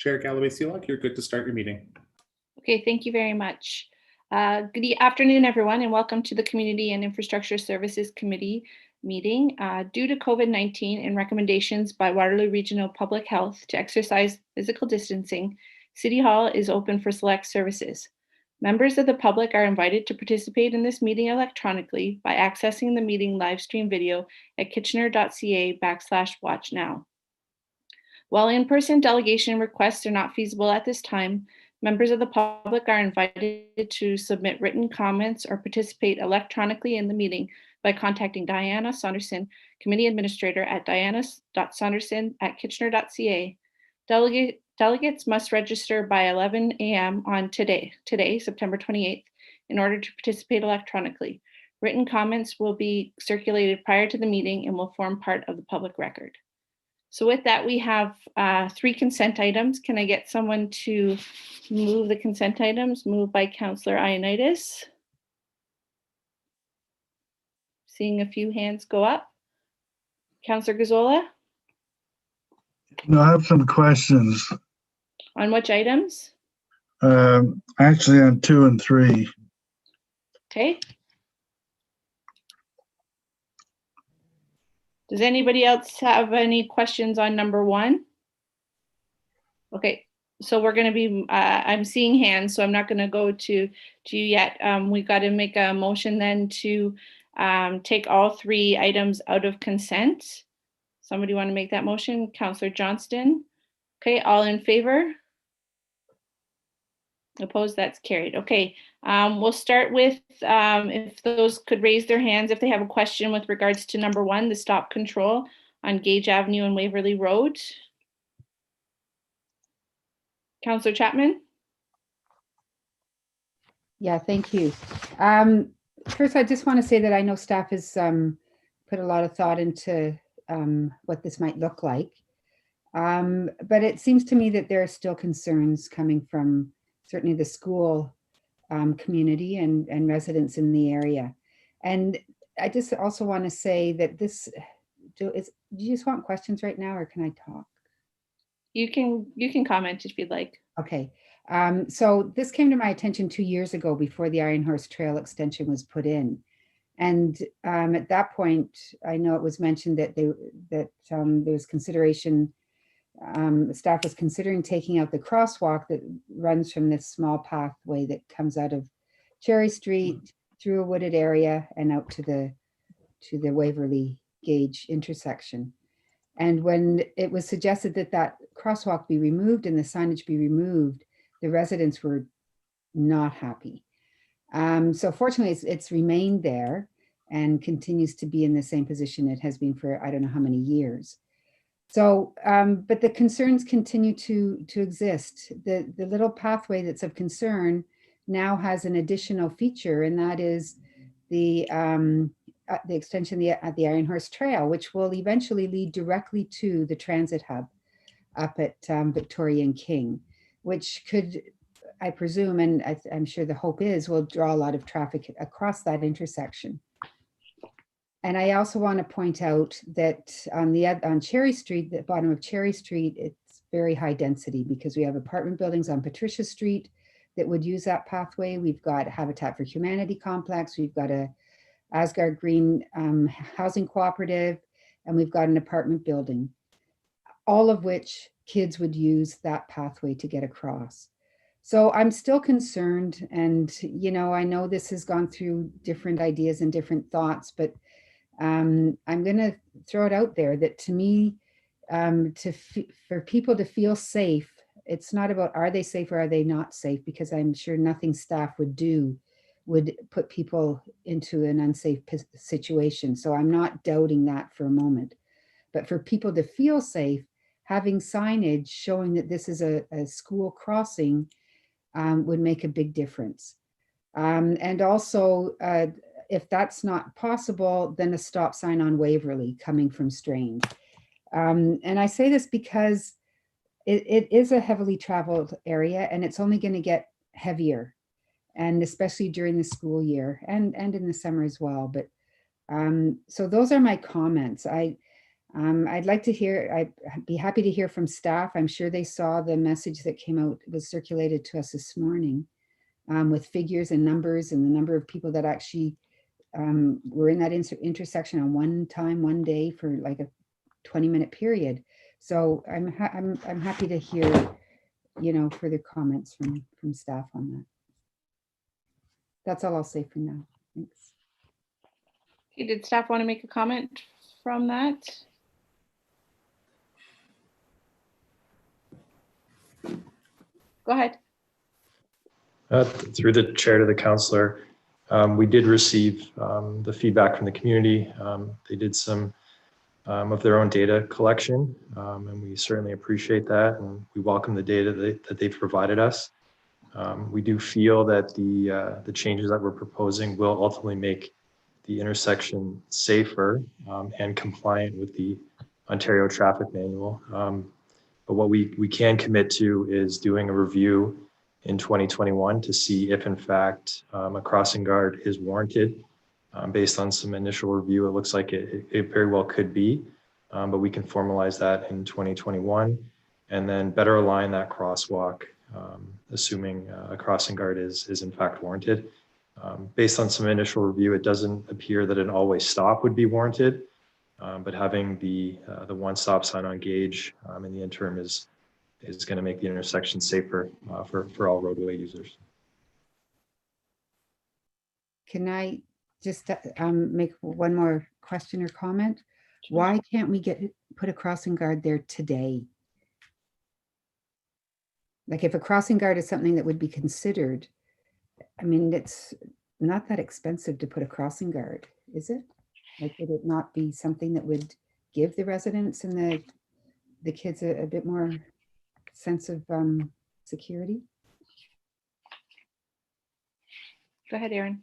Chair Galloway Seelock, you're good to start your meeting. Okay, thank you very much. Good afternoon, everyone, and welcome to the Community and Infrastructure Services Committee meeting. Due to COVID-19 and recommendations by Waterloo Regional Public Health to exercise physical distancing, City Hall is open for select services. Members of the public are invited to participate in this meeting electronically by accessing the meeting live stream video at kitchener.ca/watchnow. While in-person delegation requests are not feasible at this time, members of the public are invited to submit written comments or participate electronically in the meeting by contacting Diana Saunderson, Committee Administrator at diana.saunderson@kitchener.ca. Delegates must register by 11 a.m. on today, September 28th, in order to participate electronically. Written comments will be circulated prior to the meeting and will form part of the public record. So with that, we have 3 consent items. Can I get someone to move the consent items? Moved by Councillor Ioannidis. Seeing a few hands go up. Councillor Gazzola? No, I have some questions. On which items? Actually on 2 and 3. Okay. Does anybody else have any questions on number 1? Okay, so we're going to be, I'm seeing hands, so I'm not going to go to you yet. We've got to make a motion then to take all 3 items out of consent. Somebody want to make that motion? Councillor Johnston. Okay, all in favor? Opposed? That's carried. Okay, we'll start with if those could raise their hands if they have a question with regards to number 1, the stop control on Gage Avenue and Waverly Road. Councillor Chapman? Yeah, thank you. First, I just want to say that I know staff has put a lot of thought into what this might look like. But it seems to me that there are still concerns coming from certainly the school community and residents in the area. And I just also want to say that this, do you just want questions right now or can I talk? You can comment if you'd like. Okay. So this came to my attention 2 years ago before the Iron Horse Trail extension was put in. And at that point, I know it was mentioned that there was consideration, staff was considering taking out the crosswalk that runs from this small pathway that comes out of Cherry Street through a wooded area and out to the Waverly Gage intersection. And when it was suggested that that crosswalk be removed and the signage be removed, the residents were not happy. So fortunately, it's remained there and continues to be in the same position it has been for I don't know how many years. So, but the concerns continue to exist. The little pathway that's of concern now has an additional feature, and that is the extension at the Iron Horse Trail, which will eventually lead directly to the transit hub up at Victoria and King, which could, I presume, and I'm sure the hope is, will draw a lot of traffic across that intersection. And I also want to point out that on Cherry Street, the bottom of Cherry Street, it's very high density because we have apartment buildings on Patricia Street that would use that pathway. We've got Habitat for Humanity complex. We've got a Asgard Green housing cooperative, and we've got an apartment building, all of which kids would use that pathway to get across. So I'm still concerned, and I know this has gone through different ideas and different thoughts, but I'm going to throw it out there that to me, for people to feel safe, it's not about are they safe or are they not safe, because I'm sure nothing staff would do would put people into an unsafe situation. So I'm not doubting that for a moment. But for people to feel safe, having signage showing that this is a school crossing would make a big difference. And also, if that's not possible, then a stop sign on Waverly coming from Strange. And I say this because it is a heavily traveled area and it's only going to get heavier, and especially during the school year and in the summer as well. But so those are my comments. I'd like to hear, I'd be happy to hear from staff. I'm sure they saw the message that came out, was circulated to us this morning, with figures and numbers and the number of people that actually were in that intersection on one day for like a 20-minute period. So I'm happy to hear, further comments from staff on that. That's all I'll say for now. Thanks. Okay, did staff want to make a comment from that? Go ahead. Through the chair to the councillor, we did receive the feedback from the community. They did some of their own data collection, and we certainly appreciate that, and we welcome the data that they've provided us. We do feel that the changes that we're proposing will ultimately make the intersection safer and compliant with the Ontario Traffic Manual. But what we can commit to is doing a review in 2021 to see if in fact a crossing guard is warranted. Based on some initial review, it looks like it very well could be, but we can formalize that in 2021 and then better align that crosswalk, assuming a crossing guard is in fact warranted. Based on some initial review, it doesn't appear that an always stop would be warranted, but having the one stop sign on gauge in the interim is going to make the intersection safer for all roadway users. Can I just make one more question or comment? Why can't we put a crossing guard there today? Like if a crossing guard is something that would be considered, I mean, it's not that expensive to put a crossing guard, is it? Like, would it not be something that would give the residents and the kids a bit more sense of security? Go ahead, Aaron.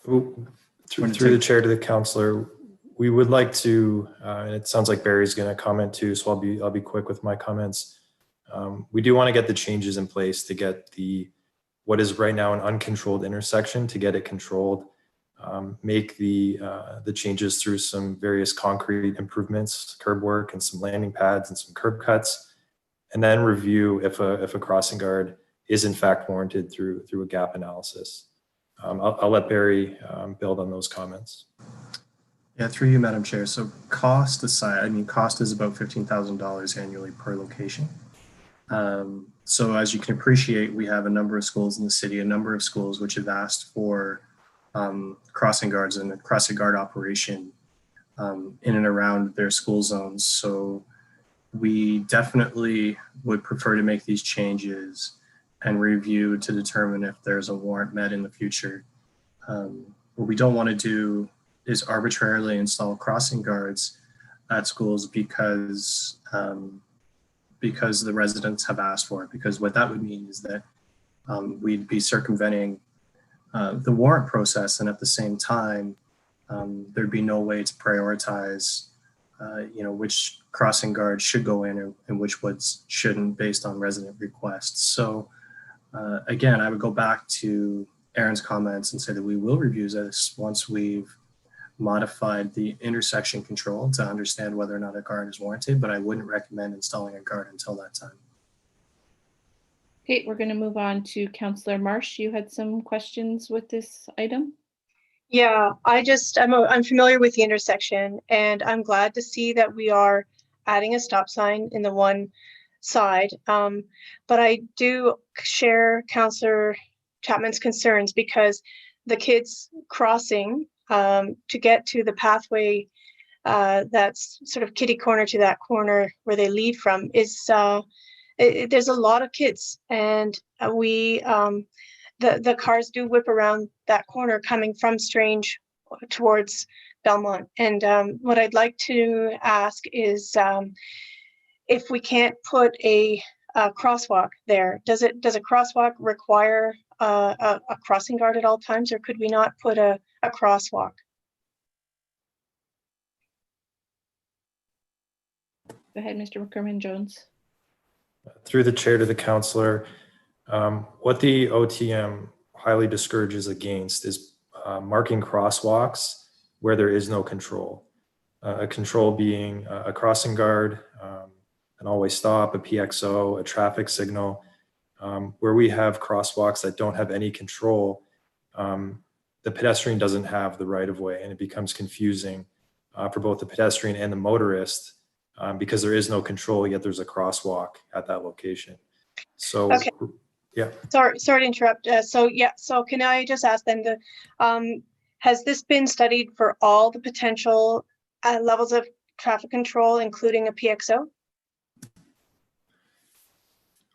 Through the chair to the councillor, we would like to, and it sounds like Barry's going to comment too, so I'll be quick with my comments. We do want to get the changes in place to get what is right now an uncontrolled intersection, to get it controlled, make the changes through some various concrete improvements, curb work and some landing pads and some curb cuts, and then review if a crossing guard is in fact warranted through a gap analysis. I'll let Barry build on those comments. Yeah, through you, Madam Chair. So cost aside, I mean, cost is about $15,000 annually per location. So as you can appreciate, we have a number of schools in the city, a number of schools which have asked for crossing guards and a crossing guard operation in and around their school zones. So we definitely would prefer to make these changes and review to determine if there's a warrant met in the future. What we don't want to do is arbitrarily install crossing guards at schools because the residents have asked for it, because what that would mean is that we'd be circumventing the warrant process, and at the same time, there'd be no way to prioritize which crossing guards should go in and which ones shouldn't based on resident requests. So again, I would go back to Aaron's comments and say that we will review this once we've modified the intersection control to understand whether or not a guard is warranted, but I wouldn't recommend installing a guard until that time. Okay, we're going to move on to Councillor Marsh. You had some questions with this item? Yeah, I'm familiar with the intersection, and I'm glad to see that we are adding a stop sign in the one side. But I do share Councillor Chapman's concerns, because the kids crossing to get to the pathway that's sort of kitty corner to that corner where they leave from is there's a lot of kids, and the cars do whip around that corner coming from Strange towards Belmont. And what I'd like to ask is if we can't put a crosswalk there, does a crosswalk require a crossing guard at all times, or could we not put a crosswalk? Go ahead, Mr. McCormick Jones. Through the chair to the councillor, what the OTM highly discourages against is marking crosswalks where there is no control. A control being a crossing guard, an always stop, a PXO, a traffic signal. Where we have crosswalks that don't have any control, the pedestrian doesn't have the right of way, and it becomes confusing for both the pedestrian and the motorist because there is no control, yet there's a crosswalk at that location. So, Okay. yeah. Sorry to interrupt. So can I just ask then, has this been studied for all the potential levels of traffic control, including a PXO?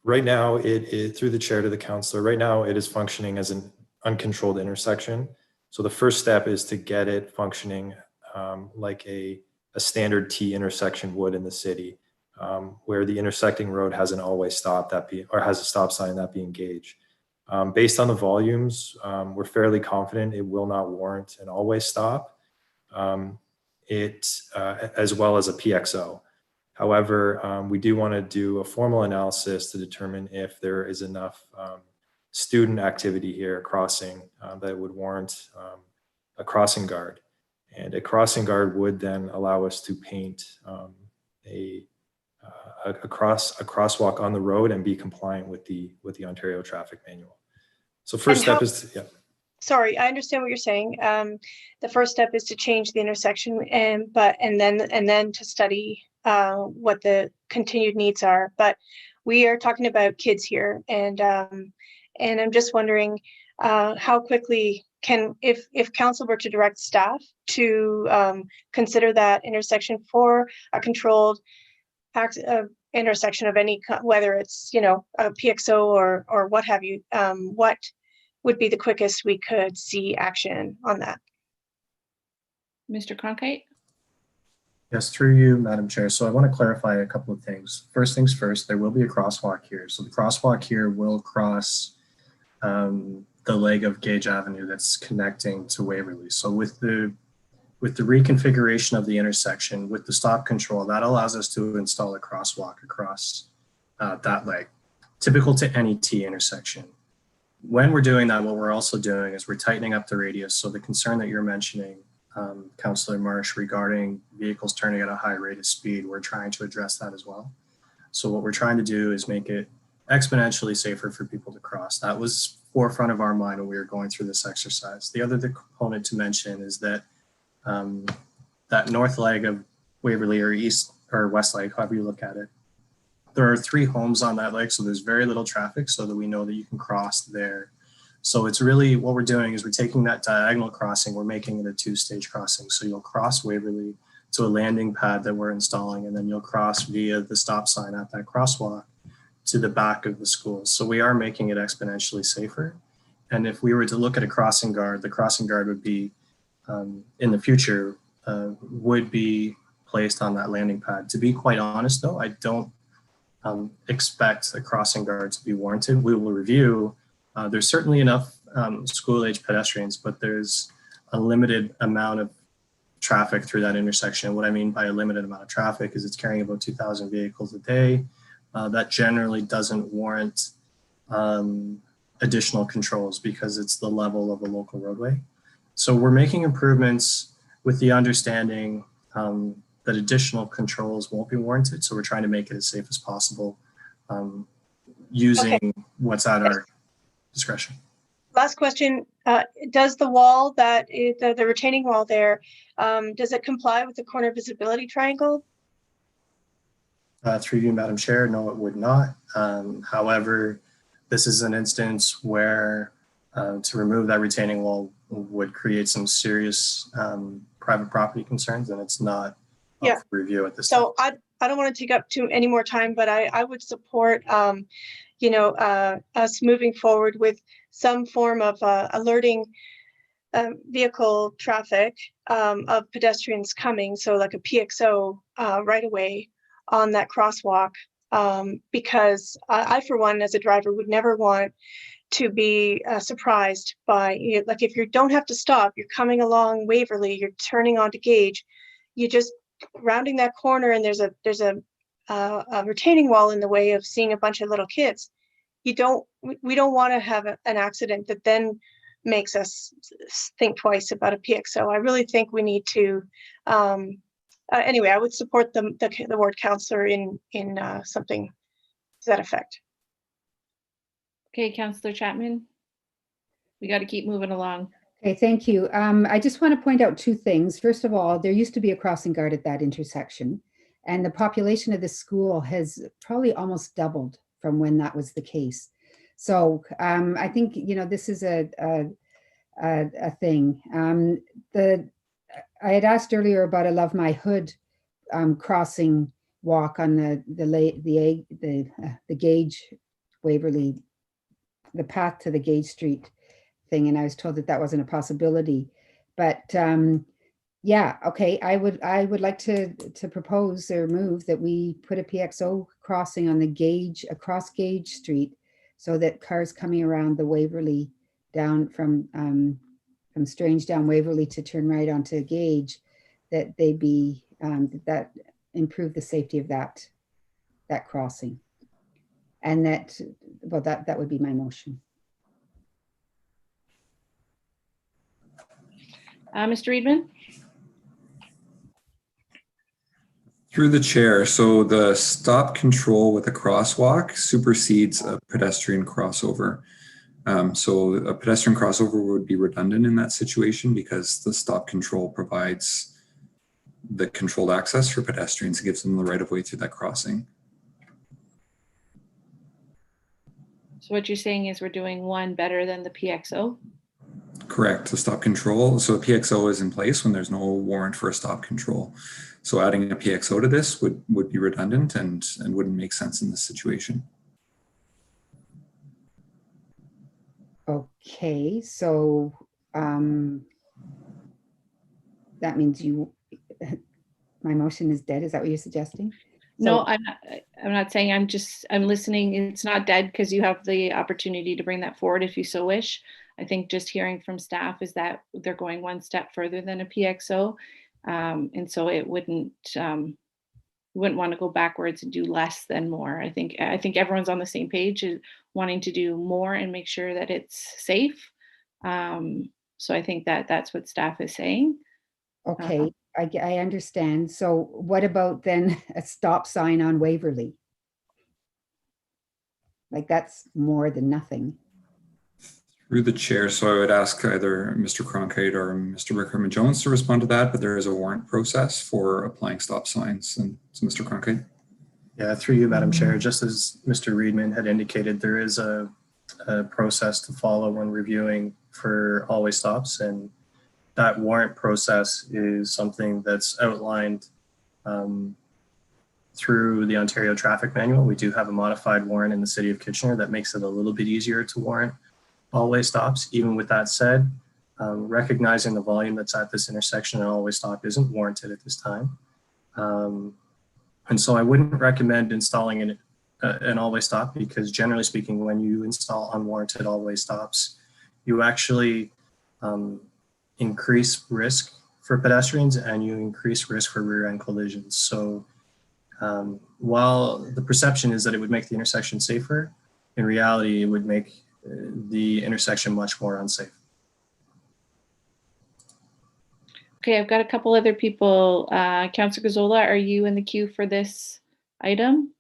Right now, it is through the chair to the councillor. Right now, it is functioning as an uncontrolled intersection. So the first step is to get it functioning like a standard T intersection would in the city, where the intersecting road has an always stop has a stop sign that be engaged. Based on the volumes, we're fairly confident it will not warrant an always stop, as well as a PXO. However, we do want to do a formal analysis to determine if there is enough student activity here crossing that would warrant a crossing guard. And a crossing guard would then allow us to paint a crosswalk on the road and be compliant with the Ontario Traffic Manual. So first step is yeah. Sorry, I understand what you're saying. The first step is to change the intersection, and then to study what the continued needs are. But we are talking about kids here, and I'm just wondering how quickly if council were to direct staff to consider that intersection for a controlled intersection of any, whether it's a PXO or what have you, what would be the quickest we could see action on that? Mr. Cronkite? Yes, through you, Madam Chair. So I want to clarify a couple of things. First things first, there will be a crosswalk here. So the crosswalk here will cross the leg of Gage Avenue that's connecting to Waverly. So with the reconfiguration of the intersection, with the stop control, that allows us to install a crosswalk across that leg, typical to any T intersection. When we're doing that, what we're also doing is we're tightening up the radius. So the concern that you're mentioning, Councillor Marsh, regarding vehicles turning at a high rate of speed, we're trying to address that as well. So what we're trying to do is make it exponentially safer for people to cross. That was forefront of our mind when we were going through this exercise. The other component to mention is that that north leg of Waverly, or east or west leg, however you look at it, there are 3 homes on that leg, so there's very little traffic, so that we know that you can cross there. So it's really, what we're doing is we're taking that diagonal crossing, we're making it a 2-stage crossing. So you'll cross Waverly to a landing pad that we're installing, and then you'll cross via the stop sign at that crosswalk to the back of the school. So we are making it exponentially safer. And if we were to look at a crossing guard, the crossing guard would be, in the future, would be placed on that landing pad. To be quite honest though, I don't expect a crossing guard to be warranted. We will review. There's certainly age school-age pedestrians, but there's a limited amount of traffic through that intersection. What I mean by a limited amount of traffic is it's carrying about 2,000 vehicles a day. That generally doesn't warrant additional controls because it's the level of a local roadway. So we're making improvements with the understanding that additional controls won't be warranted. So we're trying to make it as safe as possible using what's at our discretion. Last question, does the wall the retaining wall there, does it comply with the corner visibility triangle? Through you, Madam Chair, no, it would not. However, this is an instance where to remove that retaining wall would create some serious private property concerns, and it's not up for review at this time. So I don't want to take up any more time, but I would support us moving forward with some form of alerting vehicle traffic of pedestrians coming, so like a PXO right away on that crosswalk, because I, for one, as a driver, would never want to be surprised by, like, if you don't have to stop, you're coming along Waverly, you're turning onto Gage, you just rounding that corner, and there's a retaining wall in the way of seeing a bunch of little kids. We don't want to have an accident that then makes us think twice about a PXO. I really think we need to, anyway, I would support the ward counselor in something to that effect. Okay, Councillor Chapman. We got to keep moving along. Okay, thank you. I just want to point out two things. First of all, there used to be a crossing guard at that intersection, and the population of the school has probably almost doubled from when that was the case. So I think, you know, this is a thing. I had asked earlier about a Love My Hood crossing walk on the Gage Waverly, the path to the Gage Street thing, and I was told that that wasn't a possibility. But yeah, okay, I would like to propose or move that we put a PXO crossing on the Gage, across Gage Street, so that cars coming around the Waverly down from Strange down Waverly to turn right onto Gage, that they be that improve the safety of that crossing, and that, well, that would be my motion. Mr. Reedman? Through the chair, so the stop control with a crosswalk supersedes a pedestrian crossover. So a pedestrian crossover would be redundant in that situation because the stop control provides the controlled access for pedestrians. It gives them the right of way through that crossing. So what you're saying is we're doing one better than the PXO? Correct, the stop control. So the PXO is in place when there's no warrant for a stop control. So adding a PXO to this would be redundant and wouldn't make sense in this situation. Okay, so that means my motion is dead. Is that what you're suggesting? No, I'm not saying. I'm listening. It's not dead because you have the opportunity to bring that forward if you so wish. I think just hearing from staff is that they're going one step further than a PXO. And so it wouldn't want to go backwards and do less than more. I think everyone's on the same page, is wanting to do more and make sure that it's safe. So I think that's what staff is saying. Okay, I understand. So what about then a stop sign on Waverly? Like, that's more than nothing. Through the chair, so I would ask either Mr. Cronkite or Mr. Rickman Jones to respond to that, but there is a warrant process for applying stop signs. And so Mr. Cronkite. Yeah, through you, Madam Chair, just as Mr. Reedman had indicated, there is a process to follow when reviewing for always stops, and that warrant process is something that's outlined through the Ontario Traffic Manual. We do have a modified warrant in the City of Kitchener that makes it a little bit easier to warrant always stops. Even with that said, recognizing the volume that's at this intersection, an always stop isn't warranted at this time. And so I wouldn't recommend installing an always stop, because generally speaking, when you install unwarranted always stops, you actually increase risk for pedestrians and you increase risk for rear end collisions. So while the perception is that it would make the intersection safer, in reality, it would make the intersection much more unsafe. Okay, I've got a couple other people. Councillor Gazzola, are you in the queue for this item?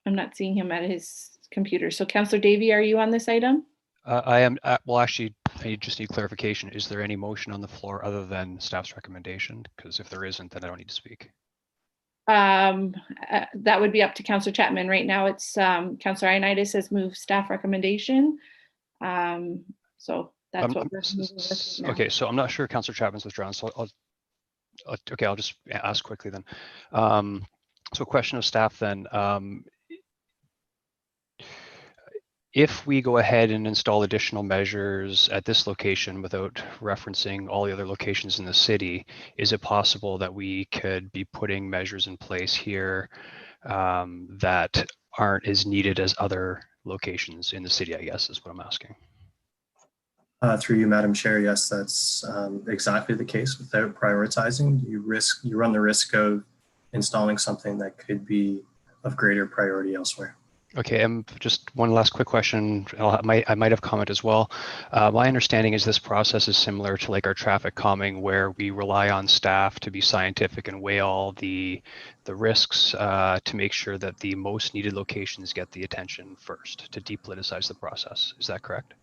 I'm not seeing him at his computer. So Councillor Davey, are you on this item? I am. Well, actually, I just need clarification. Is there any motion on the floor other than staff's recommendation? Because if there isn't, then I don't need to speak. That would be up to Councillor Chapman. Right now, it's Councillor Ioannidis has moved staff recommendation. So that's what we're moving with now. Okay, so I'm not sure Councillor Chapman's withdrawn. So I'll just ask quickly then. So question of staff then. If we go ahead and install additional measures at this location without referencing all the other locations in the city, is it possible that we could be putting measures in place here that aren't as needed as other locations in the city, I guess is what I'm asking. Through you, Madam Chair, yes, that's exactly the case. Without prioritizing, you run the risk of installing something that could be of greater priority elsewhere. Okay, just one last quick question. I might have comment as well. My understanding is this process is similar to like our traffic calming, where we rely on staff to be scientific and weigh all the risks to make sure that the most needed locations get the attention first to depoliticize the process. Is that correct?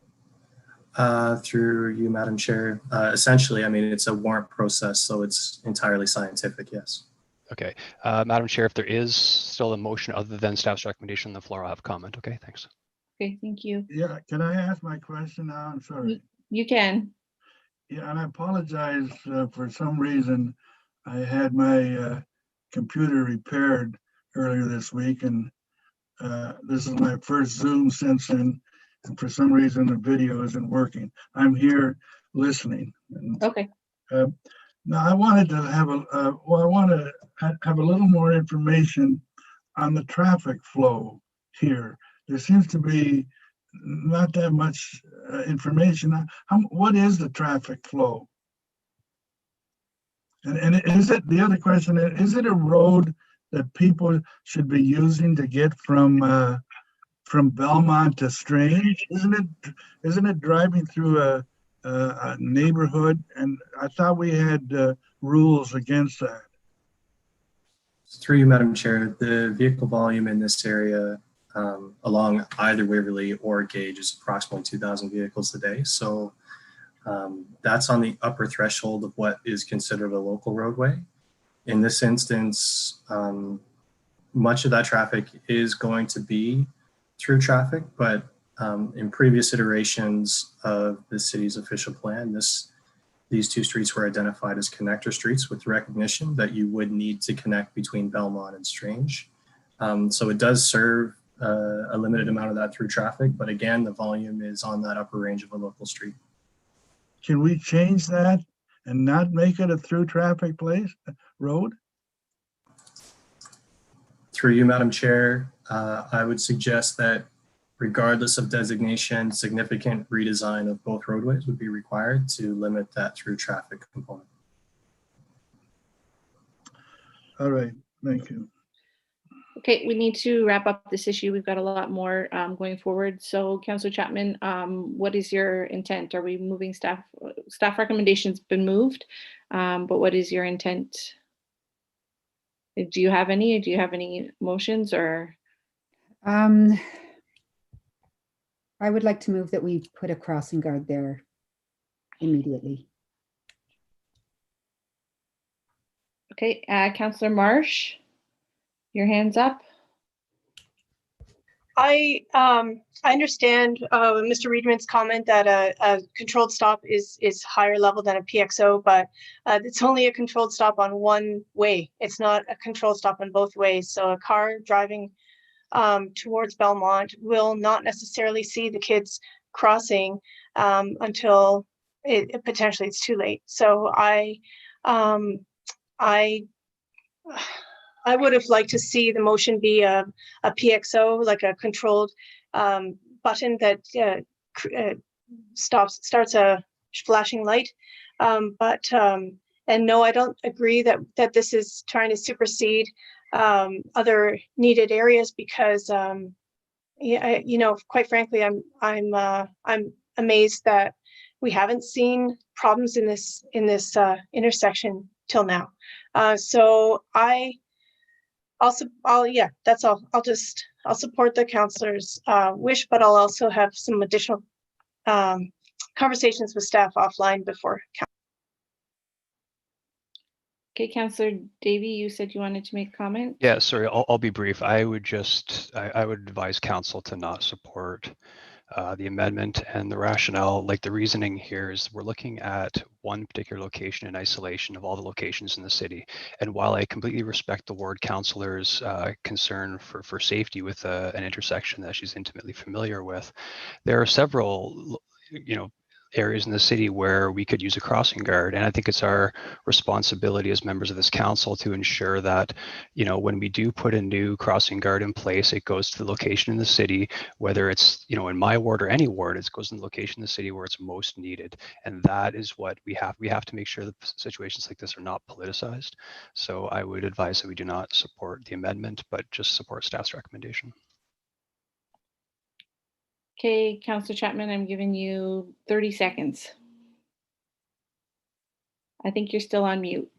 Through you, Madam Chair, essentially, I mean, it's a warrant process, so it's entirely scientific, yes. Okay, Madam Chair, if there is still a motion other than staff's recommendation on the floor, I'll have comment. Okay, thanks. Okay, thank you. Yeah, can I ask my question now? I'm sorry. You can. Yeah, and I apologize, for some reason, I had my computer repaired earlier this week, and this is my first Zoom since then, and for some reason the video isn't working. I'm here listening. And, Okay. now I wanted to have I want to have a little more information on the traffic flow here. There seems to be not that much information. What is the traffic flow? And is it, the other question, is it a road that people should be using to get from Belmont to Strange? Isn't it driving through a neighborhood? And I thought we had rules against that. Through you, Madam Chair, the vehicle volume in this area along either Waverly or Gage is approximately 2,000 vehicles a day. So that's on the upper threshold of what is considered a local roadway. In this instance, much of that traffic is going to be through traffic, but in previous iterations of the city's official plan, these two streets were identified as connector streets with recognition that you would need to connect between Belmont and Strange. So it does serve a limited amount of that through traffic, but again, the volume is on that upper range of a local street. Can we change that and not make it a through traffic road? Through you, Madam Chair, I would suggest that regardless of designation, significant redesign of both roadways would be required to limit that through traffic component. All right, thank you. Okay, we need to wrap up this issue. We've got a lot more going forward. So Councillor Chapman, what is your intent? Are we moving staff recommendations been moved, but what is your intent? Do you have any? Do you have any motions or? I would like to move that we put a crossing guard there immediately. Okay, Councillor Marsh, your hand's up. I understand Mr. Riedman's comment that a controlled stop is higher level than a PXO, but it's only a controlled stop on one way. It's not a controlled stop on both ways. So a car driving towards Belmont will not necessarily see the kids crossing until potentially it's too late. So I would have liked to see the motion be a PXO, like a controlled button that starts a flashing light. And no, I don't agree that this is trying to supersede other needed areas because, quite frankly, I'm amazed that we haven't seen problems in this intersection till now. So that's all. I'll support the councillor's wish, but I'll also have some additional conversations with staff offline before. Okay, Councillor Davey, you said you wanted to make a comment? Yeah, sorry, I'll be brief. I would advise council to not support the amendment, and the rationale, like the reasoning here is we're looking at one particular location in isolation of all the locations in the city. And while I completely respect the ward councillor's concern for safety with an intersection that she's intimately familiar with, there are several, areas in the city where we could use a crossing guard. And I think it's our responsibility as members of this council to ensure that, when we do put a new crossing guard in place, it goes to the location in the city, whether it's, in my ward or any ward, it goes in the location in the city where it's most needed. And that is what we have to make sure that situations like this are not politicized. So I would advise that we do not support the amendment, but just support staff's recommendation. Okay, Councillor Chapman, I'm giving you 30 seconds. I think you're still on mute.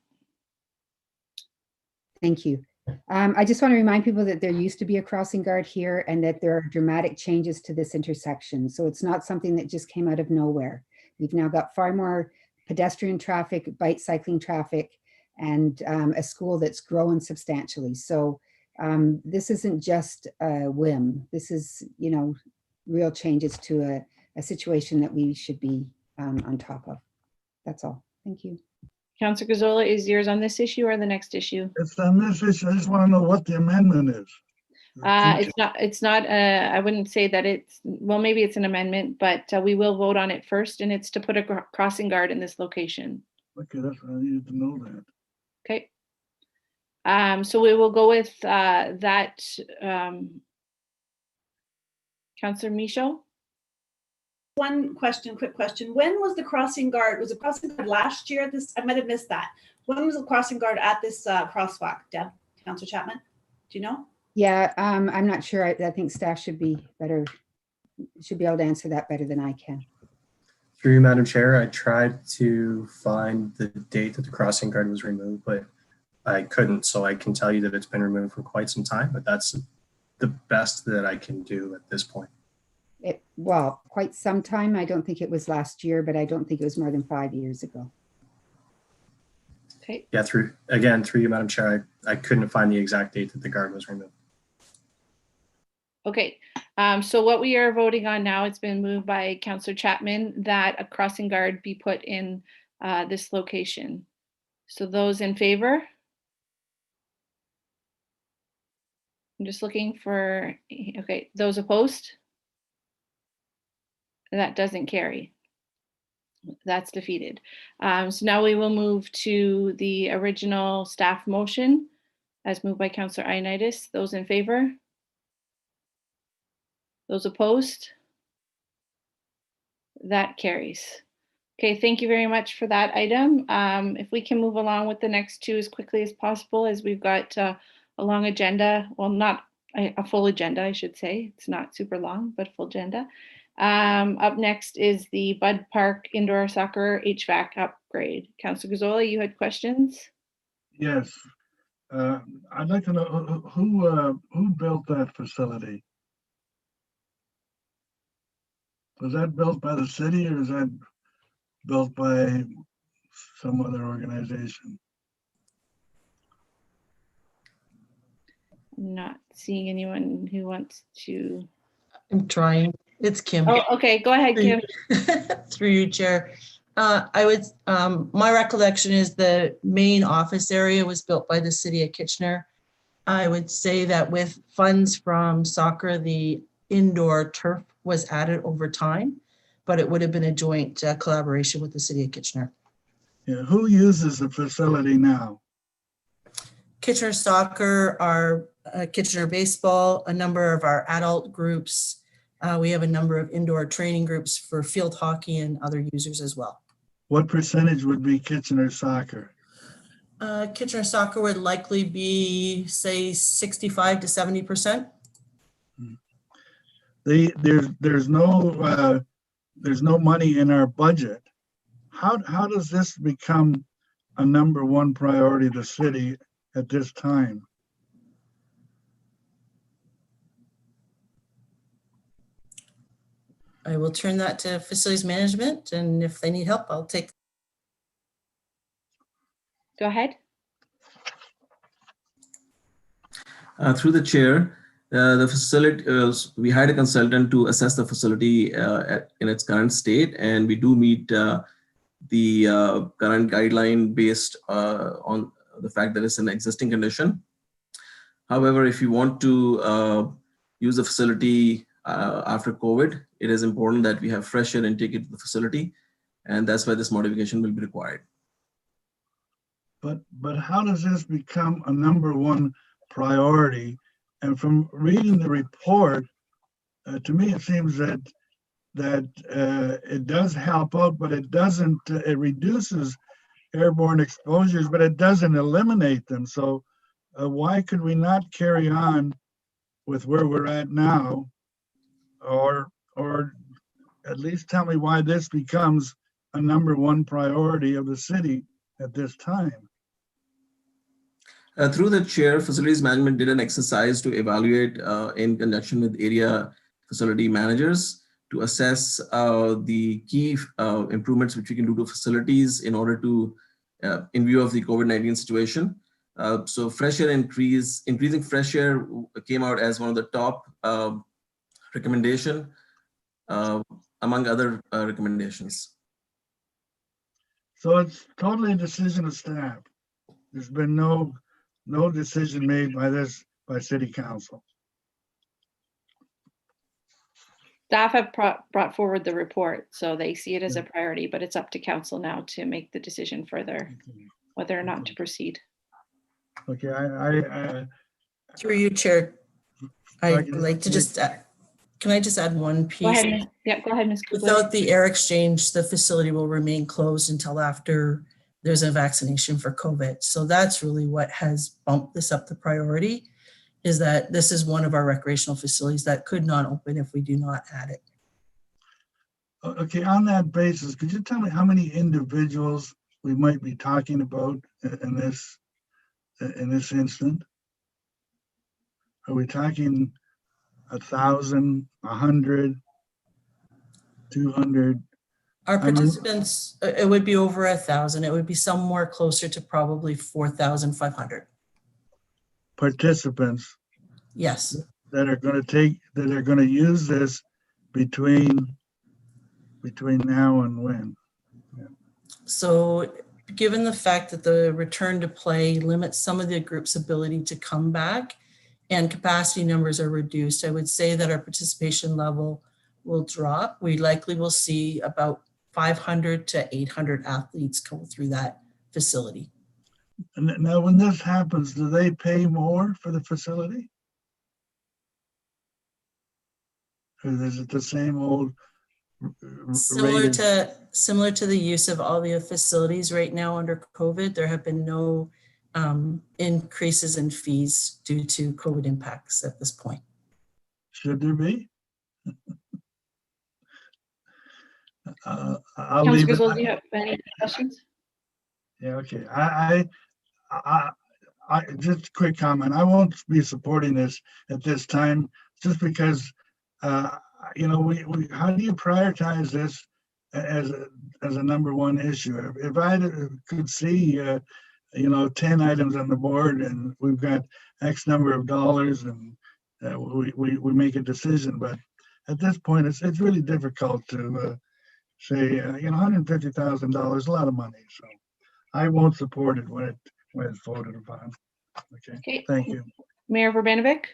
Thank you. I just want to remind people that there used to be a crossing guard here and that there are dramatic changes to this intersection. So it's not something that just came out of nowhere. We've now got far more pedestrian traffic, bike cycling traffic, and a school that's grown substantially. So this isn't just a whim. This is, real changes to a situation that we should be on top of. That's all. Thank you. Councillor Gazzola, is yours on this issue or the next issue? It's on this issue. I just want to know what the amendment is. It's not, I wouldn't say that well, maybe it's an amendment, but we will vote on it first, and it's to put a crossing guard in this location. Okay, that's what I needed to know that. Okay. So we will go with that. Councillor Michaud? One question, quick question. When was the crossing guard? Was the crossing guard last year at this? I might have missed that. When was the crossing guard at this crosswalk, Deb? Councillor Chapman? Do you know? Yeah, I'm not sure. I think staff should be able to answer that better than I can. Through you, Madam Chair, I tried to find the date that the crossing guard was removed, but I couldn't. So I can tell you that it's been removed for quite some time, but that's the best that I can do at this point. Well, quite some time. I don't think it was last year, but I don't think it was more than 5 years ago. Okay. Yeah, through you, Madam Chair, I couldn't find the exact date that the guard was removed. Okay, so what we are voting on now, it's been moved by Councillor Chapman that a crossing guard be put in this location. So those in favor? I'm just looking for, okay, those opposed? That doesn't carry. That's defeated. So now we will move to the original staff motion as moved by Councillor Ioannidis. Those in favor? Those opposed? That carries. Okay, thank you very much for that item. If we can move along with the next two as quickly as possible, as we've got a long agenda. Well, not a full agenda, I should say. It's not super long, but full agenda. Up next is the Bud Park Indoor Soccer HVAC upgrade. Councillor Gazzola, you had questions? Yes. I'd like to know who built that facility? Was that built by the city or is that built by some other organization? Not seeing anyone who wants to. I'm trying. It's Kim. Oh, okay. Go ahead, Kim. Through you, Chair. My recollection is the main office area was built by the city of Kitchener. I would say that with funds from soccer, the indoor turf was added over time, but it would have been a joint collaboration with the city of Kitchener. Yeah, who uses the facility now? Kitchener Soccer, our Kitchener Baseball, a number of our adult groups. We have a number of indoor training groups for field hockey and other users as well. What percentage would be Kitchener Soccer? Kitchener Soccer would likely be, say, 65 to 70%. There's no money in our budget. How does this become a #1 priority of the city at this time? I will turn that to facilities management, and if they need help, I'll take. Go ahead. Through the chair, the facility, we hired a consultant to assess the facility in its current state, and we do meet the current guideline based on the fact that it's an existing condition. However, if you want to use the facility after COVID, it is important that we have fresh air intake into the facility, and that's why this modification will be required. But how does this become a #1 priority? And from reading the report, to me, it seems that it does help out, but it doesn't, it reduces airborne exposures, but it doesn't eliminate them. So why could we not carry on with where we're at now? Or at least tell me why this becomes a #1 priority of the city at this time. Through the chair, facilities management did an exercise to evaluate in conjunction with area facility managers to assess the key improvements which we can do to facilities in order to, in view of the COVID-19 situation. So fresh air increasing fresh air came out as one of the top recommendation among other recommendations. So it's totally a decision of staff. There's been no decision made by city council. Staff have brought forward the report, so they see it as a priority, but it's up to council now to make the decision further, whether or not to proceed. Okay, I Through you, Chair, I'd like to just, can I just add one piece? Go ahead, go ahead, Ms. Kugler. Without the air exchange, the facility will remain closed until after there's a vaccination for COVID. So that's really what has bumped this up the priority, is that this is one of our recreational facilities that could not open if we do not add it. Okay, on that basis, could you tell me how many individuals we might be talking about in this instant? Are we talking 1,000, 100, 200? Our participants, it would be over 1,000. It would be somewhere closer to probably 4,500. Participants. Yes. That are going to use this between now and when? Yeah. So given the fact that the return to play limits some of the group's ability to come back and capacity numbers are reduced, I would say that our participation level will drop. We likely will see about 500 to 800 athletes go through that facility. And now when this happens, do they pay more for the facility? Or is it the same old Similar to the use of all the facilities right now under COVID, there have been no increases in fees due to COVID impacts at this point. Should there be? I'll Councilor leave it. Griswold, do you have any questions? Yeah, okay. I just a quick comment. I won't be supporting this at this time, just because you know, we how do you prioritize this as a #1 issue? If I could see you know, 10 items on the board and we've got X number of dollars and we make a decision, but at this point it's really difficult to say you know, $150,000 is a lot of money, so I won't support it when it's voted upon. Okay. Thank you. Mayor Verbanovic.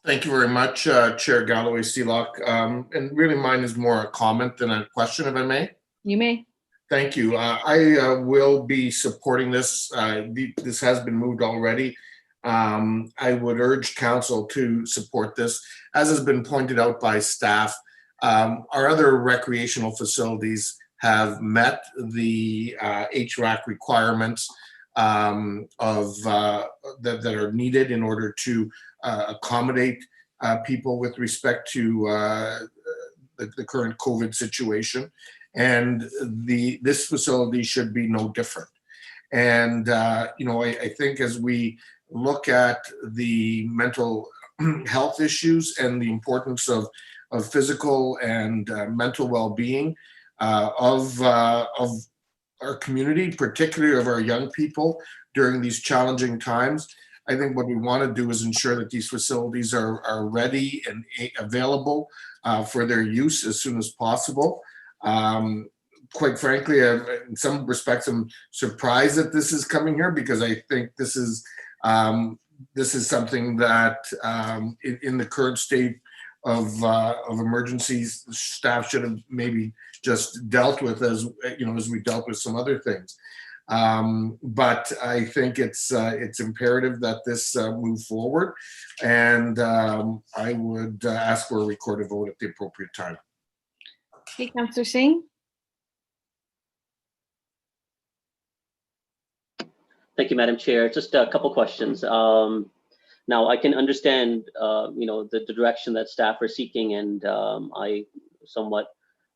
Thank you very much, Chair Galloway Seelock. And really mine is more a comment than a question, if I may. You may. Thank you. I will be supporting this. This has been moved already. I would urge council to support this. As has been pointed out by staff, our other recreational facilities have met the HVAC requirements that are needed in order to accommodate people with respect to the current COVID situation. And this facility should be no different. And you know, I think as we look at the mental health issues and the importance of physical and mental well-being of our community, particularly of our young people during these challenging times, I think what we want to do is ensure that these facilities are ready and available for their use as soon as possible. Quite frankly, in some respects, I'm surprised that this is coming here, because I think this is this is something that in the current state of emergencies, staff should have maybe just dealt with, as you know, as we dealt with some other things. But I think it's imperative that this move forward, and I would ask for a recorded vote at the appropriate time. Okay, Councillor Singh. Thank you, Madam Chair. Just a couple questions. Now, I can understand, you know, the direction that staff are seeking, and I somewhat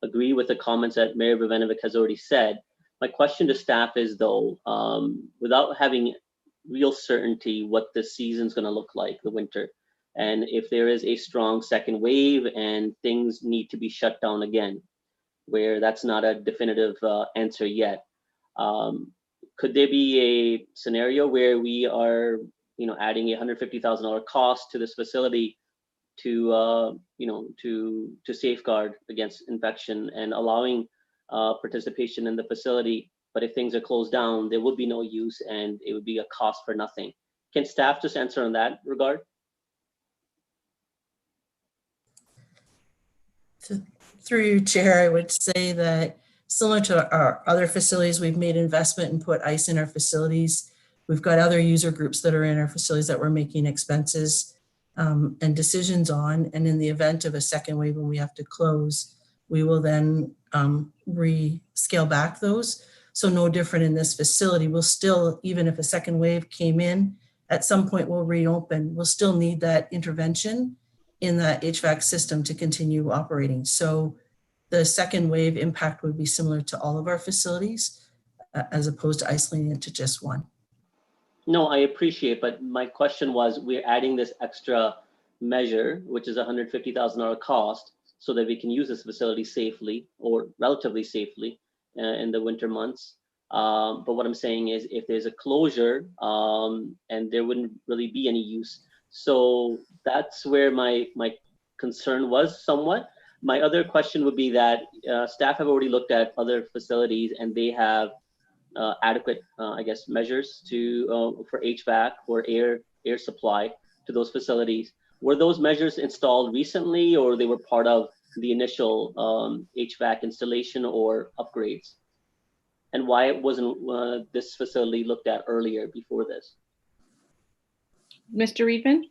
agree with the comments that Mayor Vivanovic has already said. My question to staff is, though, without having real certainty what the season's going to look like, the winter, and if there is a strong second wave and things need to be shut down again, where that's not a definitive answer yet, could there be a scenario where we are, you know, adding a $150,000 cost to this facility to, you know, to safeguard against infection and allowing participation in the facility? But if things are closed down, there would be no use and it would be a cost for nothing. Can staff just answer in that regard? Through you, Chair, I would say that similar to our other facilities, we've made investment and put ice in our facilities. We've got other user groups that are in our facilities that we're making expenses and decisions on. And in the event of a second wave when we have to close, we will then scale back those. So no different in this facility. We'll still, even if a second wave came in, at some point we'll reopen. We'll still need that intervention in that HVAC system to continue operating. So the second wave impact would be similar to all of our facilities as opposed to isolating it to just one. No, I appreciate, but my question was, we're adding this extra measure, which is a $150,000 cost, so that we can use this facility safely or relatively safely in the winter months. But what I'm saying is, if there's a closure and there wouldn't really be any use. So that's where my concern was somewhat. My other question would be that staff have already looked at other facilities and they have adequate, I guess, measures to for HVAC or air supply to those facilities. Were those measures installed recently, or they were part of the initial HVAC installation or upgrades? And why wasn't this facility looked at earlier before this? Mr. Reedman?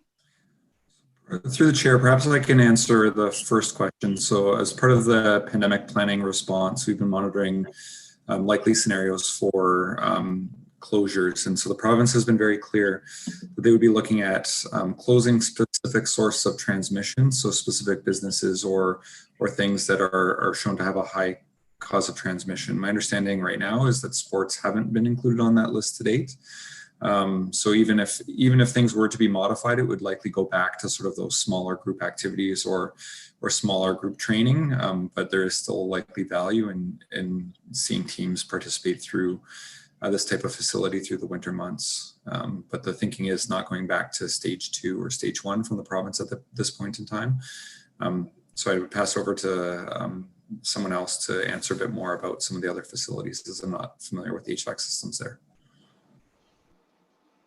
Through the chair, perhaps I can answer the first question. So as part of the pandemic planning response, we've been monitoring likely scenarios for closures. And so the province has been very clear that they would be looking at closing specific source of transmission, so specific businesses or things that are shown to have a high cause of transmission. My understanding right now is that sports haven't been included on that list to date. So even if things were to be modified, it would likely go back to sort of those smaller group activities or smaller group training, but there is still likely value in seeing teams participate through this type of facility through the winter months. But the thinking is not going back to stage 2 or stage 1 from the province at this point in time. So I would pass over to someone else to answer a bit more about some of the other facilities, as I'm not familiar with the HVAC systems there.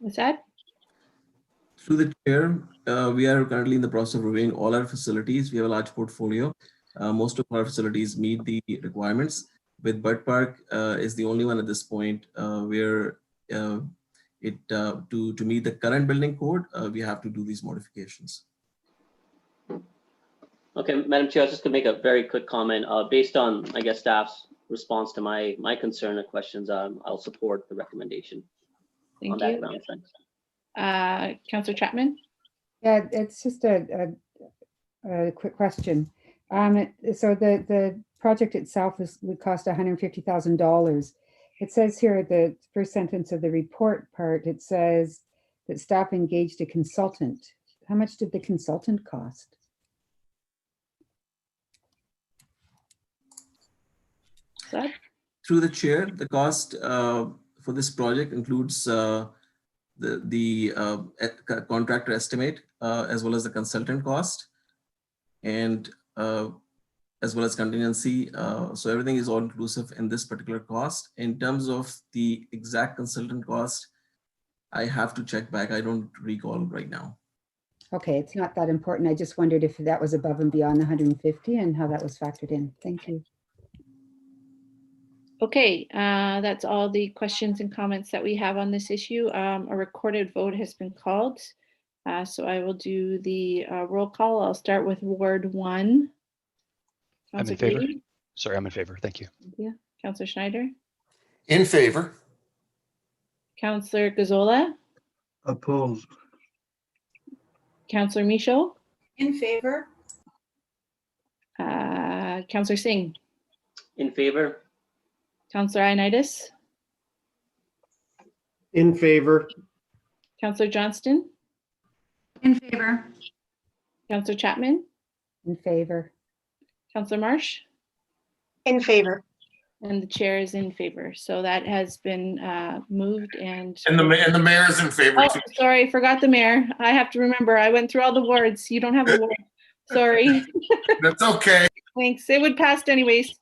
What's that? Through the chair, we are currently in the process of reviewing all our facilities. We have a large portfolio. Most of our facilities meet the requirements. With Bird Park is the only one at this point where to meet the current building code, we have to do these modifications. Okay, Madam Chair, I was just going to make a very quick comment. Based on, I guess, staff's response to my concern and questions, I'll support the recommendation. Thank on you. that ground. Thanks. Councillor Chapman? Yeah, it's just a quick question. So the project itself would cost $150,000. It says here, the first sentence of the report part, it says that staff engaged a consultant. How much did the consultant cost? Sir? Through the chair, the cost for this project includes the contractor estimate as well as the consultant cost, and as well as contingency. So everything is all inclusive in this particular cost. In terms of the exact consultant cost, I have to check back. I don't recall right now. Okay, it's not that important. I just wondered if that was above and beyond the 150 and how that was factored in. Thank you. Okay, that's all the questions and comments that we have on this issue. A recorded vote has been called. So I will do the roll call. I'll start with Ward 1. I'm in favor. Sorry, I'm in favor. Thank you. Thank you. Councillor Schneider. In favor. Councillor Gazzola. Opposed. Councillor Michaud. In favor? Councillor Singh. In favor. Councillor Ioannidis. In favor. Councillor Johnston. In favor. Councillor Chapman. In favor. Councillor Marsh. In favor. And the chair is in favor. So that has been moved and. And the mayor is in favor Oh, too. sorry, forgot the mayor. I have to remember. I went through all the wards. You don't have a ward. Sorry. That's okay. Thanks. It would pass anyways.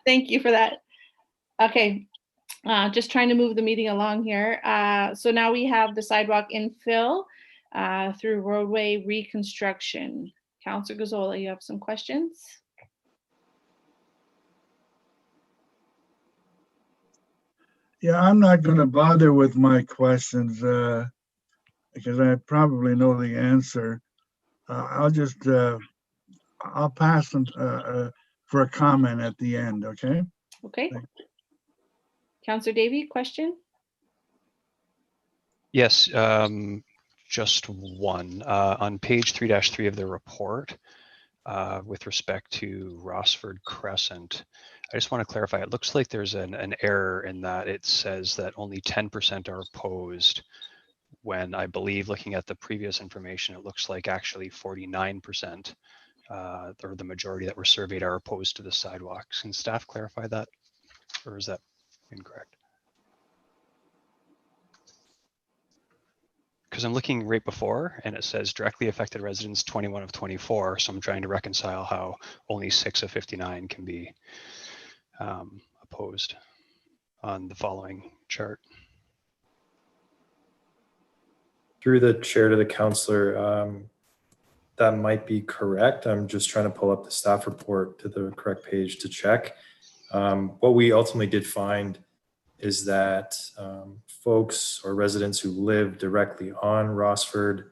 Thank you for that. Okay. Just trying to move the meeting along here. So now we have the sidewalk infill through roadway reconstruction. Councillor Gazzola, you have some questions? Yeah, I'm not going to bother with my questions because I probably know the answer. I'll pass them for a comment at the end, okay? Okay. Councillor Davey, question? Yes, just one. On page 3-3 of the report, with respect to Rossford Crescent, I just want to clarify, it looks like there's an error in that it says that only 10% are opposed, when I believe looking at the previous information, it looks like actually 49%, or the majority that were surveyed are opposed to the sidewalks. Can staff clarify that, or is that incorrect? Because I'm looking right before and it says directly affected residents 21 of 24. So I'm trying to reconcile how only 6 of 59 can be opposed on the following chart. Through the chair to the councillor, that might be correct. I'm just trying to pull up the staff report to the correct page to check. What we ultimately did find is that folks or residents who live directly on Rossford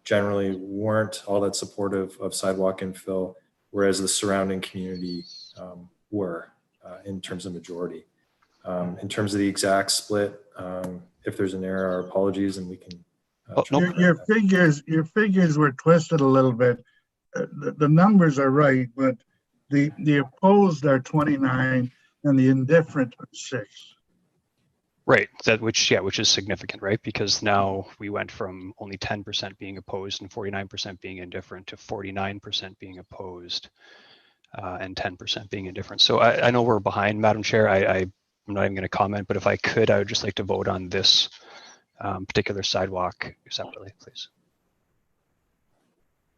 generally weren't all that supportive of sidewalk infill, whereas the surrounding community were in terms of majority. In terms of the exact split, if there's an error, our apologies, and we can. Your figures were twisted a little bit. The numbers are right, but the opposed are 29 and the indifferent are 6. Right, which is significant, right? Because now we went from only 10% being opposed and 49% being indifferent to 49% being opposed and 10% being indifferent. So I know we're behind, Madam Chair. I'm not even going to comment, but if I could, I would just like to vote on this particular sidewalk separately, please.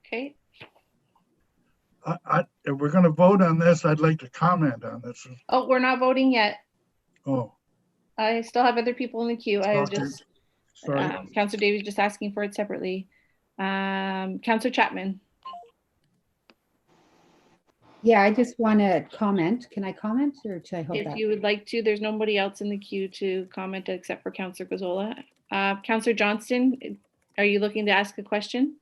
Okay. If we're going to vote on this, I'd like to comment on this. Oh, we're not voting yet. Oh. I still have other people in the queue. I was just, sorry. Councillor Davies just asking for it separately. Councillor Chapman. Yeah, I just want to comment. Can I comment or should I hold If that? you would like to, there's nobody else in the queue to comment except for Councillor Gazzola. Councillor Johnston, are you looking to ask a question?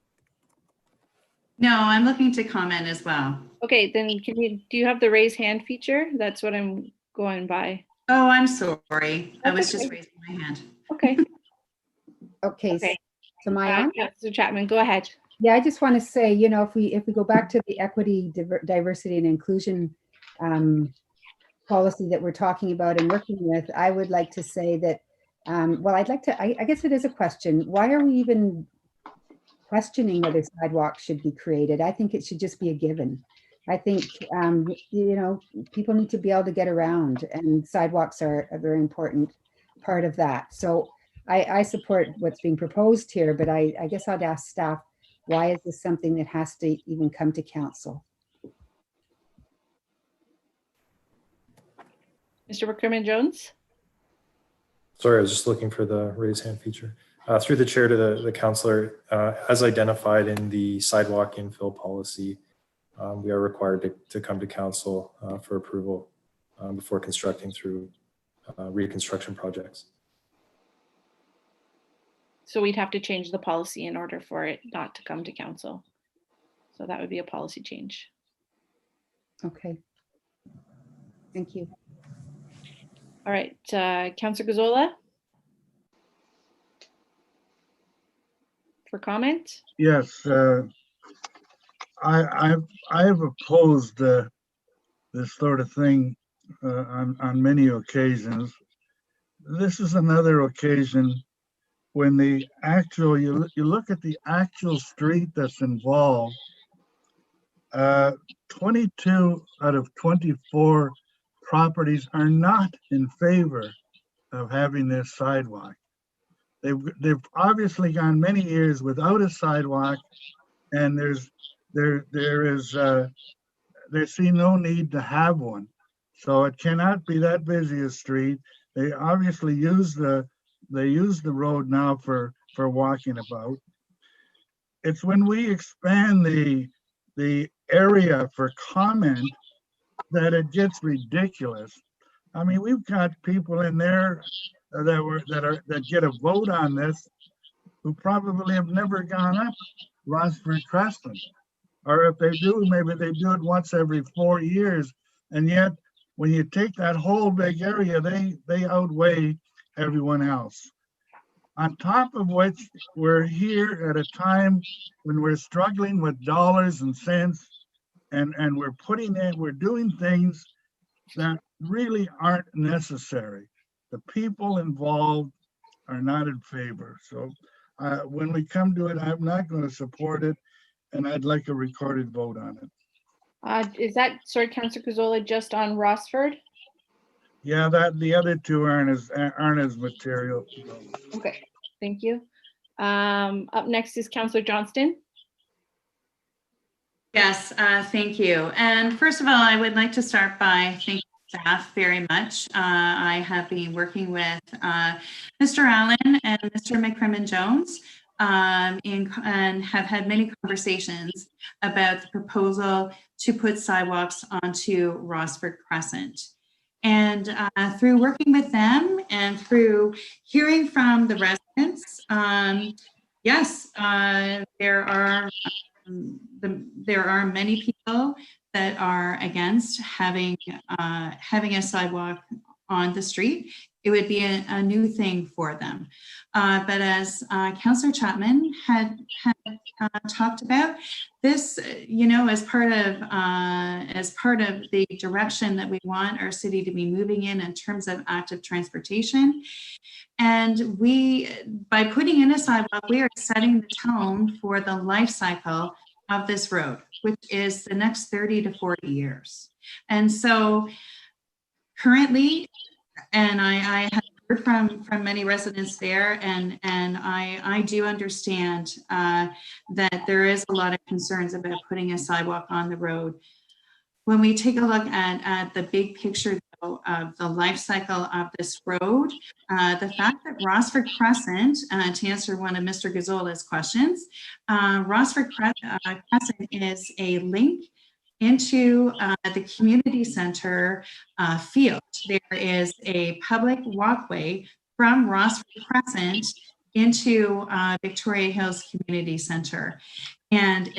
No, I'm looking to comment as well. Okay, then do you have the raise hand feature? That's what I'm going by. Oh, I'm sorry. I was just okay. raising my hand. Okay. Okay. Okay. So am I on? Councillor Chapman, go ahead. Yeah, I just want to say, you know, if we go back to the equity, diversity, and inclusion policy that we're talking about and working with, I would like to say that, well, I'd like to, I guess it is a question. Why are we even questioning whether sidewalks should be created? I think it should just be a given. I think, you know, people need to be able to get around, and sidewalks are a very important part of that. So I support what's being proposed here, but I guess I'd ask staff, why is this something that has to even come to council? Mr. Wickerman Jones? Sorry, I was just looking for the raise hand feature. Through the chair to the councillor, as identified in the sidewalk infill policy, we are required to come to council for approval before constructing through reconstruction projects. So we'd have to change the policy in order for it not to come to council. So that would be a policy change. Okay. Thank you. All right, Councillor Gazzola. For comment? Yes, I have opposed this sort of thing on many occasions. This is another occasion when the actual, you look at the actual street that's involved, 22 out of 24 properties are not in favor of having this sidewalk. They've obviously gone many years without a sidewalk, and they see no need to have one. So it cannot be that busy a street. They obviously use the road now for walking about. It's when we expand the area for comment that it gets ridiculous. I mean, we've got people in there that get a vote on this who probably have never gone up Rossford Crescent, or if they do, maybe they do it once every 4 years. And yet, when you take that whole big area, they outweigh everyone else. On top of which, we're here at a time when we're struggling with dollars and cents, and we're doing things that really aren't necessary. The people involved are not in favor. So when we come to it, I'm not going to support it, and I'd like a recorded vote on it. Is that, sorry, Councillor Gazzola, just on Rossford? Yeah, the other two aren't as material. Okay, thank you. Up next is Councillor Johnston. Yes, thank you. And first of all, I would like to start by thanking staff very much. I have been working with Mr. Allen and Mr. McCrimmon-Jones and have had many conversations about the proposal to put sidewalks onto Rossford Crescent. And through working with them and through hearing from the residents, yes, there are many people that are against having a sidewalk on the street. It would be a new thing for them. But as Councillor Chapman had talked about, this, you know, as part of the direction that we want our city to be moving in terms of active transportation. And by putting in a sidewalk, we are setting the tone for the life cycle of this road, which is the next 30 to 40 years. And so currently, and I have heard from many residents there, and I do understand that there is a lot of concerns about putting a sidewalk on the road. When we take a look at the big picture though, of the life cycle of this road, the fact that Rossford Crescent, to answer one of Mr. Gazzola's questions, Rossford Crescent is a link into the community center field. There is a public walkway from Rossford Crescent into Victoria Hills Community Center. And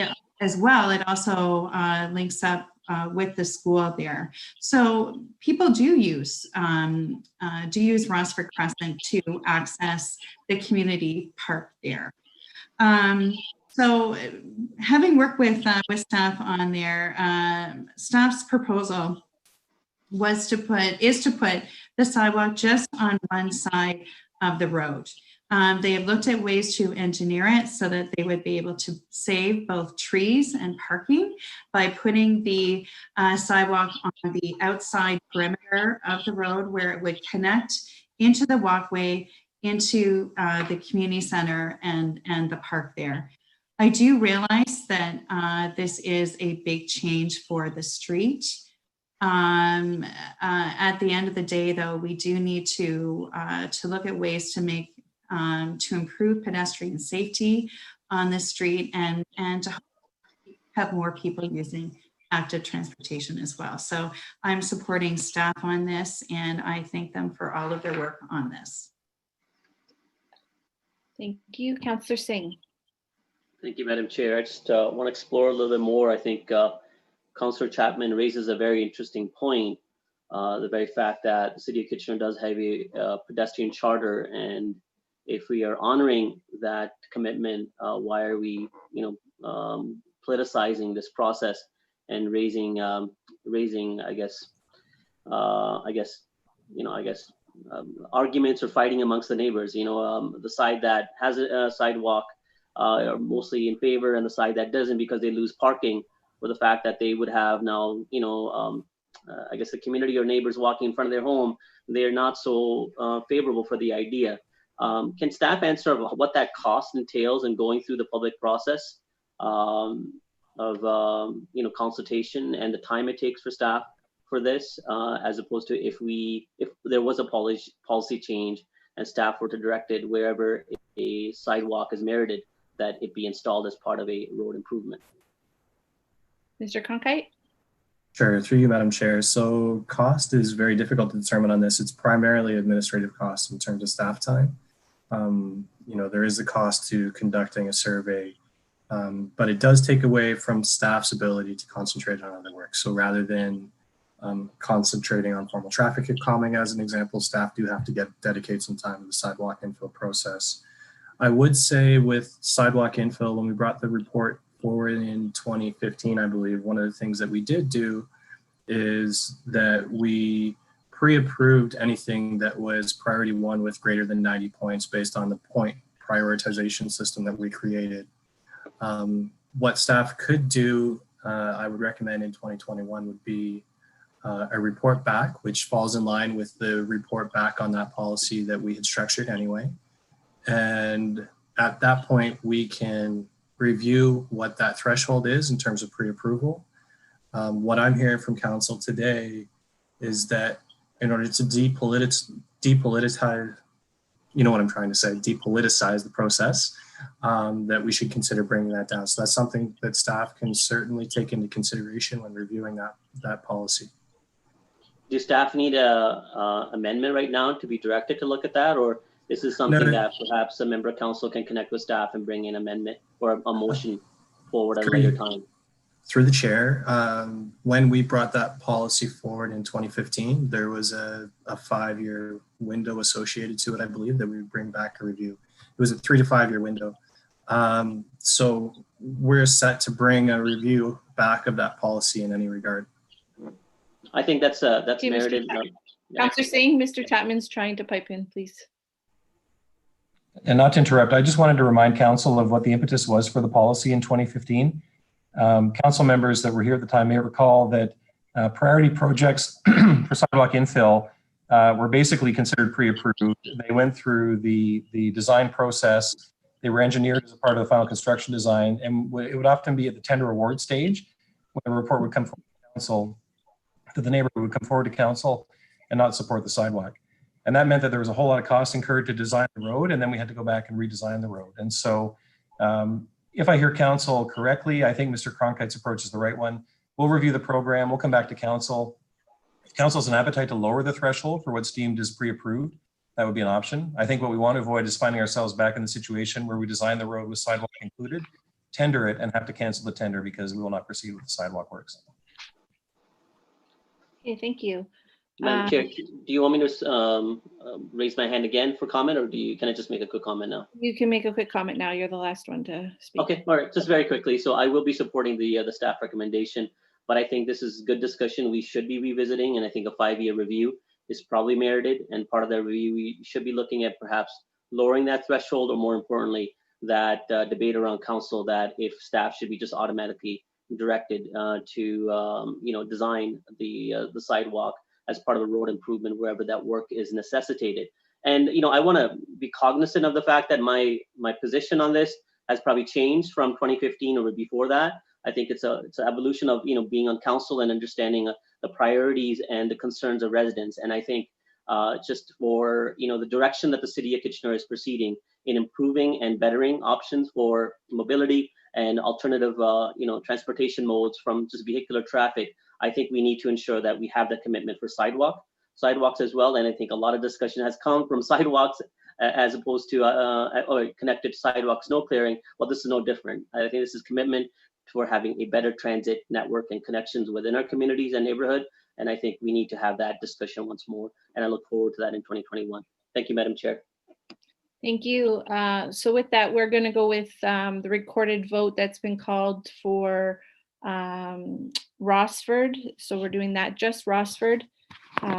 as well, it also links up with the school there. So people do use Rossford Crescent to access the community park there. So having worked with staff on there, staff's proposal is to put the sidewalk just on one side of the road. They have looked at ways to engineer it so that they would be able to save both trees and parking by putting the sidewalk on the outside perimeter of the road, where it would connect into the walkway, into the community center and the park there. I do realize that this is a big change for the street. At the end of the day, though, we do need to look at ways to make to improve pedestrian safety on this street and to have more people using active transportation as well. So I'm supporting staff on this, and I thank them for all of their work on this. Thank you, Councillor Singh. Thank you, Madam Chair. I just want to explore a little bit more. I think Councillor Chapman raises a very interesting point. The very fact that the City of Kitchener does have a pedestrian charter, and if we are honoring that commitment, why are we, politicizing this process and raising, I guess, arguments or fighting amongst the neighbors? The side that has a sidewalk are mostly in favor, and the side that doesn't, because they lose parking, or the fact that they would have now, I guess the community or neighbors walking in front of their home, they're not so favorable for the idea. Can staff answer what that cost entails in going through the public process of consultation, and the time it takes for staff for this, as opposed to if there was a policy change and staff were to direct it wherever a sidewalk is merited, that it be installed as part of a road improvement? Mr. Cronkite? Sure, through you, Madam Chair. So cost is very difficult to determine on this. It's primarily administrative costs in terms of staff time. There is a cost to conducting a survey, but it does take away from staff's ability to concentrate on other work. So rather than concentrating on formal traffic calming, as an example, staff do have to dedicate some time to the sidewalk infill process. I would say with sidewalk infill, when we brought the report forward in 2015, I believe, one of the things that we did do is that we pre-approved anything that was priority 1 with greater than 90 points based on the point prioritization system that we created. What staff could do, I would recommend in 2021, would be a report back, which falls in line with the report back on that policy that we had structured anyway. And at that point, we can review what that threshold is in terms of pre-approval. What I'm hearing from council today is that in order to depoliticize, you know what I'm trying to say, depoliticize the process, that we should consider bringing that down. So that's something that staff can certainly take into consideration when reviewing that policy. Do staff need a amendment right now to be directed to look at that, or this is something that perhaps a member of council can connect with staff and bring an amendment or a motion forward at a later time? Through the chair, when we brought that policy forward in 2015, there was a 5-year window associated to it, I believe, that we would bring back a review. It was a 3 to 5 year window. So we're set to bring a review back of that policy in any regard. I think that's merited. Councillor Singh, Mr. Chapman's trying to pipe in, please. And not to interrupt, I just wanted to remind council of what the impetus was for the policy in 2015. Council members that were here at the time may recall that priority projects for sidewalk infill were basically considered pre-approved. They went through the design process. They were engineered as a part of the final construction design, and it would often be at the tender award stage when a report would come from council, that the neighborhood would come forward to council and not support the sidewalk. And that meant that there was a whole lot of costs incurred to design the road, and then we had to go back and redesign the road. And so if I hear council correctly, I think Mr. Cronkite's approach is the right one. We'll review the program, we'll come back to council. If council has an appetite to lower the threshold for what's deemed as pre-approved, that would be an option. I think what we want to avoid is finding ourselves back in the situation where we design the road with sidewalk included, tender it, and have to cancel the tender because we will not proceed with the sidewalk works. Okay, thank you. Madam Chair, do you want me to raise my hand again for comment, or can I just make a quick comment now? You can make a quick comment now. You're the last one to speak. Okay, all right, just very quickly. So I will be supporting the staff recommendation, but I think this is good discussion. We should be revisiting, and I think a 5-year review is probably merited. And part of that review, we should be looking at perhaps lowering that threshold, or more importantly, that debate around council that if staff should be just automatically directed to design the sidewalk as part of a road improvement wherever that work is necessitated. And I want to be cognizant of the fact that my position on this has probably changed from 2015 or before that. I think it's an evolution of being on council and understanding the priorities and the concerns of residents. And I think just for the direction that the city of Kitchener is proceeding in improving and bettering options for mobility and alternative transportation modes from just vehicular traffic, I think we need to ensure that we have the commitment for sidewalks as well. And I think a lot of discussion has come from sidewalks as opposed to or connected sidewalk snow clearing. Well, this is no different. I think this is commitment for having a better transit network and connections within our communities and neighborhood. And I think we need to have that discussion once more. And I look forward to that in 2021. Thank you, Madam Chair. Thank you. So with that, we're going to go with the recorded vote that's been called for Rossford. So we're doing that, just Rossford.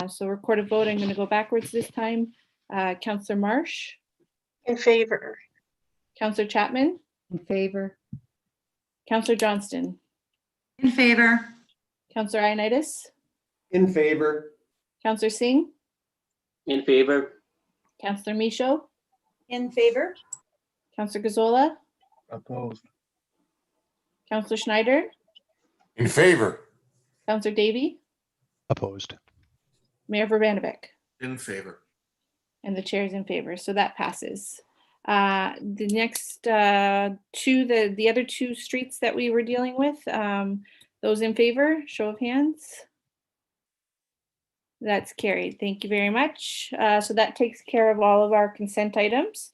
So recorded vote, I'm going to go backwards this time. Councillor Marsh? In favor. Councillor Chapman? In favor. Councillor Johnston? In favor. Councillor Ioannidis? In favor. Councillor Singh? In favor. Councillor Michaud? In favor. Councillor Gazzola? Opposed. Councillor Schneider? In favor. Councillor Davey? Opposed. Mayor Urbanovic? In favor. And the chair is in favor, so that passes. The next the other two streets that we were dealing with, those in favor, show of hands. That's carried. Thank you very much. So that takes care of all of our consent items.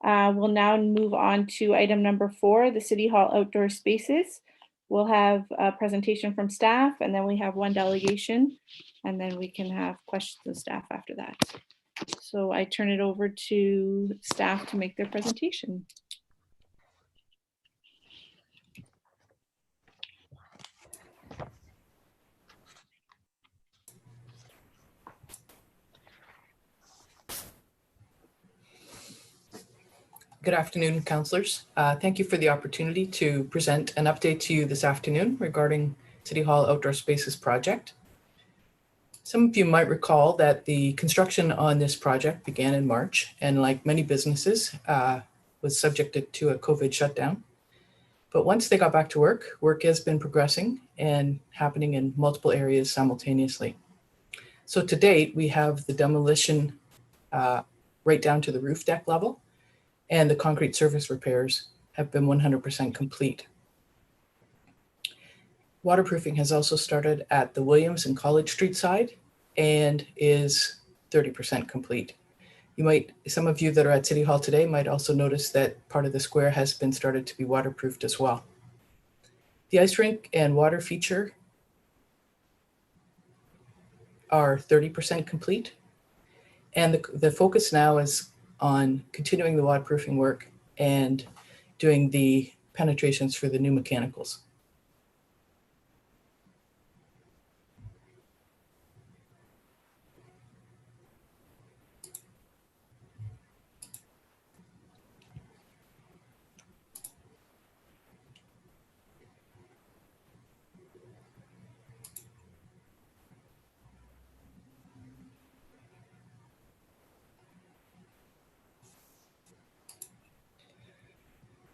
We'll now move on to item number 4, the City Hall outdoor spaces. We'll have a presentation from staff, and then we have one delegation, and then we can have questions of staff after that. So I turn it over to staff to make their presentation. Good afternoon, councillors. Thank you for the opportunity to present an update to you this afternoon regarding City Hall Outdoor Spaces project. Some of you might recall that the construction on this project began in March, and like many businesses, was subjected to a COVID shutdown. But once they got back to work has been progressing and happening in multiple areas simultaneously. So to date, we have the demolition right down to the roof deck level, and the concrete surface repairs have been 100% complete. Waterproofing has also started at the Williams and College Street side and is 30% complete. Some of you that are at City Hall today might also notice that part of the square has been started to be waterproofed as well. The ice rink and water feature are 30% complete. And the focus now is on continuing the waterproofing work and doing the penetrations for the new mechanicals.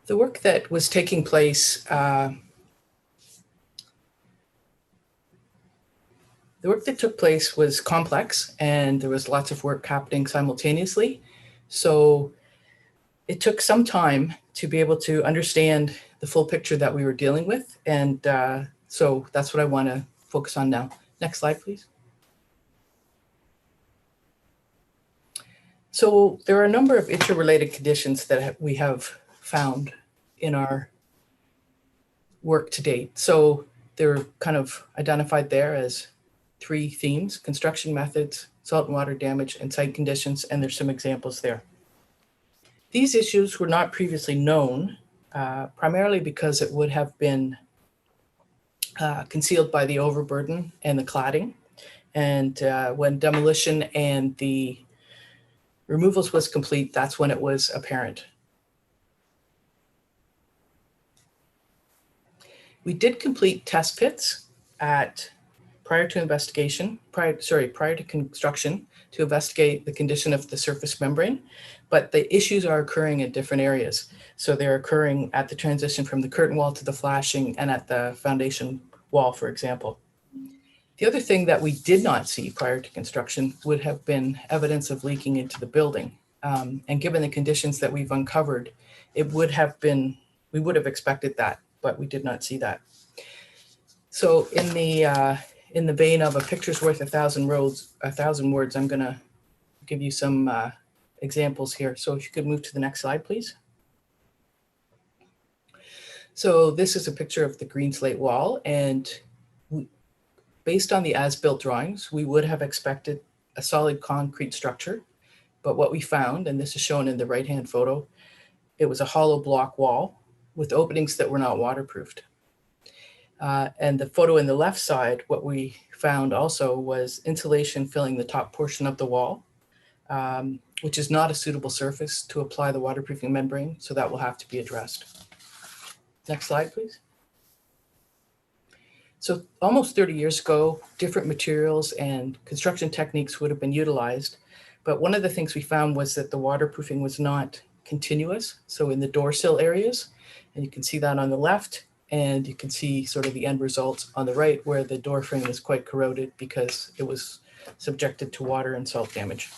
The work that was taking place, the work that took place was complex, and there was lots of work happening simultaneously. So it took some time to be able to understand the full picture that we were dealing with. And so that's what I want to focus on now. Next slide, please. So there are a number of interrelated conditions that we have found in our work to date. So they're kind of identified there as 3 themes: construction methods, salt and water damage, and site conditions, and there's some examples there. These issues were not previously known, primarily because it would have been concealed by the overburden and the cladding. And when demolition and the removals was complete, that's when it was apparent. We did complete test pits prior to construction to investigate the condition of the surface membrane, but the issues are occurring in different areas. So they're occurring at the transition from the curtain wall to the flashing and at the foundation wall, for example. The other thing that we did not see prior to construction would have been evidence of leaking into the building. And given the conditions that we've uncovered, we would have expected that, but we did not see that. So in the vein of a picture's worth 1,000 words, I'm gonna give you some examples here. So if you could move to the next slide, please. So this is a picture of the green slate wall, and based on the as-built drawings, we would have expected a solid concrete structure. But what we found, and this is shown in the right-hand photo, it was a hollow block wall with openings that were not waterproofed. And the photo in the left side, what we found also was insulation filling the top portion of the wall, which is not a suitable surface to apply the waterproofing membrane, so that will have to be addressed. Next slide, please. So almost 30 years ago, different materials and construction techniques would have been utilized. But one of the things we found was that the waterproofing was not continuous. So in the door sill areas, and you can see that on the left, and you can see sort of the end result on the right where the door frame is quite corroded because it was subjected to water and salt damage.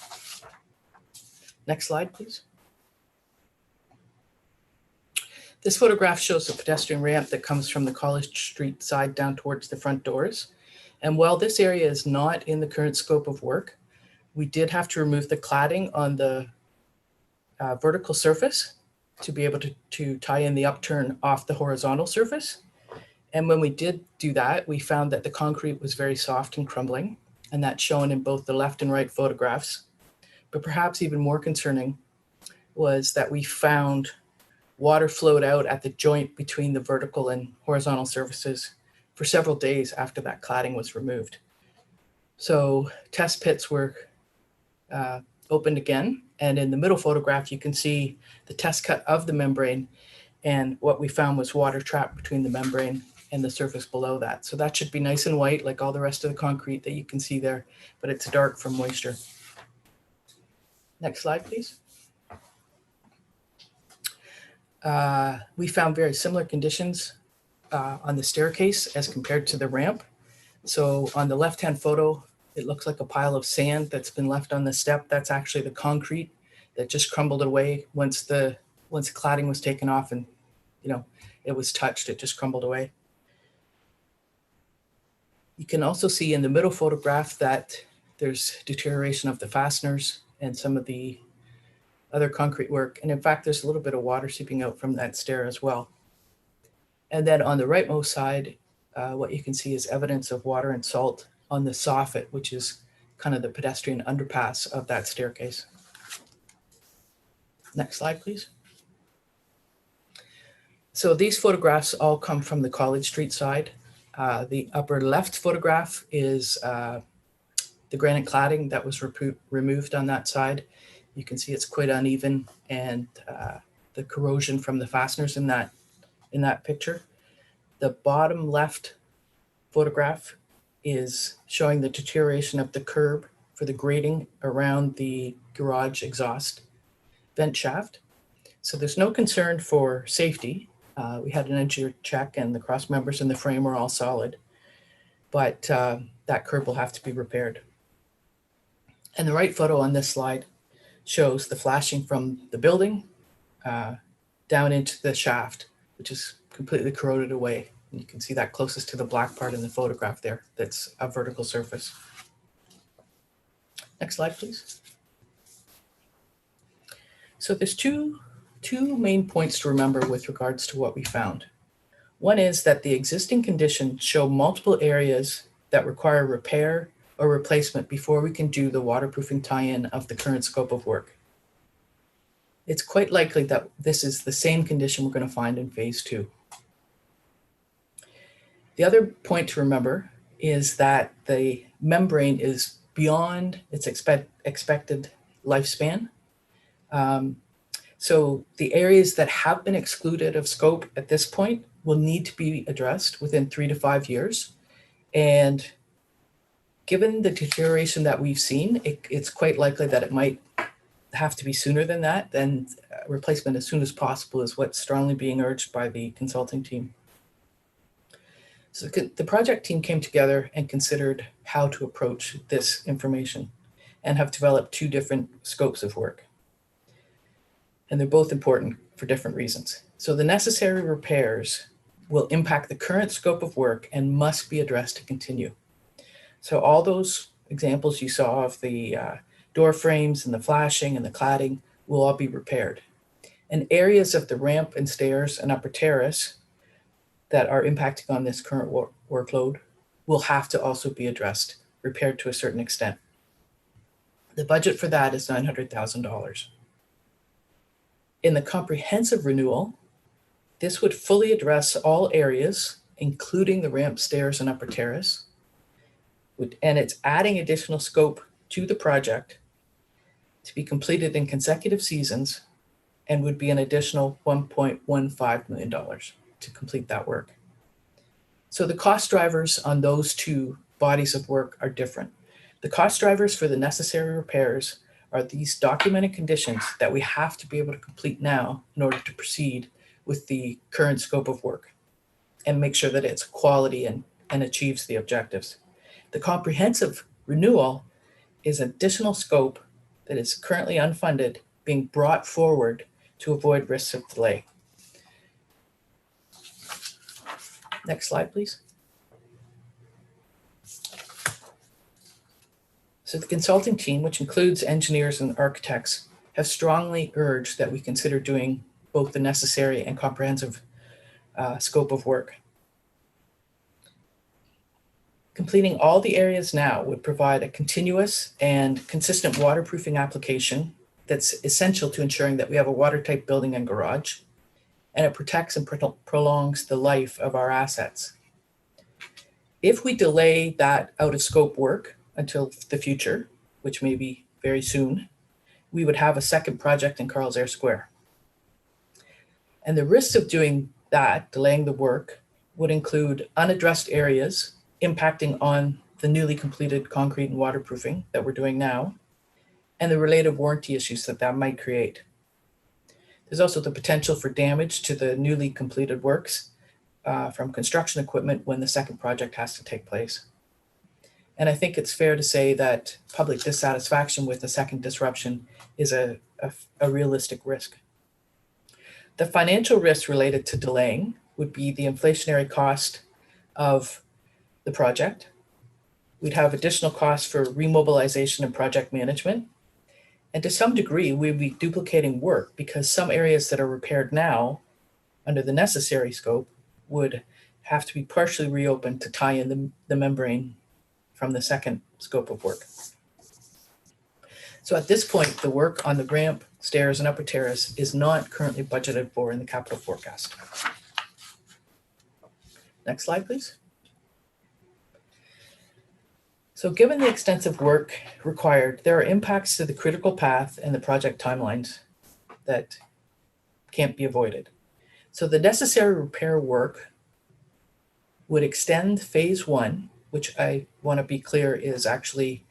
Next slide, please. This photograph shows a pedestrian ramp that comes from the College Street side down towards the front doors. And while this area is not in the current scope of work, we did have to remove the cladding on the vertical surface to be able to tie in the upturn off the horizontal surface. And when we did do that, we found that the concrete was very soft and crumbling, and that's shown in both the left and right photographs. But perhaps even more concerning was that we found water flowed out at the joint between the vertical and horizontal surfaces for several days after that cladding was removed. So test pits were opened again. And in the middle photograph, you can see the test cut of the membrane. And what we found was water trapped between the membrane and the surface below that. So that should be nice and white, like all the rest of the concrete that you can see there, but it's dark from moisture. Next slide, please. We found very similar conditions on the staircase as compared to the ramp. So on the left-hand photo, it looks like a pile of sand that's been left on the step. That's actually the concrete that just crumbled away once the cladding was taken off and, it was touched, it just crumbled away. You can also see in the middle photograph that there's deterioration of the fasteners and some of the other concrete work. And in fact, there's a little bit of water seeping out from that stair as well. And then on the rightmost side, what you can see is evidence of water and salt on the soffit, which is kind of the pedestrian underpass of that staircase. Next slide, please. So these photographs all come from the College Street side. The upper left photograph is the granite cladding that was removed on that side. You can see it's quite uneven, and the corrosion from the fasteners in that picture. The bottom left photograph is showing the deterioration of the curb for the grating around the garage exhaust vent shaft. So there's no concern for safety. We had an engineer check and the cross members in the frame are all solid, but that curb will have to be repaired. And the right photo on this slide shows the flashing from the building down into the shaft, which is completely corroded away. And you can see that closest to the black part in the photograph there. That's a vertical surface. Next slide, please. So there's two main points to remember with regards to what we found. One is that the existing conditions show multiple areas that require repair or replacement before we can do the waterproofing tie-in of the current scope of work. It's quite likely that this is the same condition we're going to find in phase 2. The other point to remember is that the membrane is beyond its expected lifespan. So the areas that have been excluded of scope at this point will need to be addressed within 3 to 5 years. And given the deterioration that we've seen, it's quite likely that it might have to be sooner than that. Then replacement as soon as possible is what's strongly being urged by the consulting team. So the project team came together and considered how to approach this information and have developed 2 different scopes of work. And they're both important for different reasons. So the necessary repairs will impact the current scope of work and must be addressed to continue. So all those examples you saw of the door frames and the flashing and the cladding will all be repaired. And areas of the ramp and stairs and upper terrace that are impacting on this current workload will have to also be addressed, repaired to a certain extent. The budget for that is $900,000. In the comprehensive renewal, this would fully address all areas, including the ramp, stairs, and upper terrace. And it's adding additional scope to the project to be completed in consecutive seasons and would be an additional $1.15 million to complete that work. So the cost drivers on those 2 bodies of work are different. The cost drivers for the necessary repairs are these documented conditions that we have to be able to complete now in order to proceed with the current scope of work and make sure that it's quality and achieves the objectives. The comprehensive renewal is additional scope that is currently unfunded being brought forward to avoid risks of delay. Next slide, please. So the consulting team, which includes engineers and architects, have strongly urged that we consider doing both the necessary and comprehensive scope of work. Completing all the areas now would provide a continuous and consistent waterproofing application that's essential to ensuring that we have a watertight building and garage, and it protects and prolongs the life of our assets. If we delay that out of scope work until the future, which may be very soon, we would have a second project in Carl's Air Square. And the risks of doing that, delaying the work, would include unaddressed areas impacting on the newly completed concrete and waterproofing that we're doing now, and the related warranty issues that might create. There's also the potential for damage to the newly completed works from construction equipment when the second project has to take place. And I think it's fair to say that public dissatisfaction with the second disruption is a realistic risk. The financial risks related to delaying would be the inflationary cost of the project. We'd have additional costs for remobilization and project management. And to some degree, we'd be duplicating work because some areas that are repaired now under the necessary scope would have to be partially reopened to tie in the membrane from the second scope of work. So at this point, the work on the ramp, stairs, and upper terrace is not currently budgeted for in the capital forecast. Next slide, please. So given the extensive work required, there are impacts to the critical path and the project timelines that can't be avoided. So the necessary repair work would extend phase 1, which I want to be clear is actually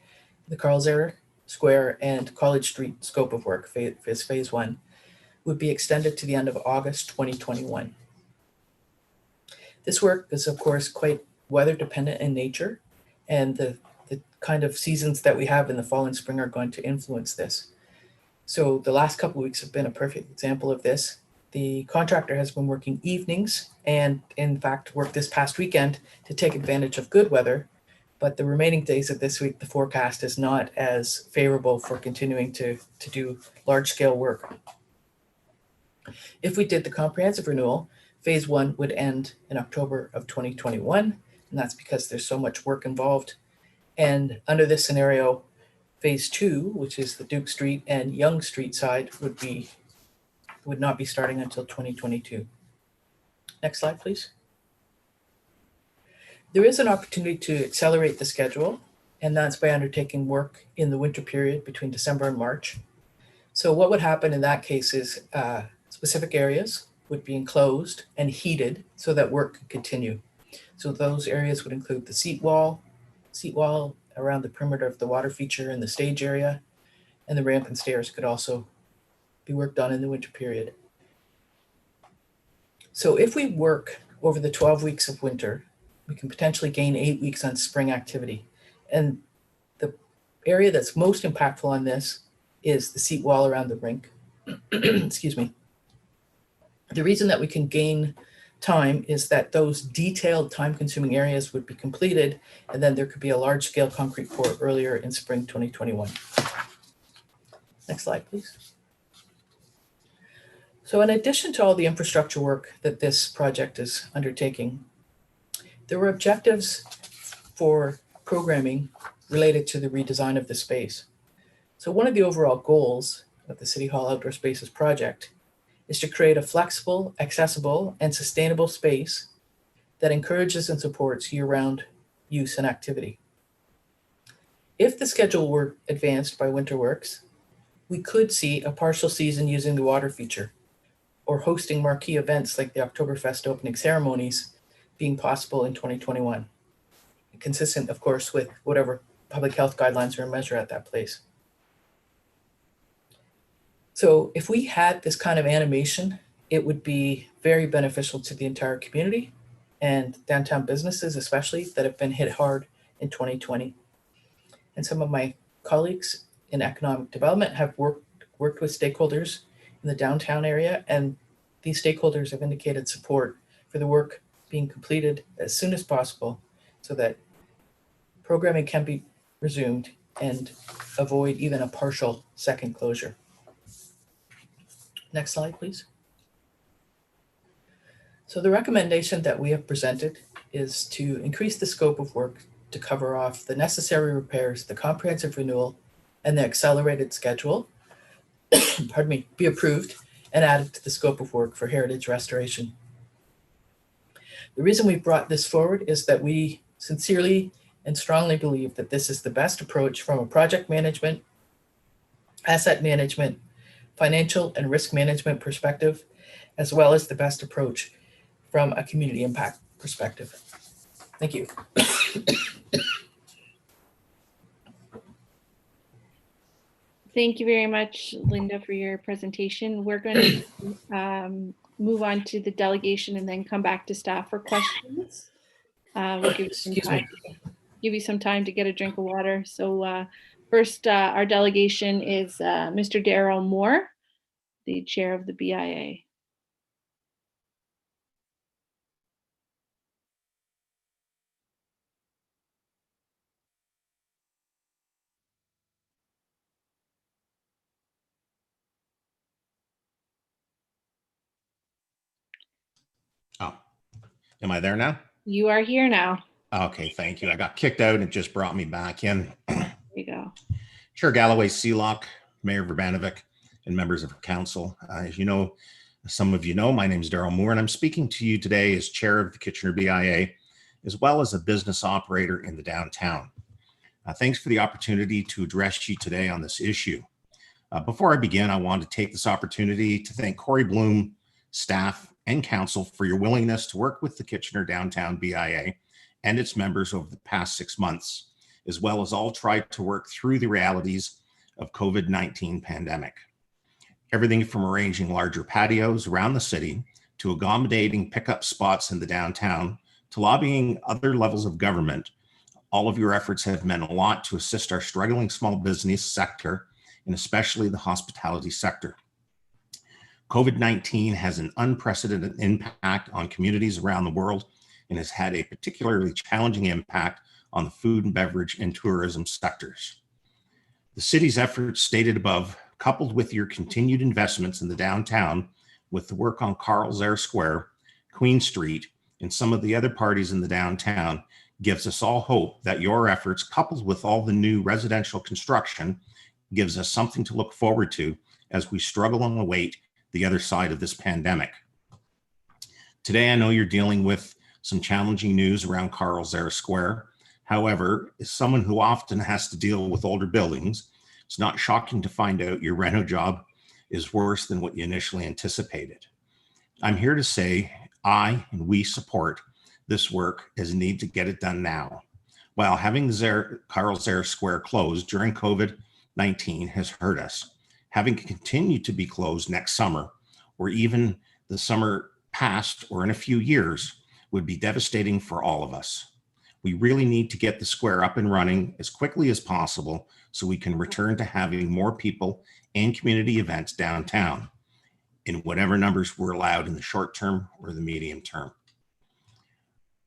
the Carl's Air Square and College Street scope of work, phase 1, would be extended to the end of August 2021. This work is, of course, quite weather dependent in nature, and the kind of seasons that we have in the fall and spring are going to influence this. So the last couple of weeks have been a perfect example of this. The contractor has been working evenings and in fact worked this past weekend to take advantage of good weather, but the remaining days of this week, the forecast is not as favorable for continuing to do large scale work. If we did the comprehensive renewal, phase 1 would end in October of 2021, and that's because there's so much work involved. And under this scenario, phase 2, which is the Duke Street and Young Street side, would not be starting until 2022. Next slide, please. There is an opportunity to accelerate the schedule, and that's by undertaking work in the winter period between December and March. So what would happen in that case is specific areas would be enclosed and heated so that work could continue. So those areas would include the seat wall around the perimeter of the water feature and the stage area, and the ramp and stairs could also be worked on in the winter period. So if we work over the 12 weeks of winter, we can potentially gain 8 weeks on spring activity. And the area that's most impactful on this is the seat wall around the rink. Excuse me. The reason that we can gain time is that those detailed time-consuming areas would be completed, and then there could be a large-scale concrete pour earlier in spring 2021. Next slide, please. So in addition to all the infrastructure work that this project is undertaking, there were objectives for programming related to the redesign of the space. So one of the overall goals of the City Hall Outdoor Spaces project is to create a flexible, accessible, and sustainable space that encourages and supports year-round use and activity. If the schedule were advanced by WinterWorks, we could see a partial season using the water feature, or hosting marquee events like the Oktoberfest opening ceremonies being possible in 2021. Consistent, of course, with whatever public health guidelines are in measure at that place. So if we had this kind of animation, it would be very beneficial to the entire community and downtown businesses, especially, that have been hit hard in 2020. And some of my colleagues in economic development have worked with stakeholders in the downtown area, and these stakeholders have indicated support for the work being completed as soon as possible so that programming can be resumed and avoid even a partial second closure. Next slide, please. So the recommendation that we have presented is to increase the scope of work to cover off the necessary repairs, the comprehensive renewal, and the accelerated schedule, pardon me, be approved and added to the scope of work for heritage restoration. The reason we brought this forward is that we sincerely and strongly believe that this is the best approach from a project management, asset management, financial and risk management perspective, as well as the best approach from a community impact perspective. Thank you. Thank you very much, Linda, for your presentation. We're going to move on to the delegation and then come back to staff for questions. We'll give you some time to get a drink of water. So first, our delegation is Mr. Daryl Moore, the chair of the BIA. Oh, am I there now? You are here now. Okay, thank you. I got kicked out and it just brought me back in. There you go. Chair Galloway Seelock, Mayor Verbanovic, and members of council. As you know, some of you know, my name is Daryl Moore, and I'm speaking to you today as chair of the Kitchener BIA, as well as a business operator in the downtown. Thanks for the opportunity to address you today on this issue. Before I begin, I want to take this opportunity to thank Corey Bloom, staff, and council for your willingness to work with the Kitchener Downtown BIA and its members over the past 6 months, as well as all tried to work through the realities of COVID-19 pandemic. Everything from arranging larger patios around the city to accommodating pickup spots in the downtown to lobbying other levels of government, all of your efforts have meant a lot to assist our struggling small business sector and especially the hospitality sector. COVID-19 has an unprecedented impact on communities around the world and has had a particularly challenging impact on the food and beverage and tourism sectors. The city's efforts stated above, coupled with your continued investments in the downtown with the work on Carl Zare Square, Queen Street, and some of the other parties in the downtown, gives us all hope that your efforts, coupled with all the new residential construction, gives us something to look forward to as we struggle and await the other side of this pandemic. Today, I know you're dealing with some challenging news around Carl Zare Square. However, as someone who often has to deal with older buildings, it's not shocking to find out your reno job is worse than what you initially anticipated. I'm here to say I and we support this work as a need to get it done now. While having Carl Zare Square closed during COVID-19 has hurt us, having it continue to be closed next summer or even the summer past or in a few years would be devastating for all of us. We really need to get the square up and running as quickly as possible so we can return to having more people and community events downtown in whatever numbers we're allowed in the short term or the medium term.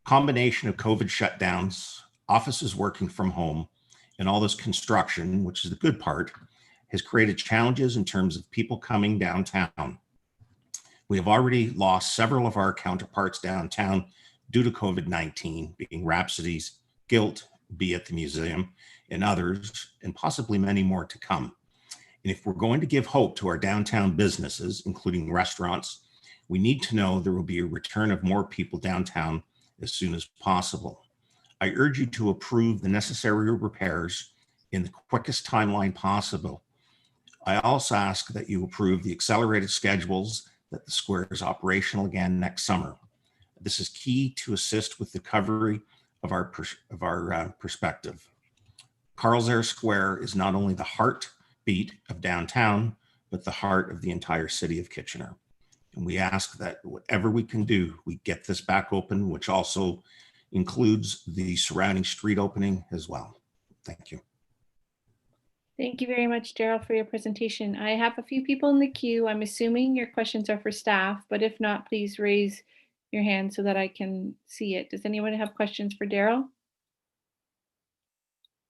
Combination of COVID shutdowns, offices working from home, and all this construction, which is the good part, has created challenges in terms of people coming downtown. We have already lost several of our counterparts downtown due to COVID-19, being Rhapsodies, Guilt, Be at the Museum, and others, and possibly many more to come. And if we're going to give hope to our downtown businesses, including restaurants, we need to know there will be a return of more people downtown as soon as possible. I urge you to approve the necessary repairs in the quickest timeline possible. I also ask that you approve the accelerated schedules that the square is operational again next summer. This is key to assist with the recovery of our perspective. Carl's Square is not only the heartbeat of downtown, but the heart of the entire city of Kitchener. And we ask that whatever we can do, we get this back open, which also includes the surrounding street opening as well. Thank you. Thank you very much, Daryl, for your presentation. I have a few people in the queue. I'm assuming your questions are for staff, but if not, please raise your hand so that I can see it. Does anyone have questions for Daryl?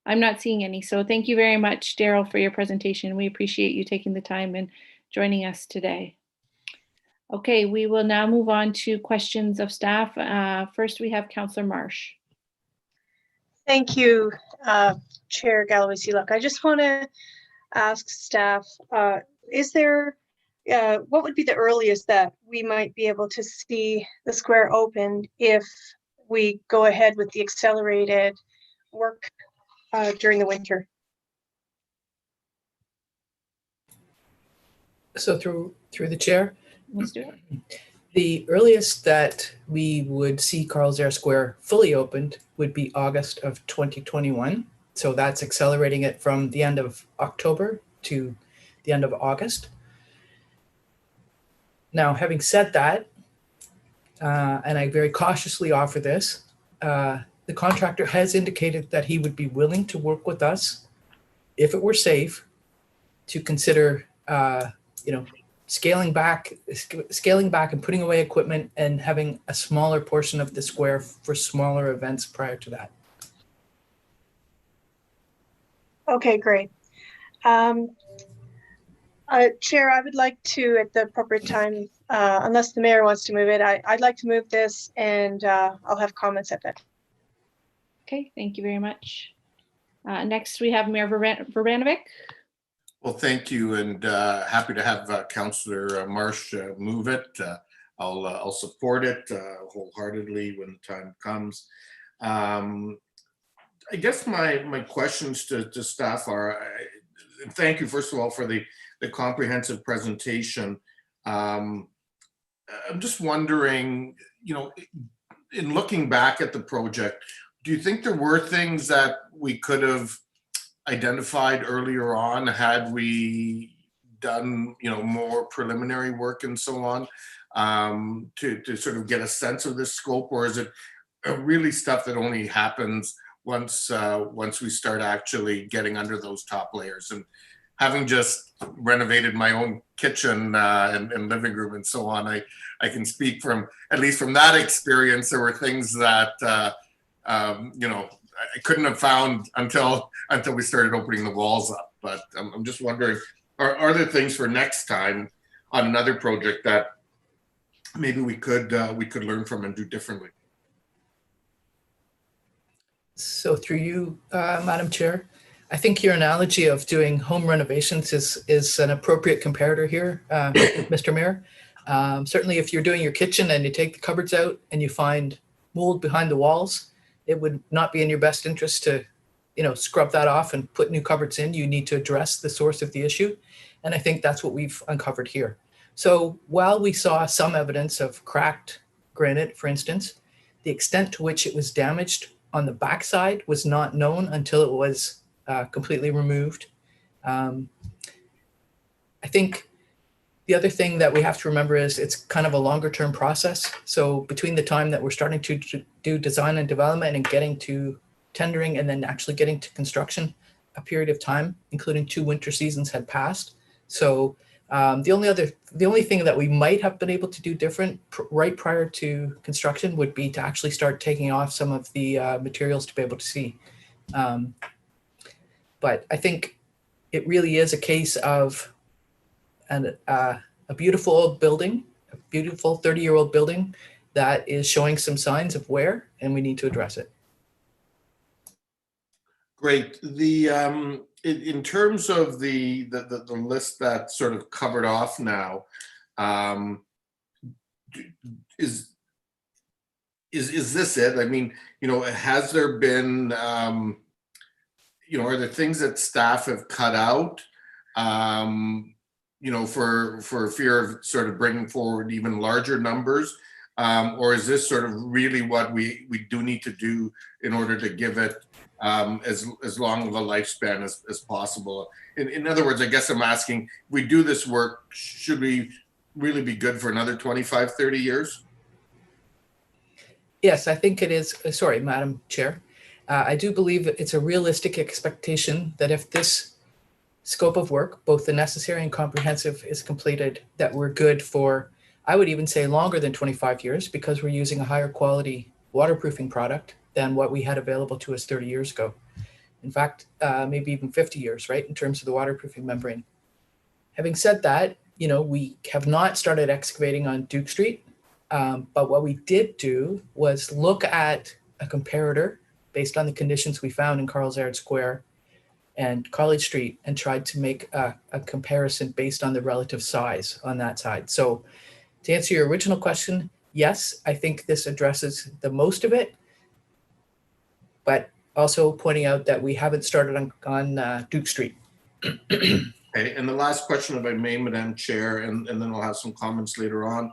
I'm not seeing any, so thank you very much, Daryl, for your presentation. We appreciate you taking the time and joining us today. Okay, we will now move on to questions of staff. First, we have Councillor Marsh. Thank you, Chair Galloway-Seelock. I just want to ask staff, what would be the earliest that we might be able to see the square open if we go ahead with the accelerated work during the winter? So through the chair, let's do it. The earliest that we would see Carl's Square fully opened would be August of 2021. So that's accelerating it from the end of October to the end of August. Now, having said that, and I very cautiously offer this, the contractor has indicated that he would be willing to work with us, if it were safe, to consider, scaling back and putting away equipment and having a smaller portion of the square for smaller events prior to that. Okay, great. Chair, I would like to, at the appropriate time, unless the mayor wants to move it, I'd like to move this, and I'll have comments at that. Okay, thank you very much. Next, we have Mayor Vranovic. Well, thank you, and happy to have Councillor Marsh move it. I'll support it wholeheartedly when the time comes. I guess my questions to staff are, thank you first of all for the comprehensive presentation. I'm just wondering, in looking back at the project, do you think there were things that we could have identified earlier on had we done more preliminary work and so on, to sort of get a sense of this scope, or is it really stuff that only happens once we start actually getting under those top layers? And having just renovated my own kitchen and living room and so on, I can speak from, at least from that experience, there were things that I couldn't have found until we started opening the walls up. But I'm just wondering, are there things for next time on another project that maybe we could learn from and do differently? So through you, Madam Chair, I think your analogy of doing home renovations is an appropriate comparator here, Mr. Mayor. Certainly if you're doing your kitchen and you take the cupboards out and you find mold behind the walls, it would not be in your best interest to, scrub that off and put new cupboards in. You need to address the source of the issue. And I think that's what we've uncovered here. So while we saw some evidence of cracked granite, for instance, the extent to which it was damaged on the backside was not known until it was completely removed. I think The other thing that we have to remember is it's kind of a longer term process. So between the time that we're starting to do design and development and getting to tendering and then actually getting to construction, a period of time, including 2 winter seasons, had passed. So the only thing that we might have been able to do different right prior to construction would be to actually start taking off some of the materials to be able to see. But I think it really is a case of a beautiful old building, a beautiful 30-year-old building that is showing some signs of wear, and we need to address it. Great. The in terms of the list that sort of covered off now, is this it? I mean, you know, has there been, you know, are there things that staff have cut out, you know, for fear of sort of bringing forward even larger numbers? Or is this sort of really what we do need to do in order to give it as long of a lifespan as possible? In other words, I guess I'm asking, if we do this work, should we really be good for another 25, 30 years? Yes, I think it is. Sorry, Madam Chair. I do believe that it's a realistic expectation that if this scope of work, both the necessary and comprehensive, is completed, that we're good for, I would even say, longer than 25 years, because we're using a higher quality waterproofing product than what we had available to us 30 years ago. In fact, maybe even 50 years, right, in terms of the waterproofing membrane. Having said that, you know, we have not started excavating on Duke Street, but what we did do was look at a comparator based on the conditions we found in Carl Zared Square and College Street, and tried to make a comparison based on the relative size on that side. So to answer your original question, yes, I think this addresses the most of it, but also pointing out that we haven't started on Duke Street. Okay, and the last question, if I may, Madam Chair, and then I'll have some comments later on,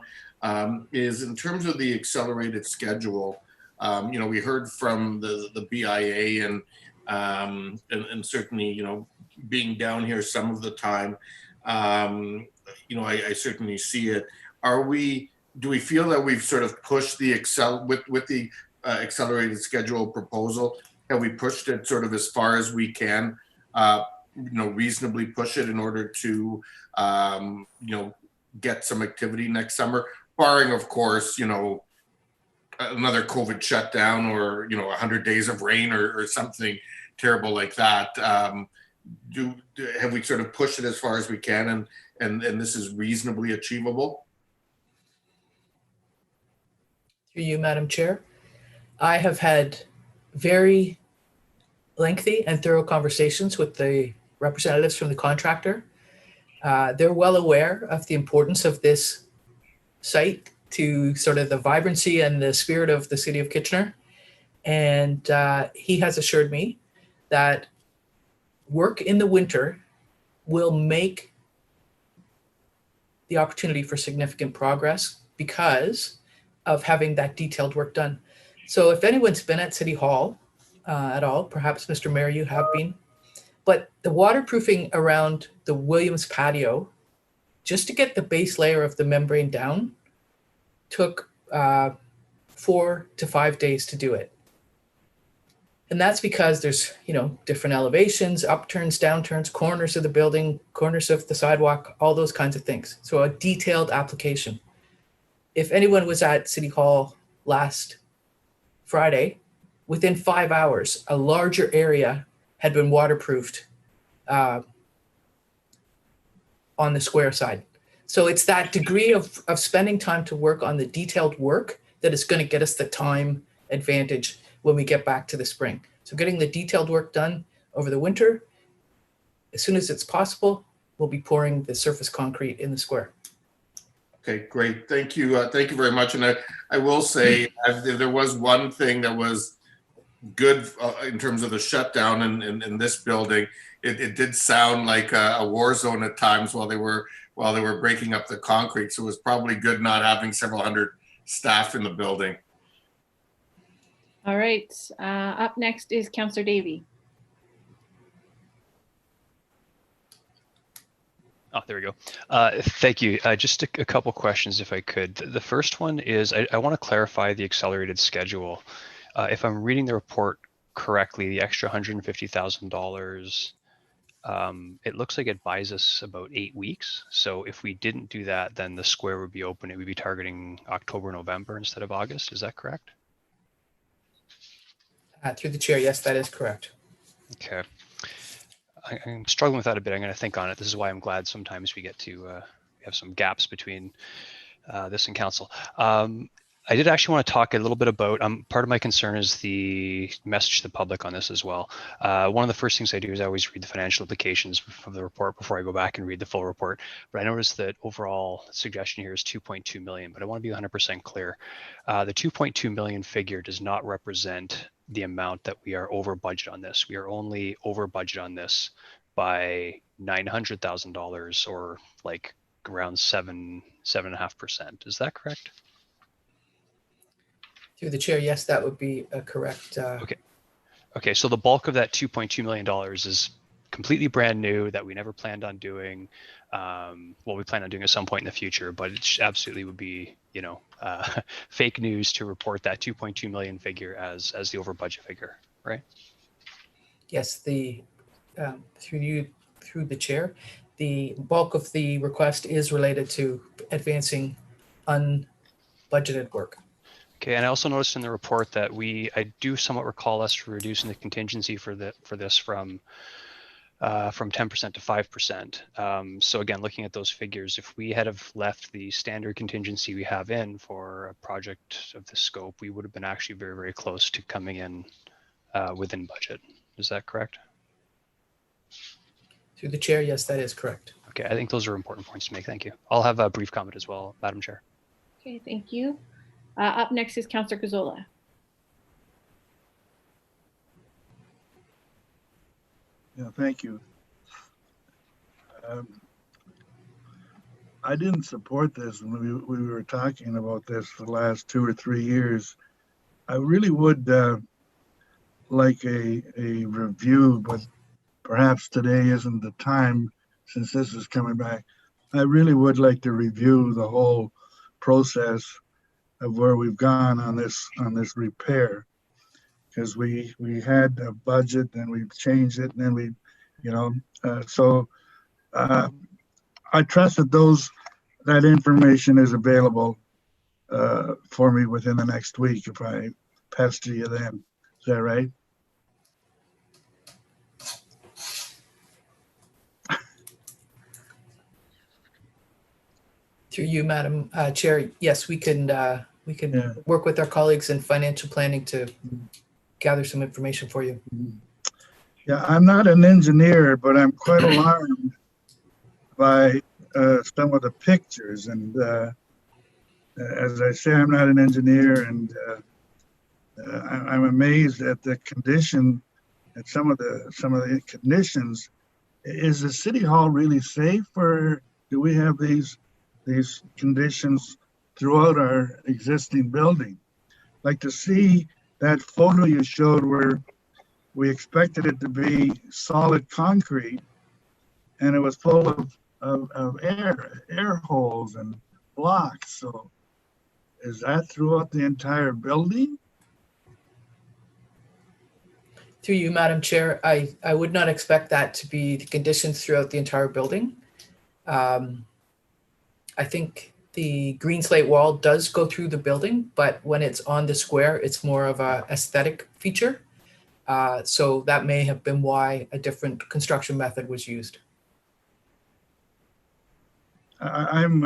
is in terms of the accelerated schedule. You know, we heard from the BIA and certainly, you know, being down here some of the time, you know, I certainly see it. Do we feel that we've sort of pushed the accelerated schedule proposal? Have we pushed it sort of as far as we can, you know, reasonably push it in order to, you know, get some activity next summer, barring, of course, you know, another COVID shutdown or, you know, 100 days of rain or something terrible like that. Have we sort of pushed it as far as we can, and this is reasonably achievable? Through you, Madam Chair, I have had very lengthy and thorough conversations with the representatives from the contractor. They're well aware of the importance of this site to sort of the vibrancy and the spirit of the city of Kitchener. And he has assured me that work in the winter will make the opportunity for significant progress because of having that detailed work done. So if anyone's been at City Hall at all, perhaps Mr. Mayor, you have been, but the waterproofing around the Williams patio, just to get the base layer of the membrane down, took 4 to 5 days to do it. And that's because there's, you know, different elevations, upturns, downturns, corners of the building, corners of the sidewalk, all those kinds of things. So a detailed application. If anyone was at City Hall last Friday, within 5 hours, a larger area had been waterproofed on the square side. So it's that degree of spending time to work on the detailed work that is going to get us the time advantage when we get back to the spring. So getting the detailed work done over the winter, as soon as it's possible, we'll be pouring the surface concrete in the square. Okay, great. Thank you. Thank you very much. And I will say, if there was one thing that was good in terms of the shutdown in this building, it did sound like a war zone at times while they were breaking up the concrete. So it was probably good not having several hundred staff in the building. All right. Up next is Councillor Davey. Oh, there we go. Thank you. Just a couple questions, if I could. The first one is I want to clarify the accelerated schedule. If I'm reading the report correctly, the extra $150,000, it looks like it buys us about 8 weeks. So if we didn't do that, then the square would be open. It would be targeting October, November instead of August. Is that correct? Through the chair, yes, that is correct. Okay. I'm struggling with that a bit. I'm going to think on it. This is why I'm glad sometimes we get to have some gaps between this and council. I did actually want to talk a little bit about, part of my concern is the message to the public on this as well. One of the first things I do is I always read the financial implications of the report before I go back and read the full report. But I noticed that overall suggestion here is 2.2 million, but I want to be 100% clear. The 2.2 million figure does not represent the amount that we are over budget on this. We are only over budget on this by $900,000 or like around 7.5%. Is that correct? Through the chair, yes, that would be a correct. Okay. Okay, so the bulk of that $2.2 million is completely brand new that we never planned on doing. Well, we plan on doing at some point in the future, but it absolutely would be, you know, fake news to report that 2.2 million figure as the over budget figure, right? Yes, through the chair, the bulk of the request is related to advancing unbudgeted work. Okay, and I also noticed in the report that I do somewhat recall us reducing the contingency for this from 10% to 5%. So again, looking at those figures, if we had have left the standard contingency we have in for a project of this scope, we would have been actually very, very close to coming in within budget. Is that correct? Through the chair, yes, that is correct. Okay, I think those are important points to make. Thank you. I'll have a brief comment as well, Madam Chair. Okay, thank you. Up next is Councillor Gazzola. Yeah, thank you. I didn't support this when we were talking about this for the last 2 or 3 years. I really would like a review, but perhaps today isn't the time since this is coming back. I really would like to review the whole process of where we've gone on this repair, because we had a budget and we've changed it, and then we, you know, so I trust that that information is available for me within the next week if I pester you then. Is that right? Through you, Madam Chair, yes, we can work with our colleagues in financial planning to gather some information for you. Yeah, I'm not an engineer, but I'm quite alarmed by some of the pictures. And as I say, I'm not an engineer, and I'm amazed at the condition, at some of the conditions. Is the City Hall really safe, or do we have these conditions throughout our existing building? Like to see that photo you showed where we expected it to be solid concrete and it was full of air holes and blocks. So is that throughout the entire building? Through you, Madam Chair, I would not expect that to be the conditions throughout the entire building. I think the green slate wall does go through the building, but when it's on the square, it's more of a aesthetic feature. So that may have been why a different construction method was used. And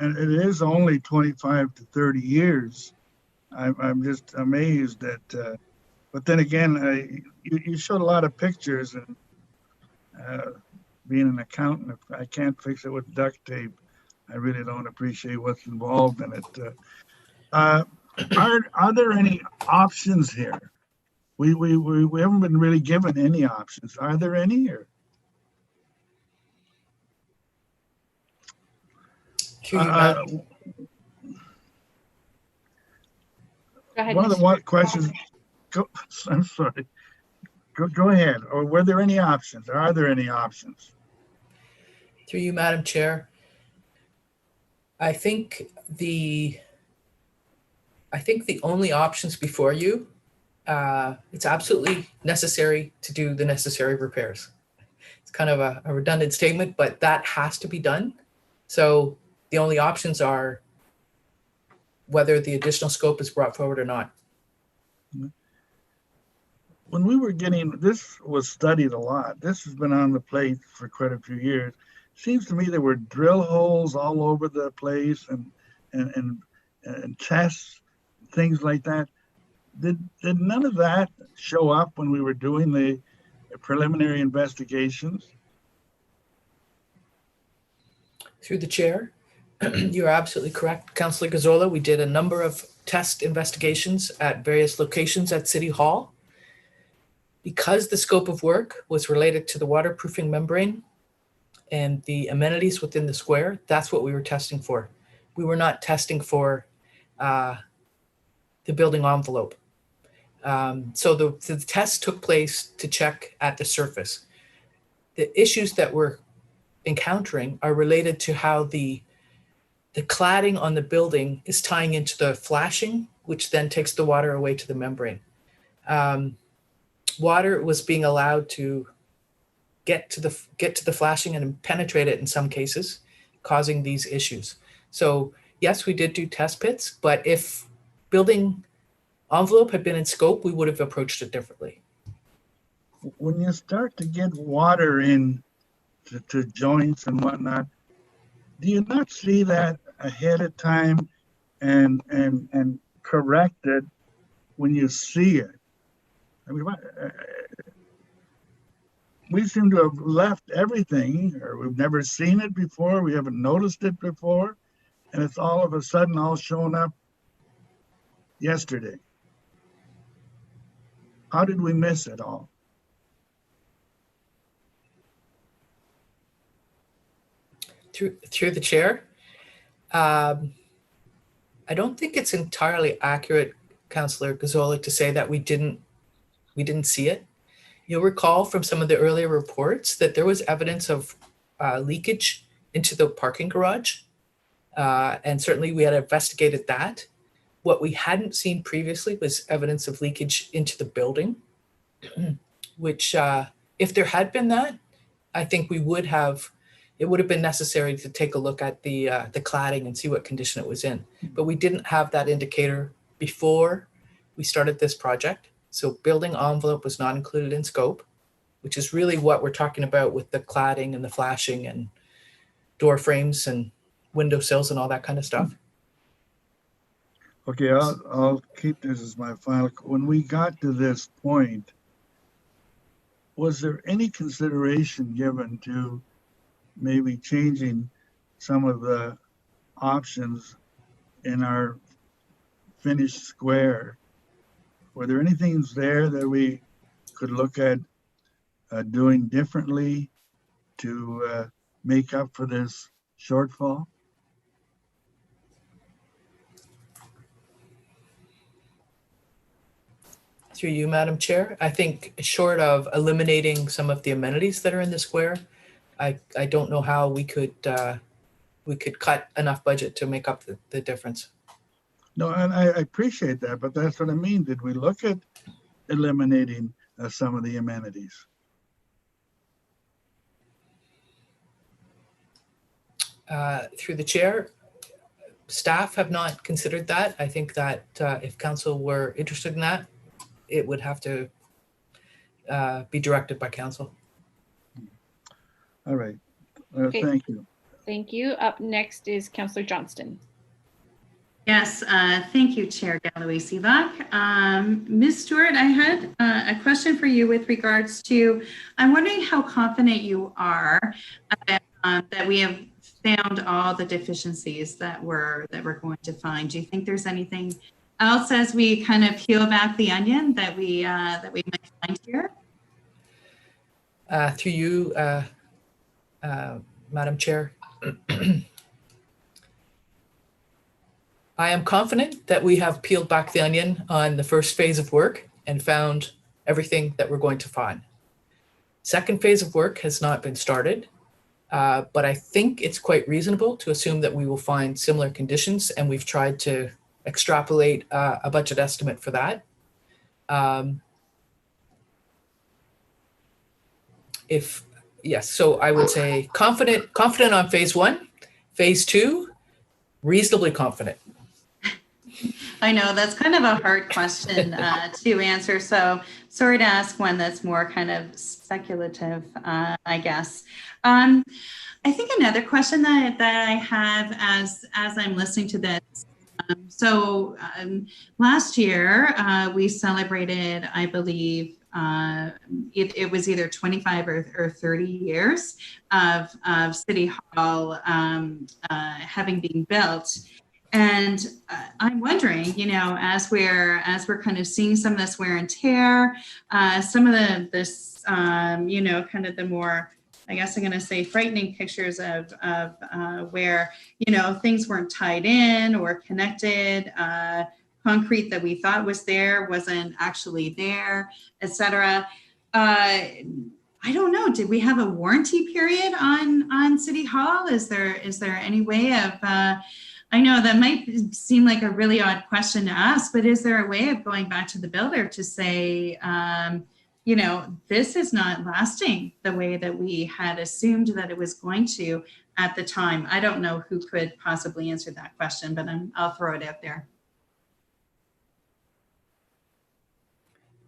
it is only 25 to 30 years. I'm just amazed at, but then again, you showed a lot of pictures, and being an accountant, if I can't fix it with duct tape, I really don't appreciate what's involved in it. Are there any options here? We haven't been really given any options. Are there any here? Go ahead, one of the questions. I'm sorry. Go ahead. Or were there any options? Are there any options? Through you, Madam Chair. I think the only options before you, it's absolutely necessary to do the necessary repairs. It's kind of a redundant statement, but that has to be done. So the only options are whether the additional scope is brought forward or not. When we were getting, this was studied a lot. This has been on the plate for quite a few years. Seems to me there were drill holes all over the place and tests, things like that. Did none of that show up when we were doing the preliminary investigations? Through the chair, you're absolutely correct, Councillor Gazzola. We did a number of test investigations at various locations at City Hall. Because the scope of work was related to the waterproofing membrane and the amenities within the square, that's what we were testing for. We were not testing for the building envelope. So the test took place to check at the surface. The issues that we're encountering are related to how the cladding on the building is tying into the flashing, which then takes the water away to the membrane. Water was being allowed to get to the flashing and penetrate it in some cases, causing these issues. So yes, we did do test pits, but if building envelope had been in scope, we would have approached it differently. When you start to get water in to joints and whatnot, do you not see that ahead of time and correct it when you see it? I mean, we seem to have left everything, or we've never seen it before, we haven't noticed it before, and it's all of a sudden all shown up yesterday. How did we miss it all? Through the chair, I don't think it's entirely accurate, Councillor Gazzola, to say that we didn't see it. You'll recall from some of the earlier reports that there was evidence of leakage into the parking garage. And certainly we had investigated that. What we hadn't seen previously was evidence of leakage into the building, which if there had been that, I think it would have been necessary to take a look at the cladding and see what condition it was in. But we didn't have that indicator before we started this project. So building envelope was not included in scope, which is really what we're talking about with the cladding and the flashing and door frames and window sills and all that kind of stuff. Okay, I'll keep this as my final. When we got to this point, was there any consideration given to maybe changing some of the options in our finished square? Were there any things there that we could look at doing differently to make up for this shortfall? Through you, Madam Chair, I think short of eliminating some of the amenities that are in the square, I don't know how we could cut enough budget to make up the difference. No, and I appreciate that, but that's what I mean. Did we look at eliminating some of the amenities? Through the chair, staff have not considered that. I think that if council were interested in that, it would have to be directed by council. All right. Okay. Thank you. Thank you. Up next is Councillor Johnston. Yes, thank you, Chair Galois-Sivak. Ms. Stewart, I had a question for you with regards to, I'm wondering how confident you are that we have found all the deficiencies that we're going to find. Do you think there's anything else as we kind of peel back the onion that we might find here? Through you, Madam Chair. I am confident that we have peeled back the onion on the first phase of work and found everything that we're going to find. Second phase of work has not been started. But I think it's quite reasonable to assume that we will find similar conditions, and we've tried to extrapolate a budget estimate for that. Yes, so I would say confident on phase 1. Phase 2, reasonably confident. I know that's kind of a hard question to answer. So sorry to ask one that's more kind of speculative, I guess. I think another question that I have as I'm listening to this. Last year we celebrated, I believe, it was either 25 or 30 years of City Hall having been built. And I'm wondering, you know, as we're kind of seeing some of this wear and tear, some of this, you know, kind of the more, I guess I'm going to say, frightening pictures of where, you know, things weren't tied in or connected, concrete that we thought was there wasn't actually there, etc. I don't know. Did we have a warranty period on City Hall? Is there any way of I know that might seem like a really odd question to ask, but is there a way of going back to the builder to say, you know, this is not lasting the way that we had assumed that it was going to at the time? I don't know who could possibly answer that question, but I'll throw it out there.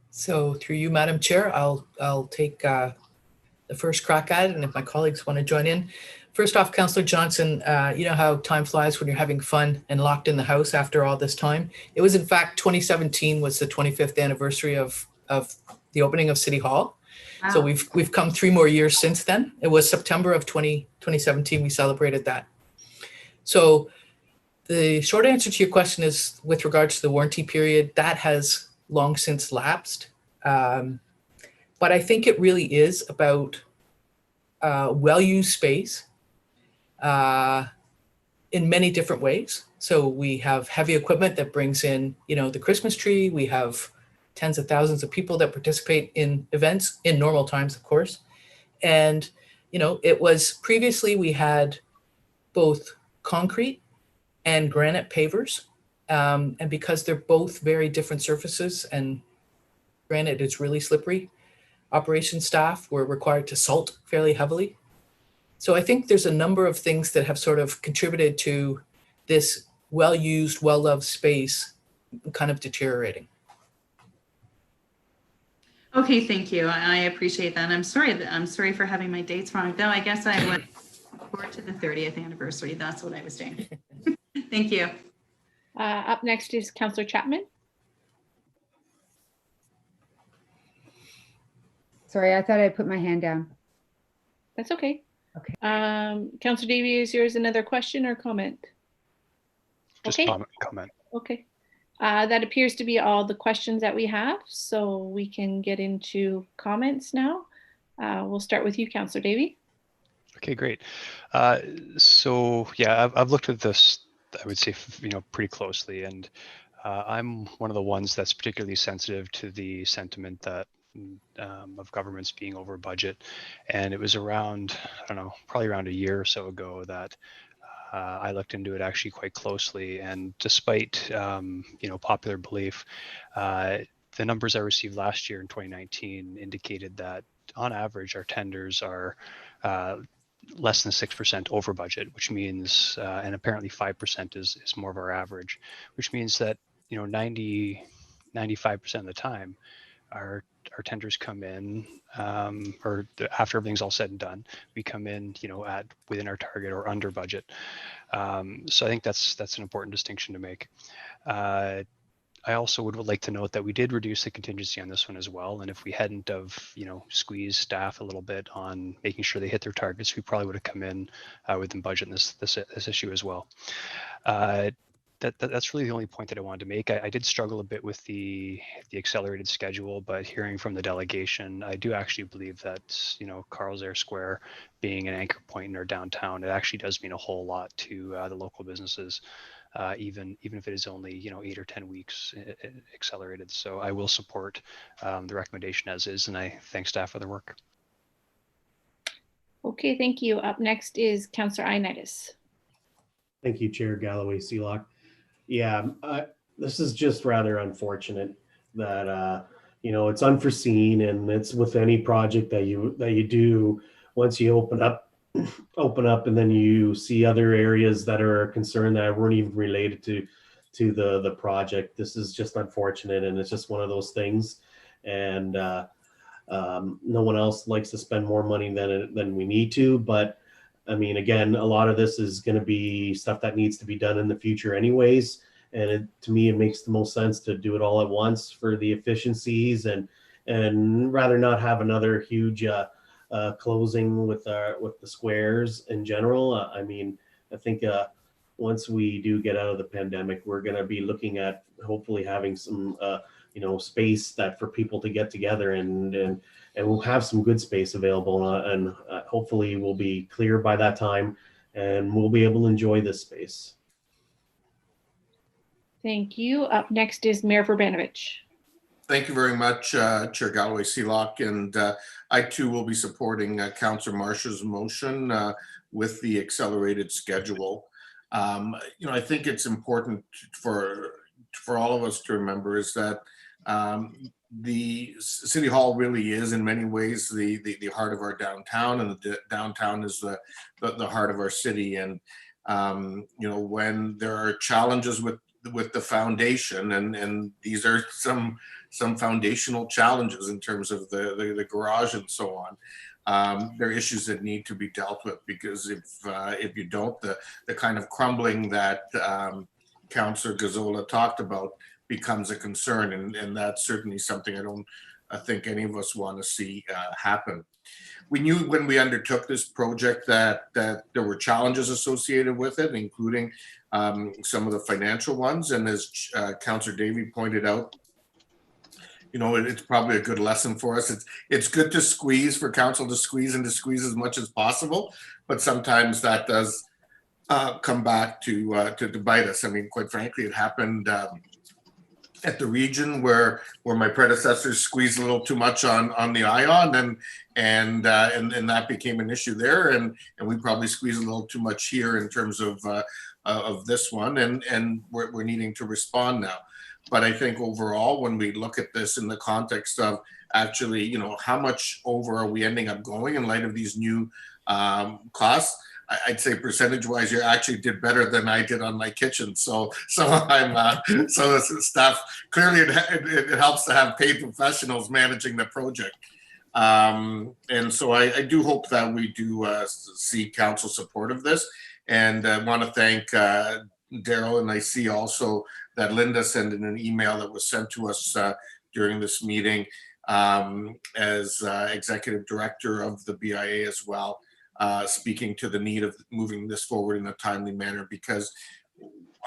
So through you, Madam Chair, I'll take the first crack at it, and if my colleagues want to join in. First off, Councillor Johnson, you know how time flies when you're having fun and locked in the house after all this time. It was, in fact, 2017 was the 25th anniversary of the opening of City Hall. Wow. So we've come 3 more years since then. It was September of 2017 we celebrated that. So the short answer to your question is, with regards to the warranty period, that has long since lapsed. But I think it really is about well-used space in many different ways. So we have heavy equipment that brings in, you know, the Christmas tree. We have tens of thousands of people that participate in events in normal times, of course. And, you know, it was previously we had both concrete and granite pavers. And because they're both very different surfaces, and granite is really slippery, operations staff were required to salt fairly heavily. So I think there's a number of things that have sort of contributed to this well-used, well-loved space kind of deteriorating. Okay, thank you. I appreciate that. I'm sorry for having my dates wrong, though. I guess I went forward to the 30th anniversary. That's what I was doing. Thank you. Up next is Councillor Chapman. Sorry, I thought I put my hand down. That's okay. Okay. Councillor Davey, is yours another question or comment? Just okay. Comment. Okay. That appears to be all the questions that we have, so we can get into comments now. We'll start with you, Councillor Davey. Okay, great. So yeah, I've looked at this, I would say, you know, pretty closely, and I'm one of the ones that's particularly sensitive to the sentiment that of governments being over budget. And it was around, I don't know, probably around a year or so ago that I looked into it actually quite closely. And despite, you know, popular belief, the numbers I received last year in 2019 indicated that on average, our tenders are less than 6% over budget, which means, and apparently 5% is more of our average, which means that, you know, 95% of the time, our tenders come in, or after everything's all said and done, we come in, you know, at within our target or under budget. So I think that's an important distinction to make. I also would like to note that we did reduce the contingency on this one as well. And if we hadn't have, you know, squeezed staff a little bit on making sure they hit their targets, we probably would have come in within budget in this issue as well. That's really the only point that I wanted to make. I did struggle a bit with the accelerated schedule, but hearing from the delegation, I do actually believe that, you know, Carl's Air Square being an anchor point in our downtown, it actually does mean a whole lot to the local businesses, even if it is only, you know, 8 or 10 weeks accelerated. So I will support the recommendation as is, and I thank staff for their work. Okay, thank you. Up next is Councillor Ioannidis. Thank you, Chair Galloway Seelock. Yeah, this is just rather unfortunate that it's unforeseen, and it's with any project that you do. Once you open up, and then you see other areas that are concerned that weren't even related to the project. This is just unfortunate, and it's just one of those things. And no one else likes to spend more money than we need to, but I mean, again, a lot of this is going to be stuff that needs to be done in the future anyways. And to me, it makes the most sense to do it all at once for the efficiencies, and rather not have another huge closing with the squares in general. I mean, I think once we do get out of the pandemic, we're going to be looking at hopefully having some space that for people to get together, and we'll have some good space available, and hopefully we'll be clear by that time, and we'll be able to enjoy this space. Thank you. Up next is Mayor Verbanovich. Thank you very much, Chair Galloway Seelock, and I too will be supporting Councillor Marsh's motion with the accelerated schedule. I think it's important for all of us to remember is that the City Hall really is in many ways the heart of our downtown, and the downtown is the heart of our city. And when there are challenges with the foundation, and these are some foundational challenges in terms of the garage and so on, there are issues that need to be dealt with, because if you don't, the kind of crumbling that Councillor Gazzola talked about becomes a concern, and that's certainly something I think any of us want to see happen. We knew when we undertook this project that there were challenges associated with it, including some of the financial ones. And as Councillor Davey pointed out, it's probably a good lesson for us. It's good to squeeze, for council to squeeze and to squeeze as much as possible, but sometimes that does come back to bite us. I mean, quite frankly, it happened at the region where my predecessors squeezed a little too much on the ION, and that became an issue there, and we probably squeezed a little too much here in terms of this one, and we're needing to respond now. But I think overall, when we look at this in the context of actually, how much over are we ending up going in light of these new costs, I'd say percentage-wise, you actually did better than I did on my kitchen. So I'm so stuff. Clearly, it helps to have paid professionals managing the project, and so I do hope that we do see council support of this. And I want to thank Daryl, and I see also that Linda sent in an email that was sent to us during this meeting as executive director of the BIA as well. Speaking to the need of moving this forward in a timely manner, because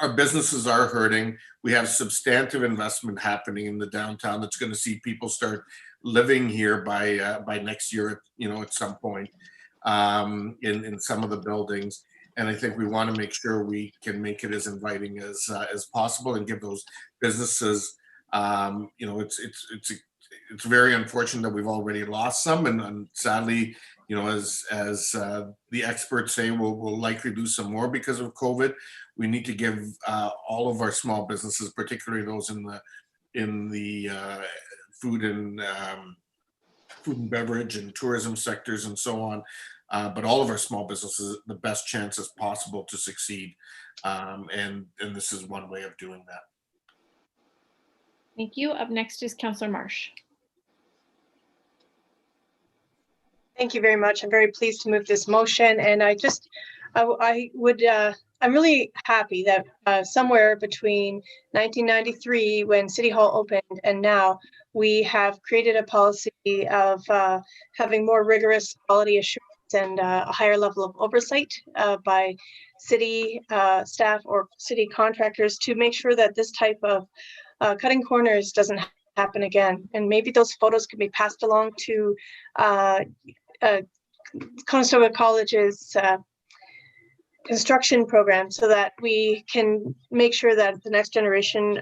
our businesses are hurting. We have substantive investment happening in the downtown that's going to see people start living here by next year, at some point in some of the buildings. And I think we want to make sure we can make it as inviting as possible and give those businesses, it's very unfortunate that we've already lost some, and sadly, as the experts say, we'll likely lose some more because of COVID. We need to give all of our small businesses, particularly those in the food and beverage and tourism sectors and so on, but all of our small businesses, the best chance as possible to succeed. And this is one way of doing that. Thank you. Up next is Councillor Marsh. Thank you very much. I'm very pleased to move this motion, and I'm really happy that somewhere between 1993, when City Hall opened, and now, we have created a policy of having more rigorous quality assurance and a higher level of oversight by city staff or city contractors to make sure that this type of cutting corners doesn't happen again. And maybe those photos can be passed along to Conestoga College's construction program, so that we can make sure that the next generation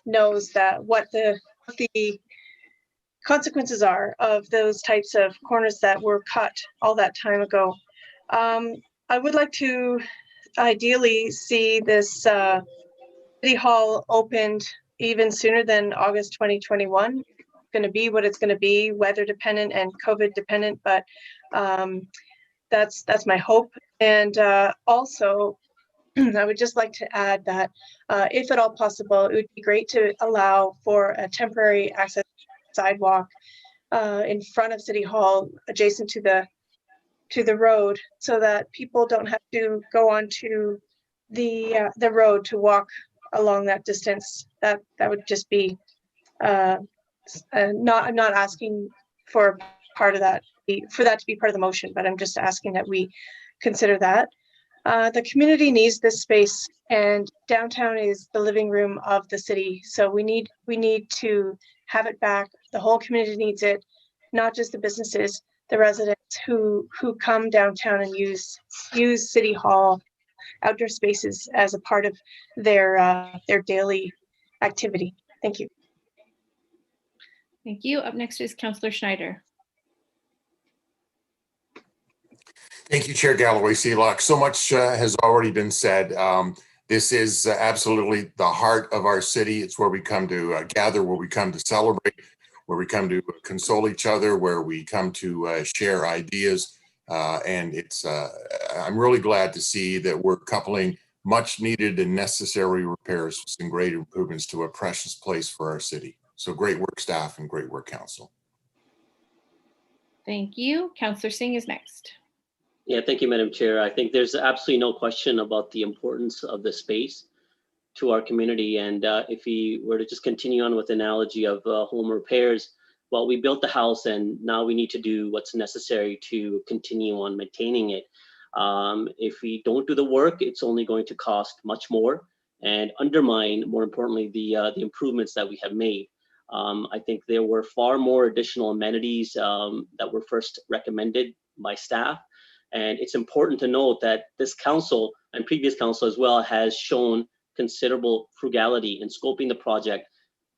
knows that what the consequences are of those types of corners that were cut all that time ago. I would like to ideally see this City Hall opened even sooner than August 2021. It's going to be what it's going to be, weather dependent and COVID dependent, but that's my hope. And also, I would just like to add that if at all possible, it would be great to allow for a temporary access sidewalk in front of City Hall, adjacent to the road, so that people don't have to go onto the road to walk along that distance. That would just be I'm not asking for part of that, for that to be part of the motion, but I'm just asking that we consider that. The community needs this space, and downtown is the living room of the city. So we need to have it back. The whole community needs it, not just the businesses, the residents who come downtown and use City Hall outdoor spaces as a part of their daily activity. Thank you. Thank you. Up next is Councillor Schneider. Thank you, Chair Galloway Seelock. So much has already been said. This is absolutely the heart of our city. It's where we come to gather, where we come to celebrate, where we come to console each other, where we come to share ideas. And it's I'm really glad to see that we're coupling much needed and necessary repairs with some great improvements to a precious place for our city. So great work, staff, and great work, council. Thank you. Councillor Singh is next. Yeah, thank you, Madam Chair. I think there's absolutely no question about the importance of the space to our community. And if we were to just continue on with the analogy of home repairs, well, we built the house and now we need to do what's necessary to continue on maintaining it. If we don't do the work, it's only going to cost much more and undermine, more importantly, the improvements that we have made. I think there were far more additional amenities that were first recommended by staff. And it's important to note that this council and previous council as well has shown considerable frugality in scoping the project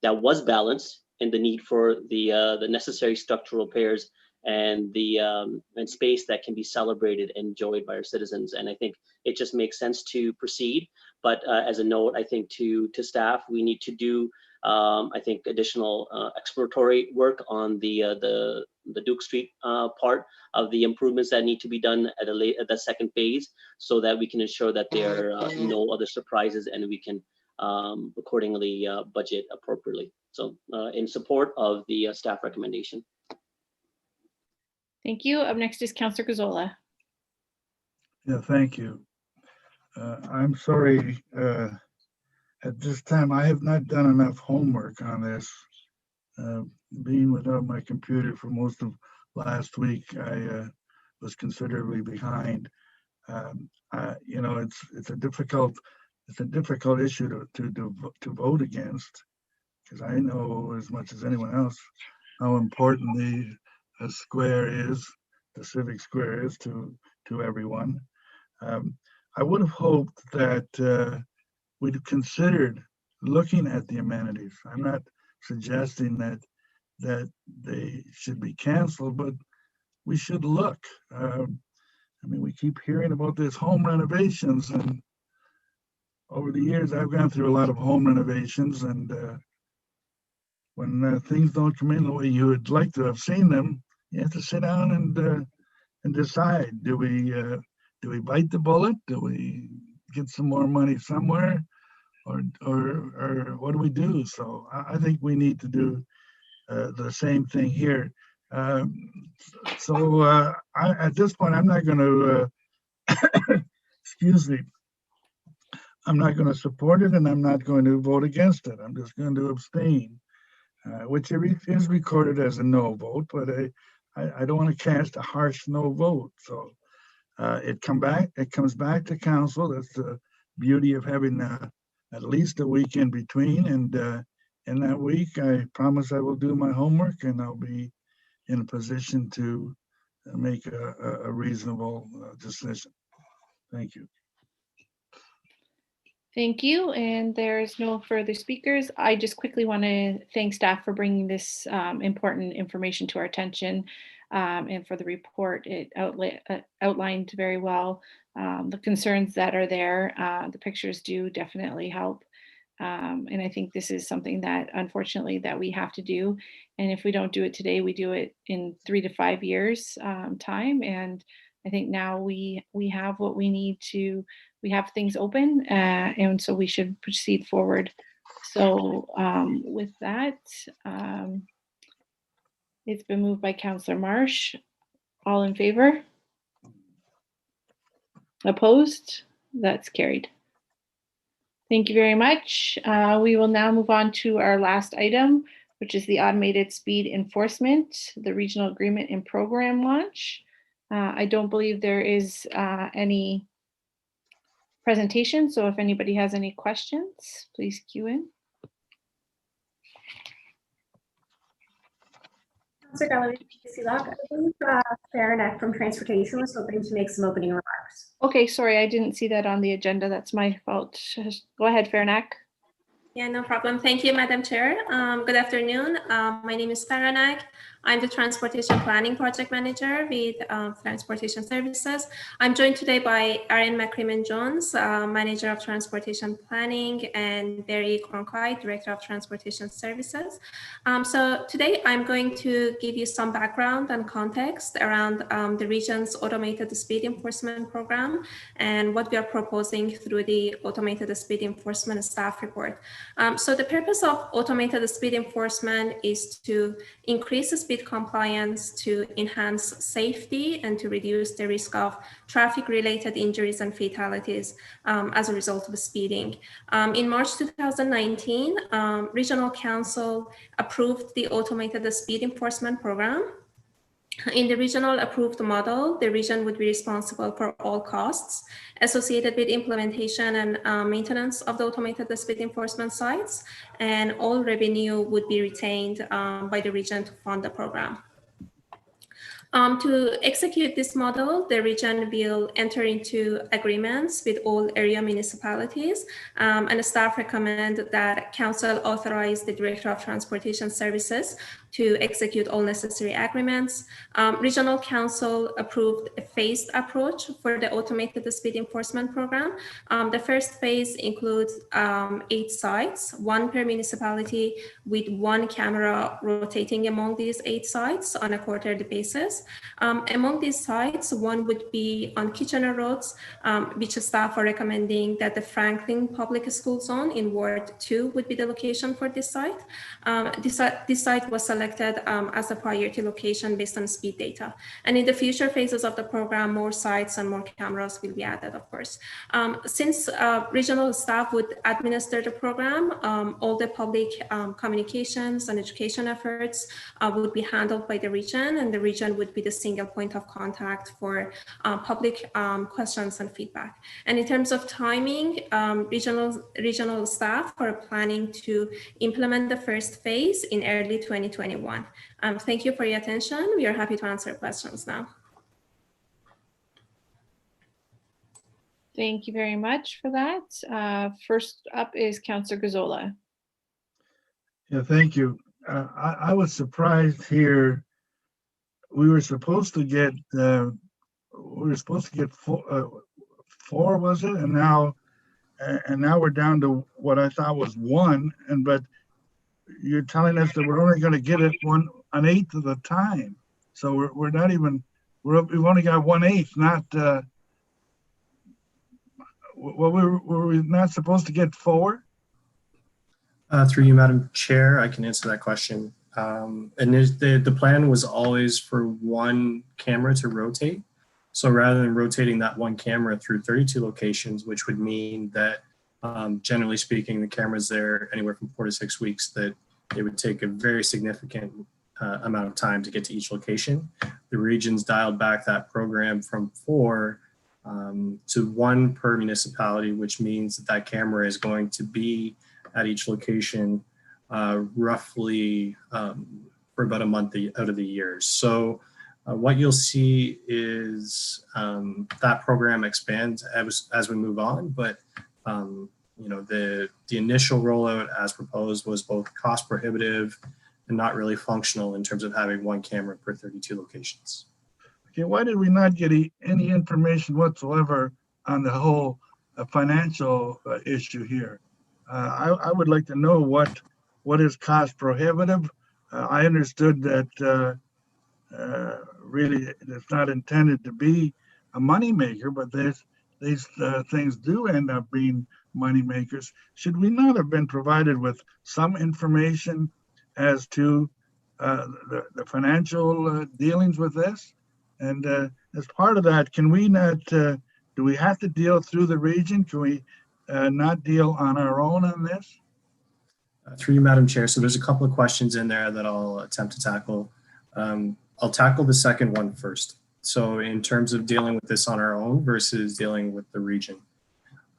that was balanced in the need for the necessary structural repairs and the and space that can be celebrated and enjoyed by our citizens. And I think it just makes sense to proceed. But as a note, I think to staff, we need to do I think additional exploratory work on the Duke Street part of the improvements that need to be done at the second phase, so that we can ensure that there are no other surprises and we can accordingly budget appropriately. So in support of the staff recommendation. Thank you. Up next is Councillor Gazzola. Yeah, thank you. I'm sorry. At this time, I have not done enough homework on this. Being without my computer for most of last week, I was considerably behind. You know, it's a difficult issue to vote against, because I know as much as anyone else how important the square is, the civic square is to everyone. I would have hoped that we'd considered looking at the amenities. I'm not suggesting that they should be canceled, but we should look. I mean, we keep hearing about this home renovations, and over the years, I've gone through a lot of home renovations, and when things don't come in the way you would like to have seen them, you have to sit down and decide: do we bite the bullet? Do we get some more money somewhere, or what do we do? So I think we need to do the same thing here. At this point, I'm not going to excuse me. I'm not going to support it, and I'm not going to vote against it. I'm just going to abstain, which is recorded as a no vote, but I don't want to cast a harsh no vote. So it comes back to council. That's the beauty of having at least a week in between. And in that week, I promise I will do my homework, and I'll be in a position to make a reasonable decision. Thank you. Thank you. And there's no further speakers. I just quickly want to thank staff for bringing this important information to our attention and for the report. It outlined very well the concerns that are there. The pictures do definitely help. And I think this is something that unfortunately that we have to do. And if we don't do it today, we do it in 3 to 5 years time. And I think now we have what we need to, we have things open and so we should proceed forward. So with that, it's been moved by Councillor Marsh. All in favor? Opposed? That's carried. Thank you very much. We will now move on to our last item, which is the automated speed enforcement, the regional agreement and program launch. I don't believe there is any presentation, so if anybody has any questions, please queue in. Councillor Galloway, I believe Farinac from Transportation was hoping to make some opening remarks. Okay, sorry, I didn't see that on the agenda. That's my fault. Go ahead, Farinac. Yeah, no problem. Thank you, Madam Chair. Good afternoon. My name is Farinac. I'm the Transportation Planning Project Manager with Transportation Services. I'm joined today by Erin McCrimmon-Jones, Manager of Transportation Planning, and Barry Cronkite, Director of Transportation Services. So today I'm going to give you some background and context around the region's automated speed enforcement program and what we are proposing through the automated speed enforcement staff report. So the purpose of automated speed enforcement is to increase the speed compliance, to enhance safety, and to reduce the risk of traffic-related injuries and fatalities as a result of speeding. In March 2019, Regional Council approved the automated speed enforcement program. In the regional approved model, the region would be responsible for all costs associated with implementation and maintenance of the automated speed enforcement sites, and all revenue would be retained by the region to fund the program. To execute this model, the region will enter into agreements with all area municipalities, and the staff recommend that Council authorize the Director of Transportation Services to execute all necessary agreements. Regional Council approved a phased approach for the automated speed enforcement program. The first phase includes 8 sites, 1 per municipality, with 1 camera rotating among these 8 sites on a quarterly basis. Among these sites, 1 would be on Kitchener roads, which staff are recommending that the Franklin Public School Zone in Ward 2 would be the location for this site. This site was selected as a priority location based on speed data. And in the future phases of the program, more sites and more cameras will be added, of course. Since regional staff would administer the program, all the public communications and education efforts would be handled by the region, and the region would be the single point of contact for public questions and feedback. And in terms of timing, regional staff are planning to implement the first phase in early 2021. Thank you for your attention. We are happy to answer questions now. Thank you very much for that. First up is Councillor Gazzola. Yeah, thank you. I was surprised here. We were supposed to get four, was it? And now we're down to what I thought was 1. But you're telling us that we're only going to get it 1/8 of the time. So we're not even, we've only got 1/8, not, well, were we not supposed to get 4? Through you, Madam Chair, I can answer that question. And the plan was always for 1 camera to rotate. So rather than rotating that 1 camera through 32 locations, which would mean that generally speaking, the cameras there anywhere from 4 to 6 weeks, that it would take a very significant amount of time to get to each location. The regions dialed back that program from 4 to 1 per municipality, which means that camera is going to be at each location roughly for about a month out of the year. So what you'll see is that program expands as we move on, but you know, the initial rollout as proposed was both cost prohibitive and not really functional in terms of having one camera per 32 locations. Okay, why did we not get any information whatsoever on the whole financial issue here? I would like to know what is cost prohibitive. I understood that really it's not intended to be a moneymaker, but these things do end up being money makers. Should we not have been provided with some information as to the financial dealings with this? And as part of that, can we not, do we have to deal through the region? Can we not deal on our own on this? Through you, Madam Chair. So there's a couple of questions in there that I'll attempt to tackle. I'll tackle the second one first. So in terms of dealing with this on our own versus dealing with the region.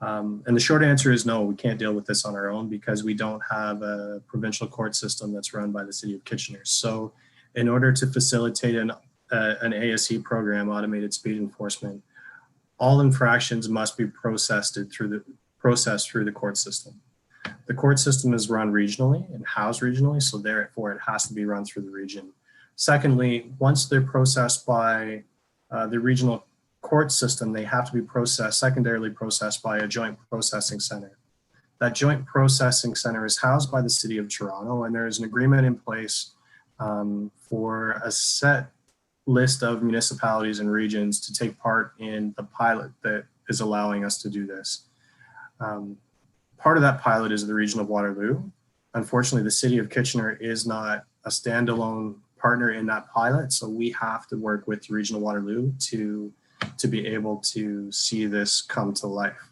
And the short answer is no, we can't deal with this on our own because we don't have a provincial court system that's run by the City of Kitchener. So in order to facilitate an ASE program, automated speed enforcement, all infractions must be processed through the court system. The court system is run regionally and housed regionally, so therefore it has to be run through the region. Secondly, once they're processed by the regional court system, they have to be secondarily processed by a joint processing center. That joint processing center is housed by the City of Toronto, and there is an agreement in place for a set list of municipalities and regions to take part in the pilot that is allowing us to do this. Part of that pilot is the region of Waterloo. Unfortunately, the City of Kitchener is not a standalone partner in that pilot, so we have to work with the region of Waterloo to be able to see this come to life.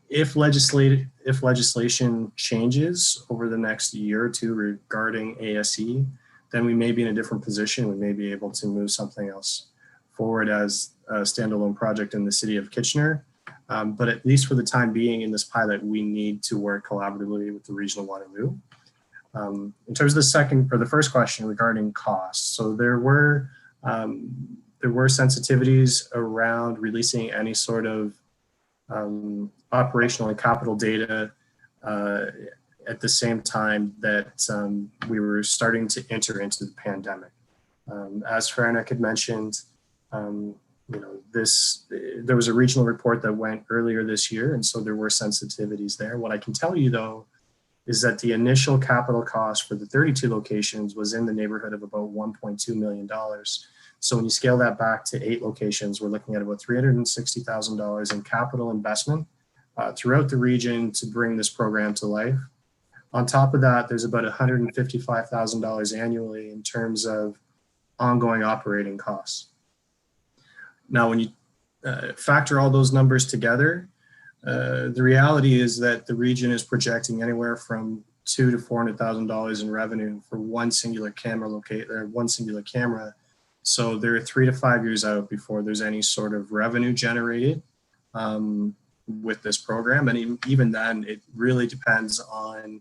If legislation changes over the next year or two regarding ASE, then we may be in a different position. We may be able to move something else forward as a standalone project in the City of Kitchener. But at least for the time being in this pilot, we need to work collaboratively with the region of Waterloo. In terms of the first question regarding costs, so there were sensitivities around releasing any sort of operational and capital data at the same time that we were starting to enter into the pandemic. As Farnak had mentioned, there was a regional report that went earlier this year, and so there were sensitivities there. What I can tell you though, is that the initial capital cost for the 32 locations was in the neighborhood of about $1.2 million. So when you scale that back to 8 locations, we're looking at about $360,000 in capital investment throughout the region to bring this program to life. On top of that, there's about $155,000 annually in terms of ongoing operating costs. Now, when you factor all those numbers together, the reality is that the region is projecting anywhere from $200,000 to $400,000 in revenue for one singular camera So they're 3 to 5 years out before there's any sort of revenue generated with this program. And even then, it really depends on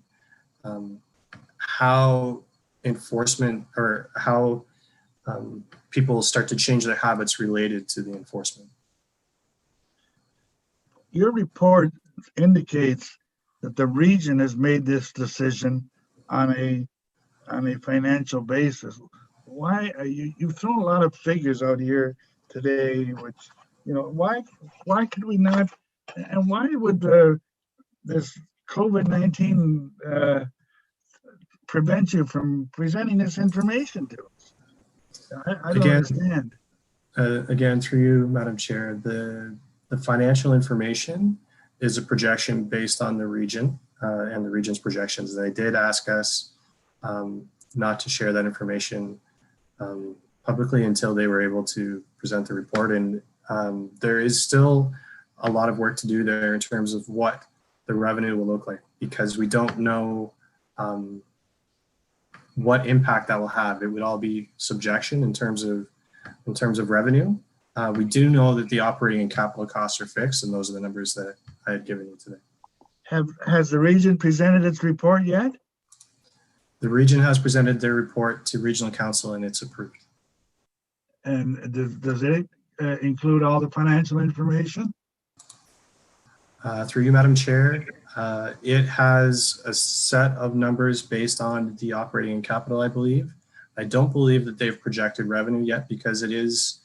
how enforcement or how people start to change their habits related to the enforcement. Your report indicates that the region has made this decision on a financial basis. Why are you've thrown a lot of figures out here today, which, why could we not, and why would this COVID-19 prevent you from presenting this information to us? I don't understand. Again, through you, Madam Chair, the financial information is a projection based on the region and the region's projections. They did ask us not to share that information publicly until they were able to present the report. And there is still a lot of work to do there in terms of what the revenue will look like, because we don't know what impact that will have. It would all be subjection in terms of revenue. We do know that the operating and capital costs are fixed, and those are the numbers that I had given you today. Has the region presented its report yet? The region has presented their report to regional council and it's approved. And does it include all the financial information? Through you, Madam Chair, it has a set of numbers based on the operating capital, I believe. I don't believe that they've projected revenue yet because it is,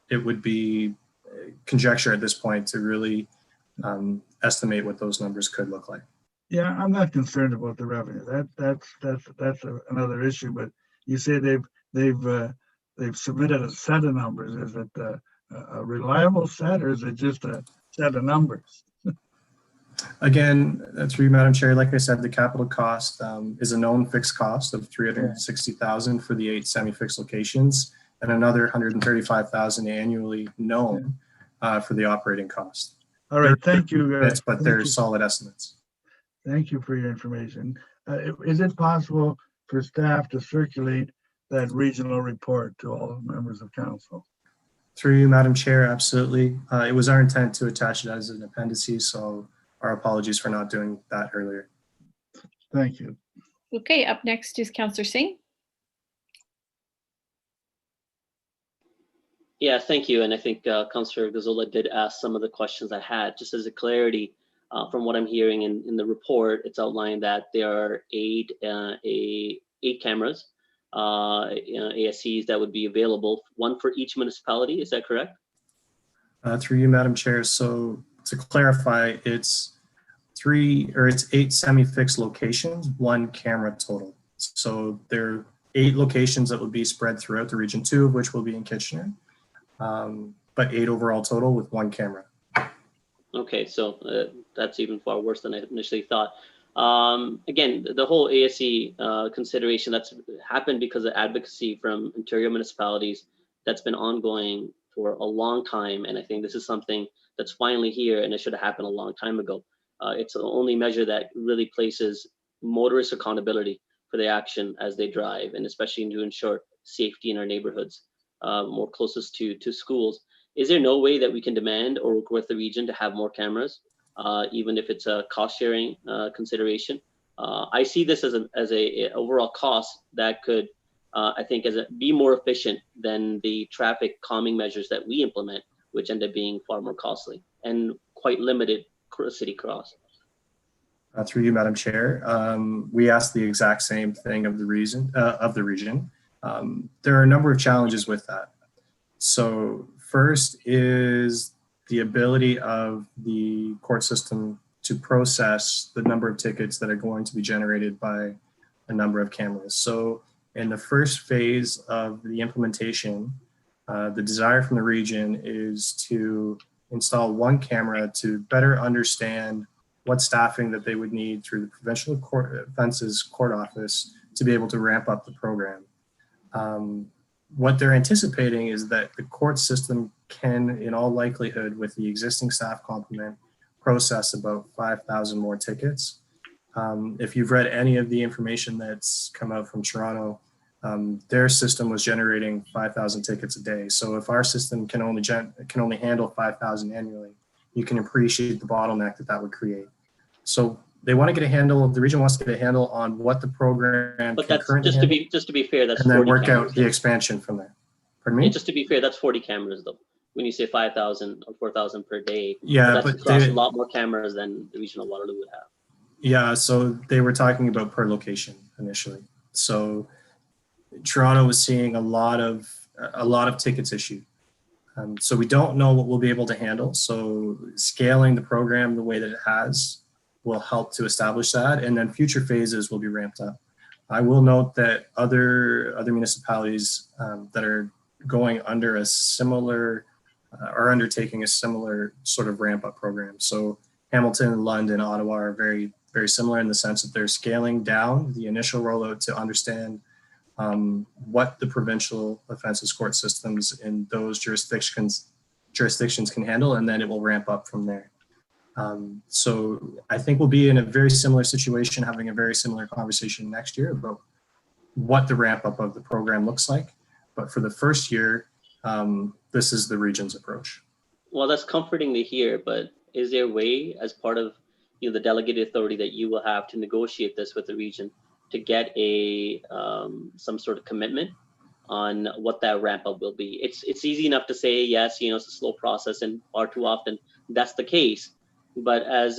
it would be conjecture at this point to really estimate what those numbers could look like. Yeah, I'm not concerned about the revenue. That's another issue. But you say they've submitted a set of numbers. Is it a reliable set, or is it just a set of numbers? Again, through you, Madam Chair, like I said, the capital cost is a known fixed cost of $360,000 for the 8 semi-fixed locations, and another $135,000 annually known for the operating cost. All right, thank you. But they're solid estimates. Thank you for your information. Is it possible for staff to circulate that regional report to all members of council? Through you, Madam Chair, absolutely. It was our intent to attach it as an appendice, so our apologies for not doing that earlier. Thank you. Okay, up next is Councillor Singh. Yeah, thank you. And I think Councillor Gazzola did ask some of the questions I had. Just as a clarity, from what I'm hearing in the report, it's outlined that there are eight cameras, ASCs that would be available, one for each municipality. Is that correct? Through you, Madam Chair. So to clarify, it's 8 semi-fixed locations, 1 camera total. So there are 8 locations that would be spread throughout the region, 2 of which will be in Kitchener, but 8 overall total with 1 camera. Okay, so that's even far worse than I initially thought. Again, the whole ASC consideration that's happened because of advocacy from Ontario municipalities that's been ongoing for a long time. And I think this is something that's finally here, and it should have happened a long time ago. It's the only measure that really places motorist accountability for their action as they drive, and especially to ensure safety in our neighborhoods, more closest to schools. Is there no way that we can demand or work with the region to have more cameras, even if it's a cost sharing consideration? I see this as a overall cost that could, I think, be more efficient than the traffic calming measures that we implement, which end up being far more costly and quite limited city cross. Through you, Madam Chair, we asked the exact same thing of the region. There are a number of challenges with that. So first is the ability of the court system to process the number of tickets that are going to be generated by a number of cameras. So in the first phase of the implementation, the desire from the region is to install 1 camera to better understand what staffing that they would need through the Provincial Offences Court Office to be able to ramp up the program. What they're anticipating is that the court system can, in all likelihood, with the existing staff complement, process about 5,000 more tickets. If you've read any of the information that's come out from Toronto, their system was generating 5,000 tickets a day. So if our system can only handle 5,000 annually, you can appreciate the bottleneck that would create. So they want to get a handle. The region wants to get a handle on what the program but can that's currently just to be fair, that's and then 40 work cameras. out the expansion from there. Pardon me? Yeah, just to be fair, that's 40 cameras though. When you say 5,000 or 4,000 per day, Yeah, that's but across a lot more cameras than the regional Waterloo would have. Yeah, so they were talking about per location initially. So Toronto was seeing a lot of tickets issued. So we don't know what we'll be able to handle. So scaling the program the way that it has will help to establish that, and then future phases will be ramped up. I will note that other municipalities that are going under a similar are undertaking a similar sort of ramp up program. So Hamilton, London, Ottawa are very, very similar in the sense that they're scaling down the initial rollout to understand what the provincial offences court systems in those jurisdictions can handle, and then it will ramp up from there. So I think we'll be in a very similar situation, having a very similar conversation next year about what the ramp up of the program looks like. But for the first year, this is the region's approach. Well, that's comforting to hear, but is there a way as part of the delegated authority that you will have to negotiate this with the region to get some sort of commitment on what that ramp up will be? It's easy enough to say, yes, it's a slow process, and far too often that's the case. But as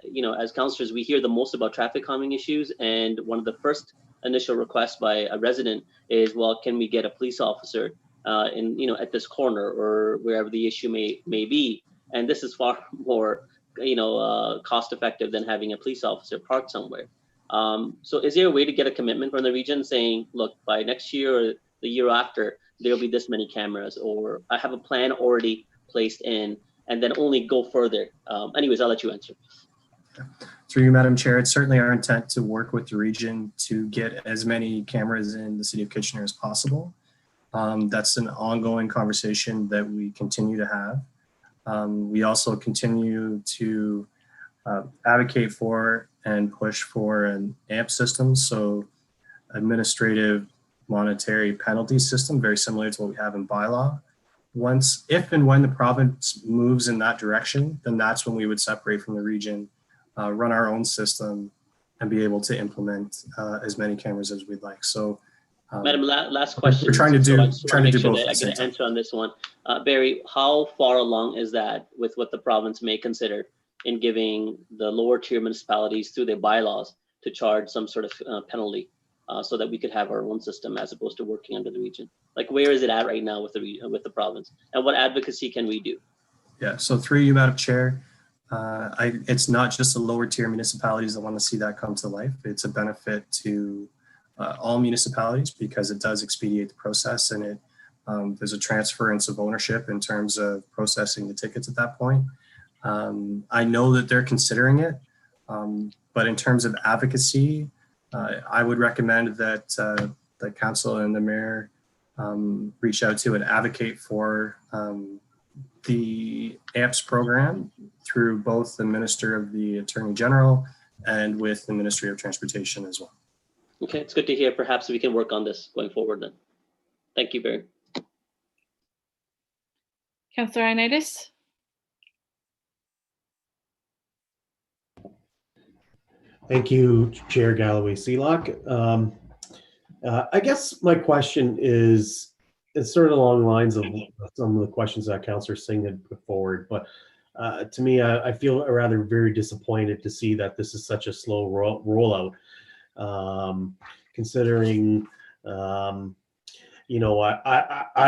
you know, as counselors, we hear the most about traffic calming issues, and one of the first initial requests by a resident is, well, can we get a police officer in at this corner or wherever the issue may be? And this is far more cost effective than having a police officer parked somewhere. So is there a way to get a commitment from the region saying, look, by next year or the year after, there'll be this many cameras, or I have a plan already placed in, and then only go further? Anyways, I'll let you answer. Through you, Madam Chair, it's certainly our intent to work with the region to get as many cameras in the city of Kitchener as possible. That's an ongoing conversation that we continue to have. We also continue to advocate for and push for an AMP system, so administrative monetary penalty system, very similar to what we have in bylaw. Once, if and when the province moves in that direction, then that's when we would separate from the region, run our own system, and be able to implement as many cameras as we'd like. So, Madam, last question. We're trying to do both. I get an answer on this one. Barry, how far along is that with what the province may consider in giving the lower tier municipalities through their bylaws to charge some sort of penalty so that we could have our own system as opposed to working under the region? Like, where is it at right now with the province, and what advocacy can we do? Yeah, so through you, Madam Chair, it's not just the lower tier municipalities that want to see that come to life. It's a benefit to all municipalities because it does expedite the process, and there's a transference of ownership in terms of processing the tickets at that point. I know that they're considering it, but in terms of advocacy, I would recommend that the council and the mayor reach out to and advocate for the AMPS program through both the Minister of the Attorney General and with the Ministry of Transportation as well. Okay, it's good to hear. Perhaps we can work on this going forward then. Thank you, Barry. Councillor Ioannidis? Thank you, Chair Galloway-Sealock. I guess my question is sort of along the lines of some of the questions that Councillor Singh had put forward, but to me, I feel rather very disappointed to see that this is such a slow rollout, considering, I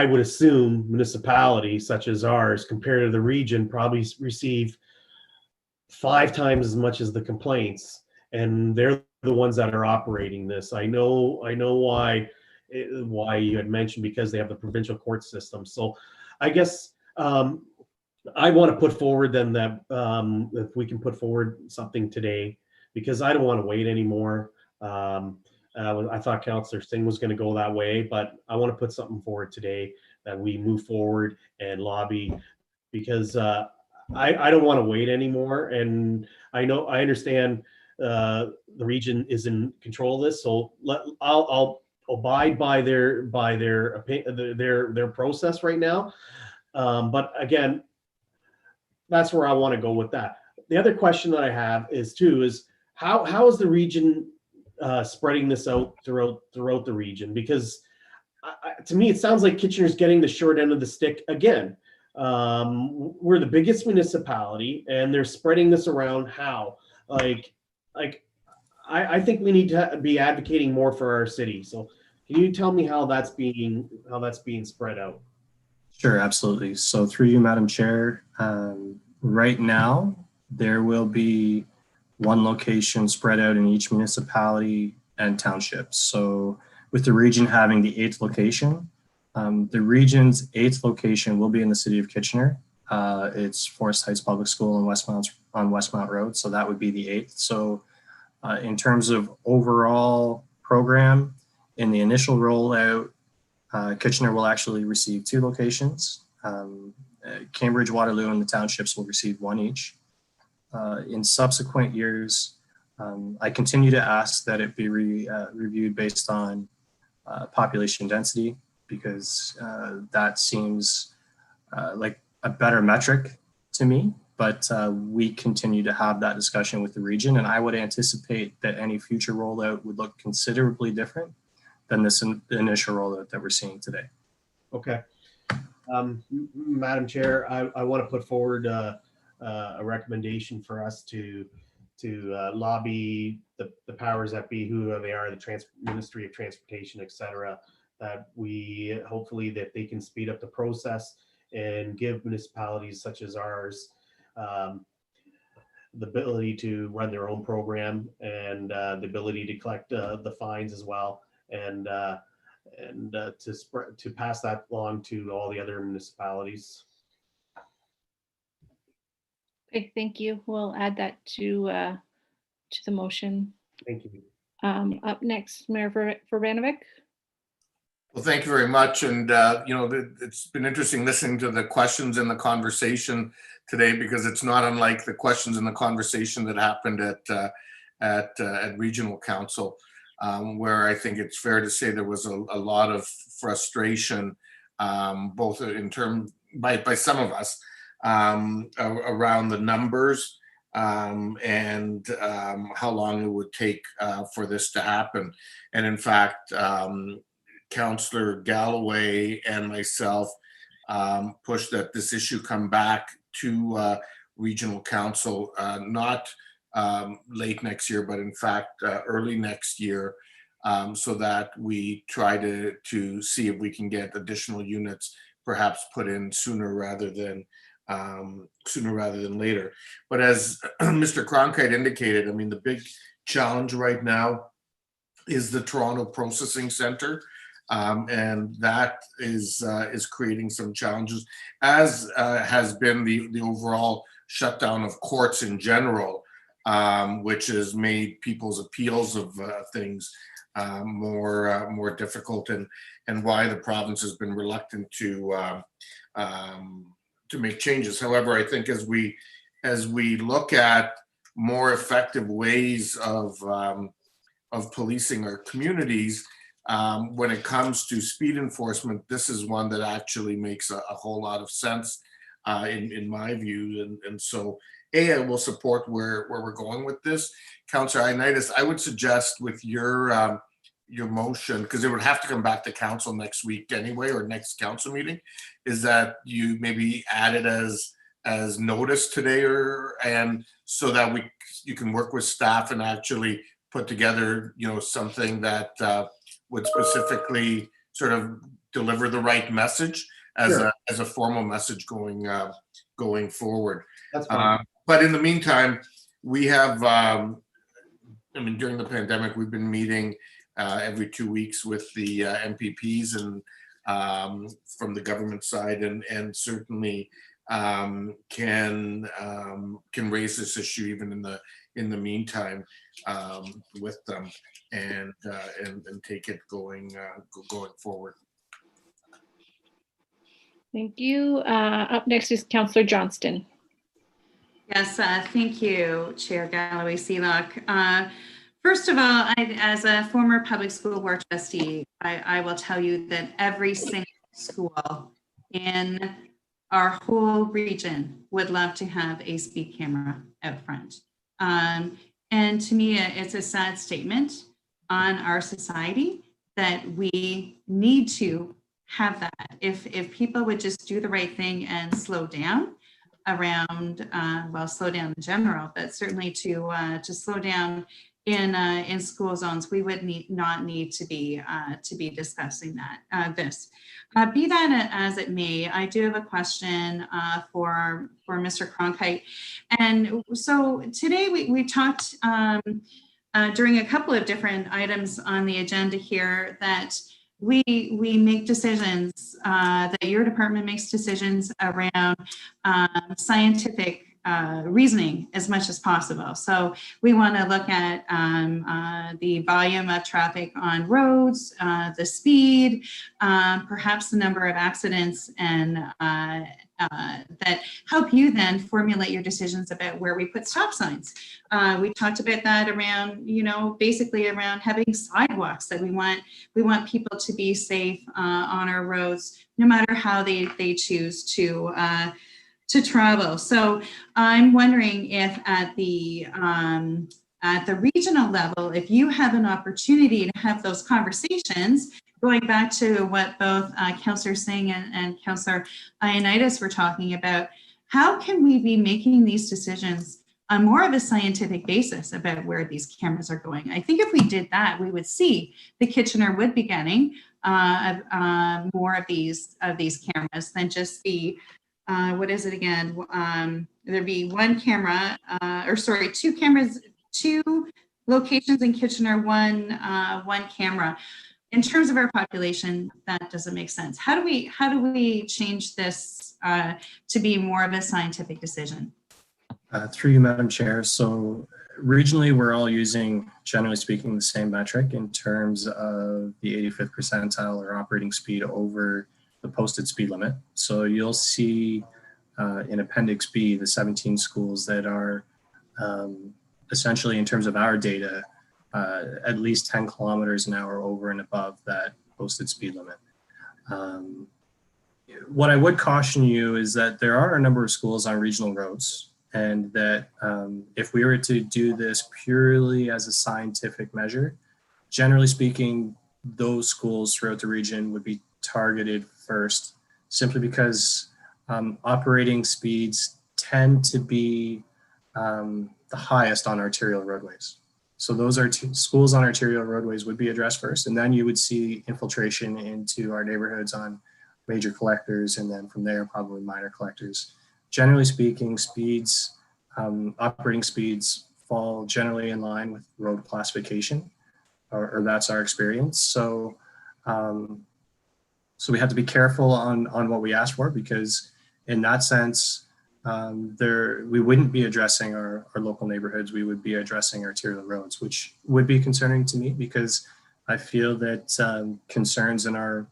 would assume municipalities such as ours, compared to the region, probably receive 5 times as much as the complaints, and they're the ones that are operating this. I know why you had mentioned, because they have the provincial court system. So I guess I want to put forward then that if we can put forward something today, because I don't want to wait anymore. I thought Councillor Singh was going to go that way, but I want to put something forward today that we move forward and lobby, because I don't want to wait anymore. And I understand the region is in control of this, so I'll abide by their process right now. But again, that's where I want to go with that. The other question that I have is how is the region spreading this out throughout the region? Because to me, it sounds like Kitchener's getting the short end of the stick again. We're the biggest municipality, and they're spreading this around. How? I think we need to be advocating more for our city. So can you tell me how that's being spread out? Sure, absolutely. So through you, Madam Chair, right now there will be one location spread out in each municipality and township. So with the region having the 8th location, the region's 8th location will be in the city of Kitchener. It's Forest Heights Public School on Westmount Road. So that would be the 8th. So in terms of overall program, in the initial rollout, Kitchener will actually receive 2 locations. Cambridge, Waterloo, and the townships will receive 1 each. In subsequent years, I continue to ask that it be reviewed based on population density, because that seems like a better metric to me. But we continue to have that discussion with the region, and I would anticipate that any future rollout would look considerably different than this initial rollout that we're seeing today. Okay. Madam Chair, I want to put forward a recommendation for us to lobby the powers that be, who they are, the Ministry of Transportation, et cetera, that we hopefully that they can speed up the process and give municipalities such as ours the ability to run their own program and the ability to collect the fines as well, and to pass that along to all the other municipalities. Okay, thank you. We'll add that to the motion. Thank you. Up next, Mayor Verbanovic. Well, thank you very much. And, you know, it's been interesting listening to the questions and the conversation today, because it's not unlike the questions and the conversation that happened at Regional Council, where I think it's fair to say there was a lot of frustration, both in terms by some of us around the numbers and how long it would take for this to happen. And in fact, Councillor Galloway and myself pushed that this issue come back to Regional Council, not late next year, but in fact early next year, so that we try to see if we can get additional units perhaps put in sooner rather than later. But as Mr. Cronkite indicated, I mean, the big challenge right now is the Toronto Processing Center. And that is creating some challenges, as has been the overall shutdown of courts in general, which has made people's appeals of things more difficult, and why the province has been reluctant to make changes. However, I think as we look at more effective ways of policing our communities, when it comes to speed enforcement, this is one that actually makes a whole lot of sense in my view. And so, I will support where we're going with this. Councillor Ioannidis, I would suggest with your motion, because it would have to come back to council next week anyway, or next council meeting, is that you maybe add it as notice today, and so that you can work with staff and actually put together, you know, something that would specifically sort of deliver the right message as a formal message going forward. That's fine. But in the meantime, we have, I mean, during the pandemic, we've been meeting every 2 weeks with the MPPs and from the government side, and certainly can raise this issue even in the meantime with them, and take it going forward. Thank you. Up next is Councillor Johnston. Yes, thank you, Chair Galloway Seelock. First of all, as a former public school board trustee, I will tell you that every single school in our whole region would love to have a speed camera out front. And to me, it's a sad statement on our society that we need to have that. If people would just do the right thing and slow down around, well, slow down in general, but certainly to slow down in school zones, we would not need to be discussing this. Be that as it may, I do have a question for Mr. Cronkite. And so today we talked during a couple of different items on the agenda here that we make decisions, that your department makes decisions around scientific reasoning as much as possible. So we want to look at the volume of traffic on roads, the speed, perhaps the number of accidents, and that help you then formulate your decisions about where we put stop signs. We talked about that around, you know, basically around having sidewalks, that we want people to be safe on our roads, no matter how they choose to travel. So I'm wondering if at the regional level, if you have an opportunity to have those conversations, going back to what both Councillor Singh and Councillor Ioannidis were talking about, how can we be making these decisions on more of a scientific basis about where these cameras are going? I think if we did that, we would see the Kitchener would be getting more of these cameras than just the, what is it again? There'd be two cameras, 2 locations in Kitchener, one camera. In terms of our population, that doesn't make sense. How do we change this to be more of a scientific decision? Through you, Madam Chair. So regionally, we're all using, generally speaking, the same metric in terms of the 85th percentile or operating speed over the posted speed limit. So you'll see in Appendix B, the 17 schools that are essentially, in terms of our data, at least 10 kilometers an hour over and above that posted speed limit. What I would caution you is that there are a number of schools on regional roads, and that if we were to do this purely as a scientific measure, generally speaking, those schools throughout the region would be targeted first, simply because operating speeds tend to be the highest on arterial roadways. So those are schools on arterial roadways would be addressed first, and then you would see infiltration into our neighborhoods on major collectors, and then from there, probably minor collectors. Generally speaking, speeds, operating speeds fall generally in line with road classification, or that's our experience. So, so we have to be careful on what we ask for, because in that sense, we wouldn't be addressing our local neighborhoods, we would be addressing arterial roads, which would be concerning to me, because I feel that concerns in our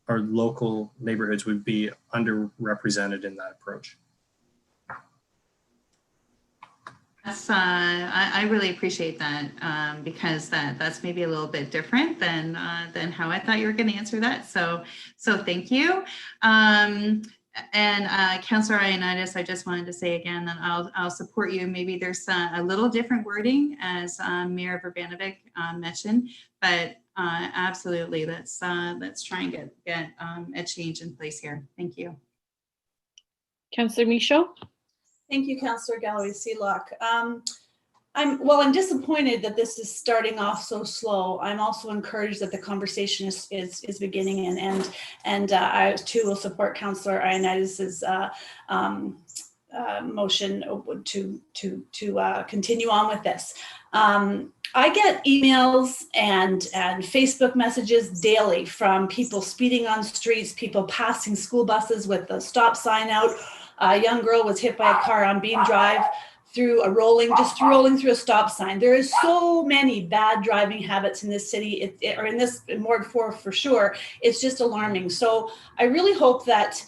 local neighborhoods would be underrepresented in that approach. That's, I really appreciate that, because that's maybe a little bit different than how I thought you were going to answer that. So thank you. And Councillor Ioannidis, I just wanted to say again that I'll support you. Maybe there's a little different wording, as Mayor Verbanovic mentioned, but absolutely, let's try and get a change in place here. Thank you. Councillor Michaud. Thank you, Councillor Galloway-Sealock. I'm disappointed that this is starting off so slow. I'm also encouraged that the conversation is beginning, and I too will support Councillor Ioannidis's motion to continue on with this. I get emails and Facebook messages daily from people speeding on streets, people passing school buses with the stop sign out. A young girl was hit by a car on Bean Drive rolling through a stop sign. There is so many bad driving habits in this city, or in Ward 4 for sure. It's just alarming. So I really hope that,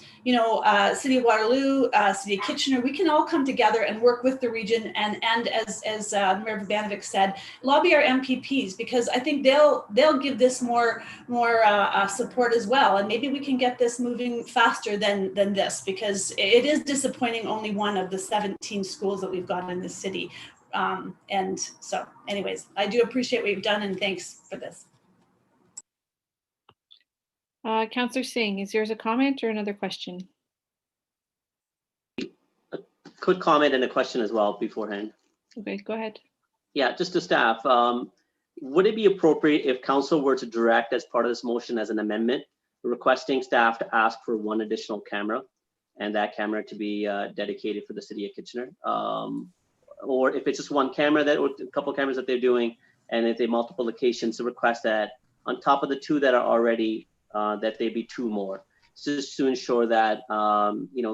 City of Waterloo, City of Kitchener, we can all come together and work with the region, and as Mayor Verbanovic said, lobby our MPPs, because I think they'll give this more support as well, and maybe we can get this moving faster than this, because it is disappointing only one of the 17 schools that we've got in this city. And so anyways, I do appreciate what you've done, and thanks for this. Councillor Singh, is yours a comment or another question? A quick comment and a question as well beforehand. Okay, go ahead. Yeah, just to staff, would it be appropriate if council were to direct, as part of this motion as an amendment, requesting staff to ask for one additional camera, and that camera to be dedicated for the City of Kitchener? Or if it's just one camera, or a couple of cameras that they're doing, and if they multiple locations, to request that on top of the 2 that are already, that they be 2 more, just to ensure that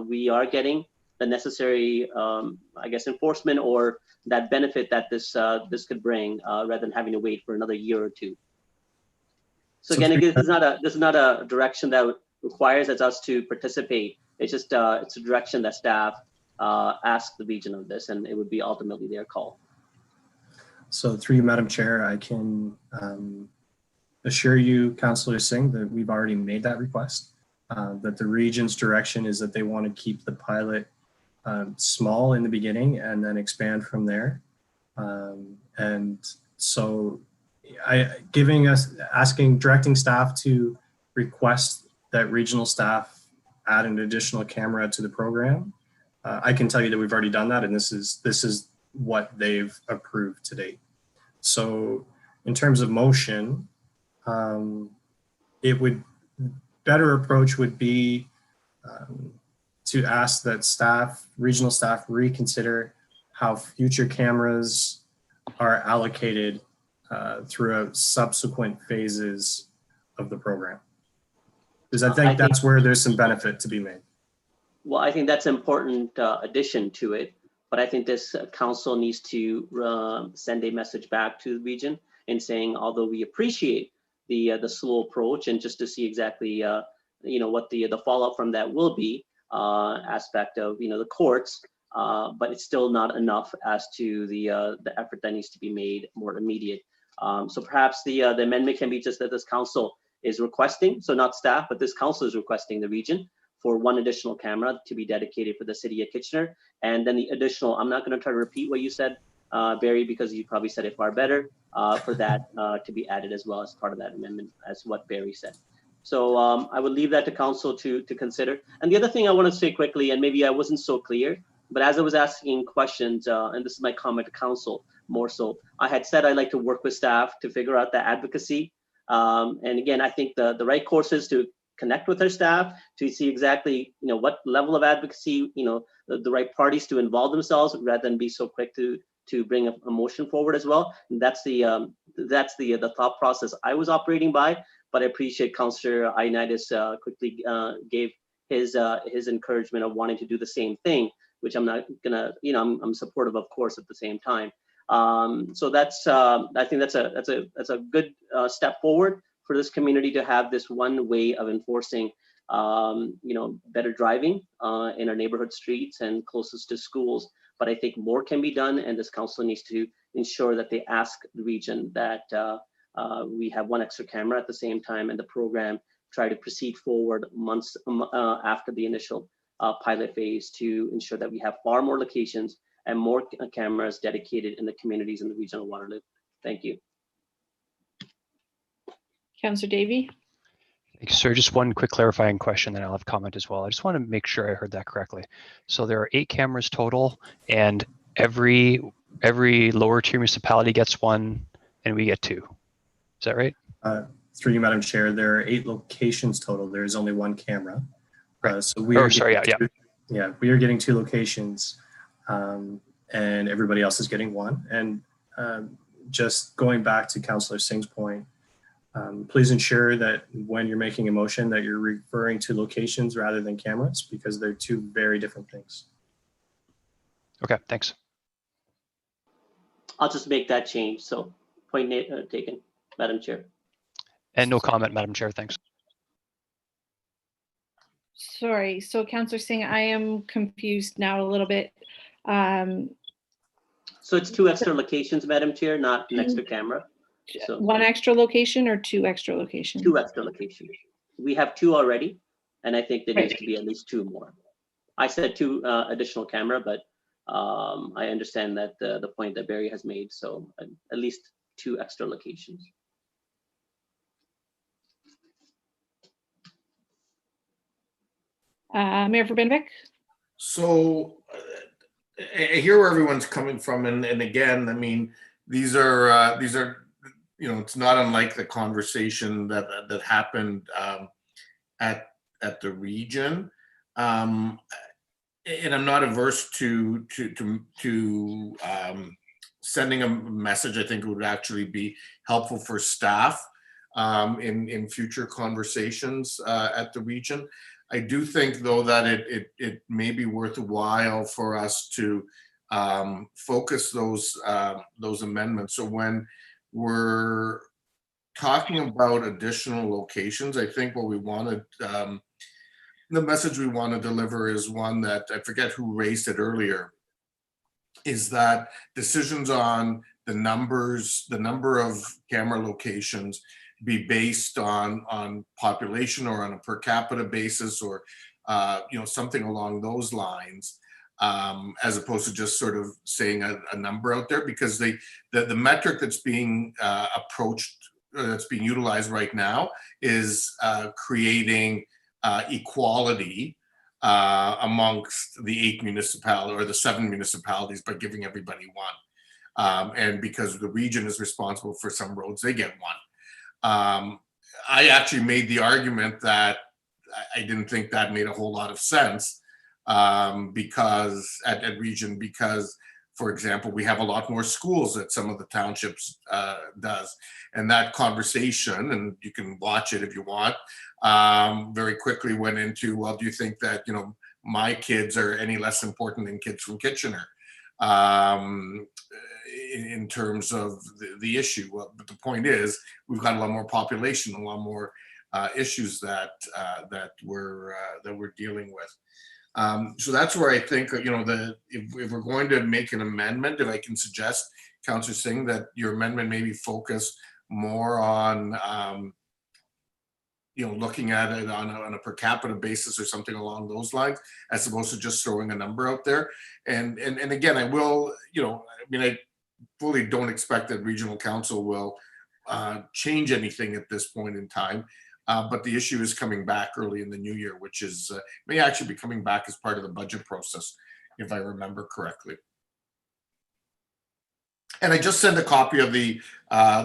we are getting the necessary, I guess, enforcement or that benefit that this could bring, rather than having to wait for another year or 2. So again, this is not a direction that requires us to participate. It's just it's a direction that staff ask the region of this, and it would be ultimately their call. So through you, Madam Chair, I can assure you, Councillor Singh, that we've already made that request, that the region's direction is that they want to keep the pilot small in the beginning and then expand from there. And so directing staff to request that regional staff add an additional camera to the program I can tell you that we've already done that, and this is what they've approved to date. So in terms of motion, better approach would be to ask that regional staff reconsider how future cameras are allocated throughout subsequent phases of the program. Because I think that's where there's some benefit to be made. Well, I think that's an important addition to it, but I think this council needs to send a message back to the region and saying, although we appreciate the slow approach, and just to see exactly what the fallout from that will be, aspect of the courts, but it's still not enough as to the effort that needs to be made more immediate. So perhaps the amendment can be just that this council is requesting, so not staff, but this council is requesting the region for one additional camera to be dedicated for the city of Kitchener. And then the additional, I'm not going to try to repeat what you said, Barry, because you probably said it far better, for that to be added as well as part of that amendment, as what Barry said. So I would leave that to council to consider. And the other thing I want to say quickly, and maybe I wasn't so clear, but as I was asking questions, and this is my comment to council more so, I had said I'd like to work with staff to figure out the advocacy. And again, I think the right course is to connect with our staff to see exactly what level of advocacy, the right parties to involve themselves, rather than be so quick to bring a motion forward as well. And that's the thought process I was operating by. But I appreciate Councillor Ioannidis quickly gave his encouragement of wanting to do the same thing, which I'm not gonna, I'm supportive, of course, at the same time. So that's I think that's a good step forward for this community to have this one way of enforcing better driving in our neighborhood streets and closest to schools. But I think more can be done, and this council needs to ensure that they ask the region that we have one extra camera at the same time, and the program try to proceed forward months after the initial pilot phase to ensure that we have far more locations and more cameras dedicated in the communities in the region of Waterloo. Thank you. Councillor Davey. Thank you, sir. Just one quick clarifying question, then I'll have comment as well. I just want to make sure I heard that correctly. So there are 8 cameras total, and every lower tier municipality gets one, and we get 2. Is that right? Through you, Madam Chair, there are 8 locations total. There is only 1 camera. So we are we are getting 2 locations, and everybody else is getting 1. And just going back to Councillor Singh's point, please ensure that when you're making a motion that you're referring to locations rather than cameras, because they're 2 very different things. Okay, thanks. I'll just make that change. So point taken, Madam Chair. And no comment, Madam Chair, thanks. Sorry, so Councillor Singh, I am confused now a little bit. So it's 2 extra locations, Madam Chair, not an extra camera. So 1 extra location or 2 extra locations? 2 extra locations. We have 2 already, and I think there needs to be at least 2 more. I said 2 additional camera, but I understand that the point that Barry has made. So at least 2 extra locations. Mayor Verbenbeck. So I hear where everyone's coming from, and again, I mean, these are it's not unlike the conversation that happened at the region, and I'm not averse to sending a message. I think it would actually be helpful for staff in future conversations at the region. I do think, though, that it may be worthwhile for us to focus those amendments. So when we're talking about additional locations, I think what we wanted, the message we want to deliver is one that I forget who raised it earlier, is that decisions on the number of camera locations be based on population or on a per capita basis, or something along those lines, as opposed to just sort of saying a number out there, because the metric that's being approached, that's being utilized right now, is creating equality amongst the 8 municipalities or the 7 municipalities by giving everybody one. And because the region is responsible for some roads, they get one. I actually made the argument that I didn't think that made a whole lot of sense because at region, because, for example, we have a lot more schools that some of the townships does. And that conversation, and you can watch it if you want, very quickly went into, well, do you think that, you know, my kids are any less important than kids from Kitchener in terms of the issue? Well, but the point is, we've got a lot more population, a lot more issues that we're dealing with. So that's where I think, you know, if we're going to make an amendment, if I can suggest, Councillor Singh, that your amendment maybe focus more on, you know, looking at it on a per capita basis or something along those lines, as opposed to just throwing a number out there. And again, I will, you know, I mean, I fully don't expect that regional council will change anything at this point in time. But the issue is coming back early in the new year, which is may actually be coming back as part of the budget process, if I remember correctly. And I just sent a copy of the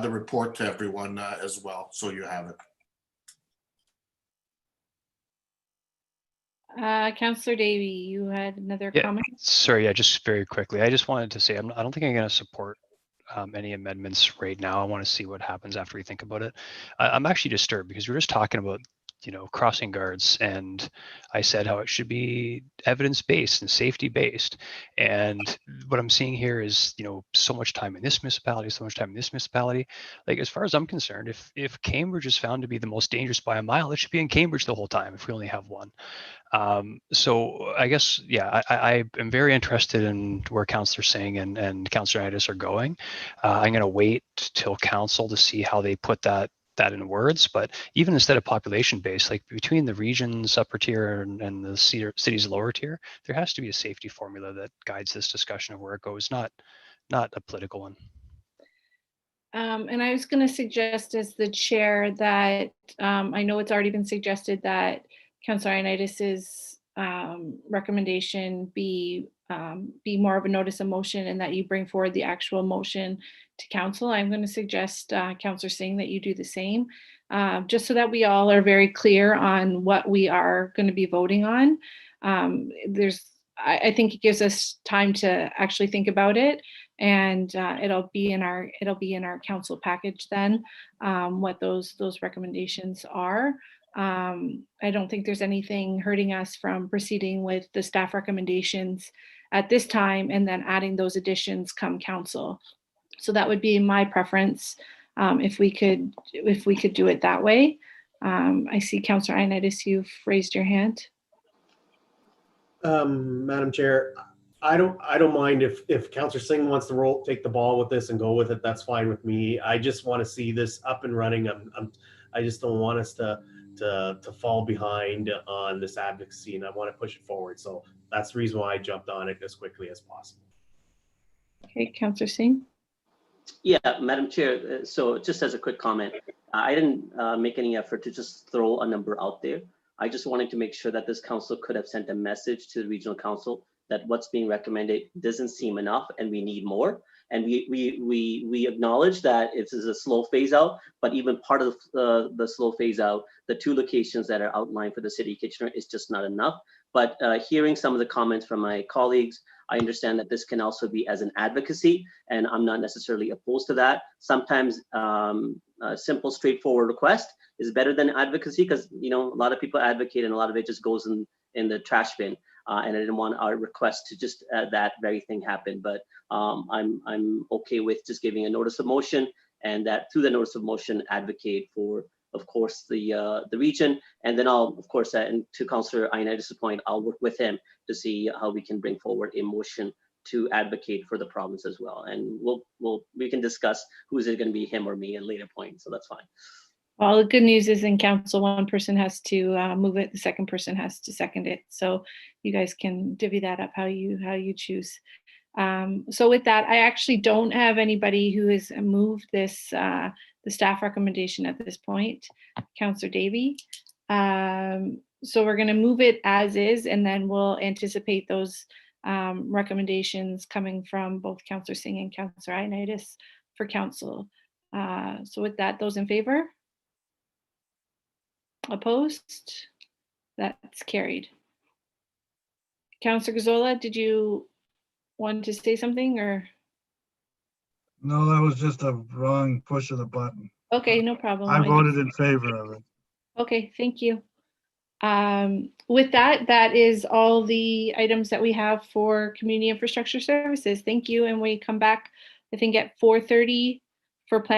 report to everyone as well, so you have it. Councillor Davey, you had another Yeah, comment? sorry, yeah, just very quickly. I just wanted to say I don't think I'm going to support any amendments right now. I want to see what happens after we think about it. I'm actually disturbed because we were just talking about, you know, crossing guards, and I said how it should be evidence-based and safety-based. And what I'm seeing here is, you know, so much time in this municipality, so much time in this municipality. Like, as far as I'm concerned, if Cambridge is found to be the most dangerous by a mile, it should be in Cambridge the whole time if we only have one. So I guess, yeah, I am very interested in where Councillor Singh and Councillor Ioannidis are going. I'm going to wait till council to see how they put that in words, but even instead of population based, like between the regions upper tier and the cities lower tier, there has to be a safety formula that guides this discussion of where it goes, not a political one. And I was going to suggest as the chair that I know it's already been suggested that Councillor Ioannidis's recommendation be more of a notice of motion and that you bring forward the actual motion to council. I'm going to suggest, Councillor Singh, that you do the same, just so that we all are very clear on what we are going to be voting on. I think it gives us time to actually think about it, and it'll be in our council package then, what those recommendations are. I don't think there's anything hurting us from proceeding with the staff recommendations at this time and then adding those additions come council. So that would be my preference, if we could do it that way. I see Councillor Ioannidis, you've raised your hand. Madam Chair, I don't mind if Councillor Singh wants to take the ball with this and go with it. That's fine with me. I just want to see this up and running. I just don't want us to fall behind on this advocacy, and I want to push it forward. So that's the reason why I jumped on it as quickly as possible. Okay, Councillor Singh. Yeah, Madam Chair, so just as a quick comment, I didn't make any effort to just throw a number out there. I just wanted to make sure that this council could have sent a message to the regional council that what's being recommended doesn't seem enough and we need more. And we acknowledge that it is a slow phase out, but even part of the slow phase out, the 2 locations that are outlined for the city of Kitchener is just not enough. But hearing some of the comments from my colleagues, I understand that this can also be as an advocacy, and I'm not necessarily opposed to that. Sometimes a simple, straightforward request is better than advocacy, because, you know, a lot of people advocate and a lot of it just goes in the trash bin. And I didn't want our request to just that very thing happen. But I'm okay with just giving a notice of motion, and that through the notice of motion advocate for, of course, the region. And then I'll, of course, and to Councillor Ioannidis' point, I'll work with him to see how we can bring forward a motion to advocate for the province as well. And we can discuss who is it going to be, him or me, at a later point. So that's fine. Well, the good news is in council, one person has to move it, the second person has to second it. So you guys can divvy that up how you choose. So with that, I actually don't have anybody who has moved this the staff recommendation at this point, Councillor Davey. So we're going to move it as is, and then we'll anticipate those recommendations coming from both Councillor Singh and Councillor Ioannidis for council. So with that, those in favor? Opposed? That's carried. Councillor Gazzola, did you want to say something, or? No, that was just a wrong push of the button. Okay, no problem. I voted in favor of it. Okay, thank you. With that, that is all the items that we have for community infrastructure services. Thank you. And we come back, I think, at 4:30 for planning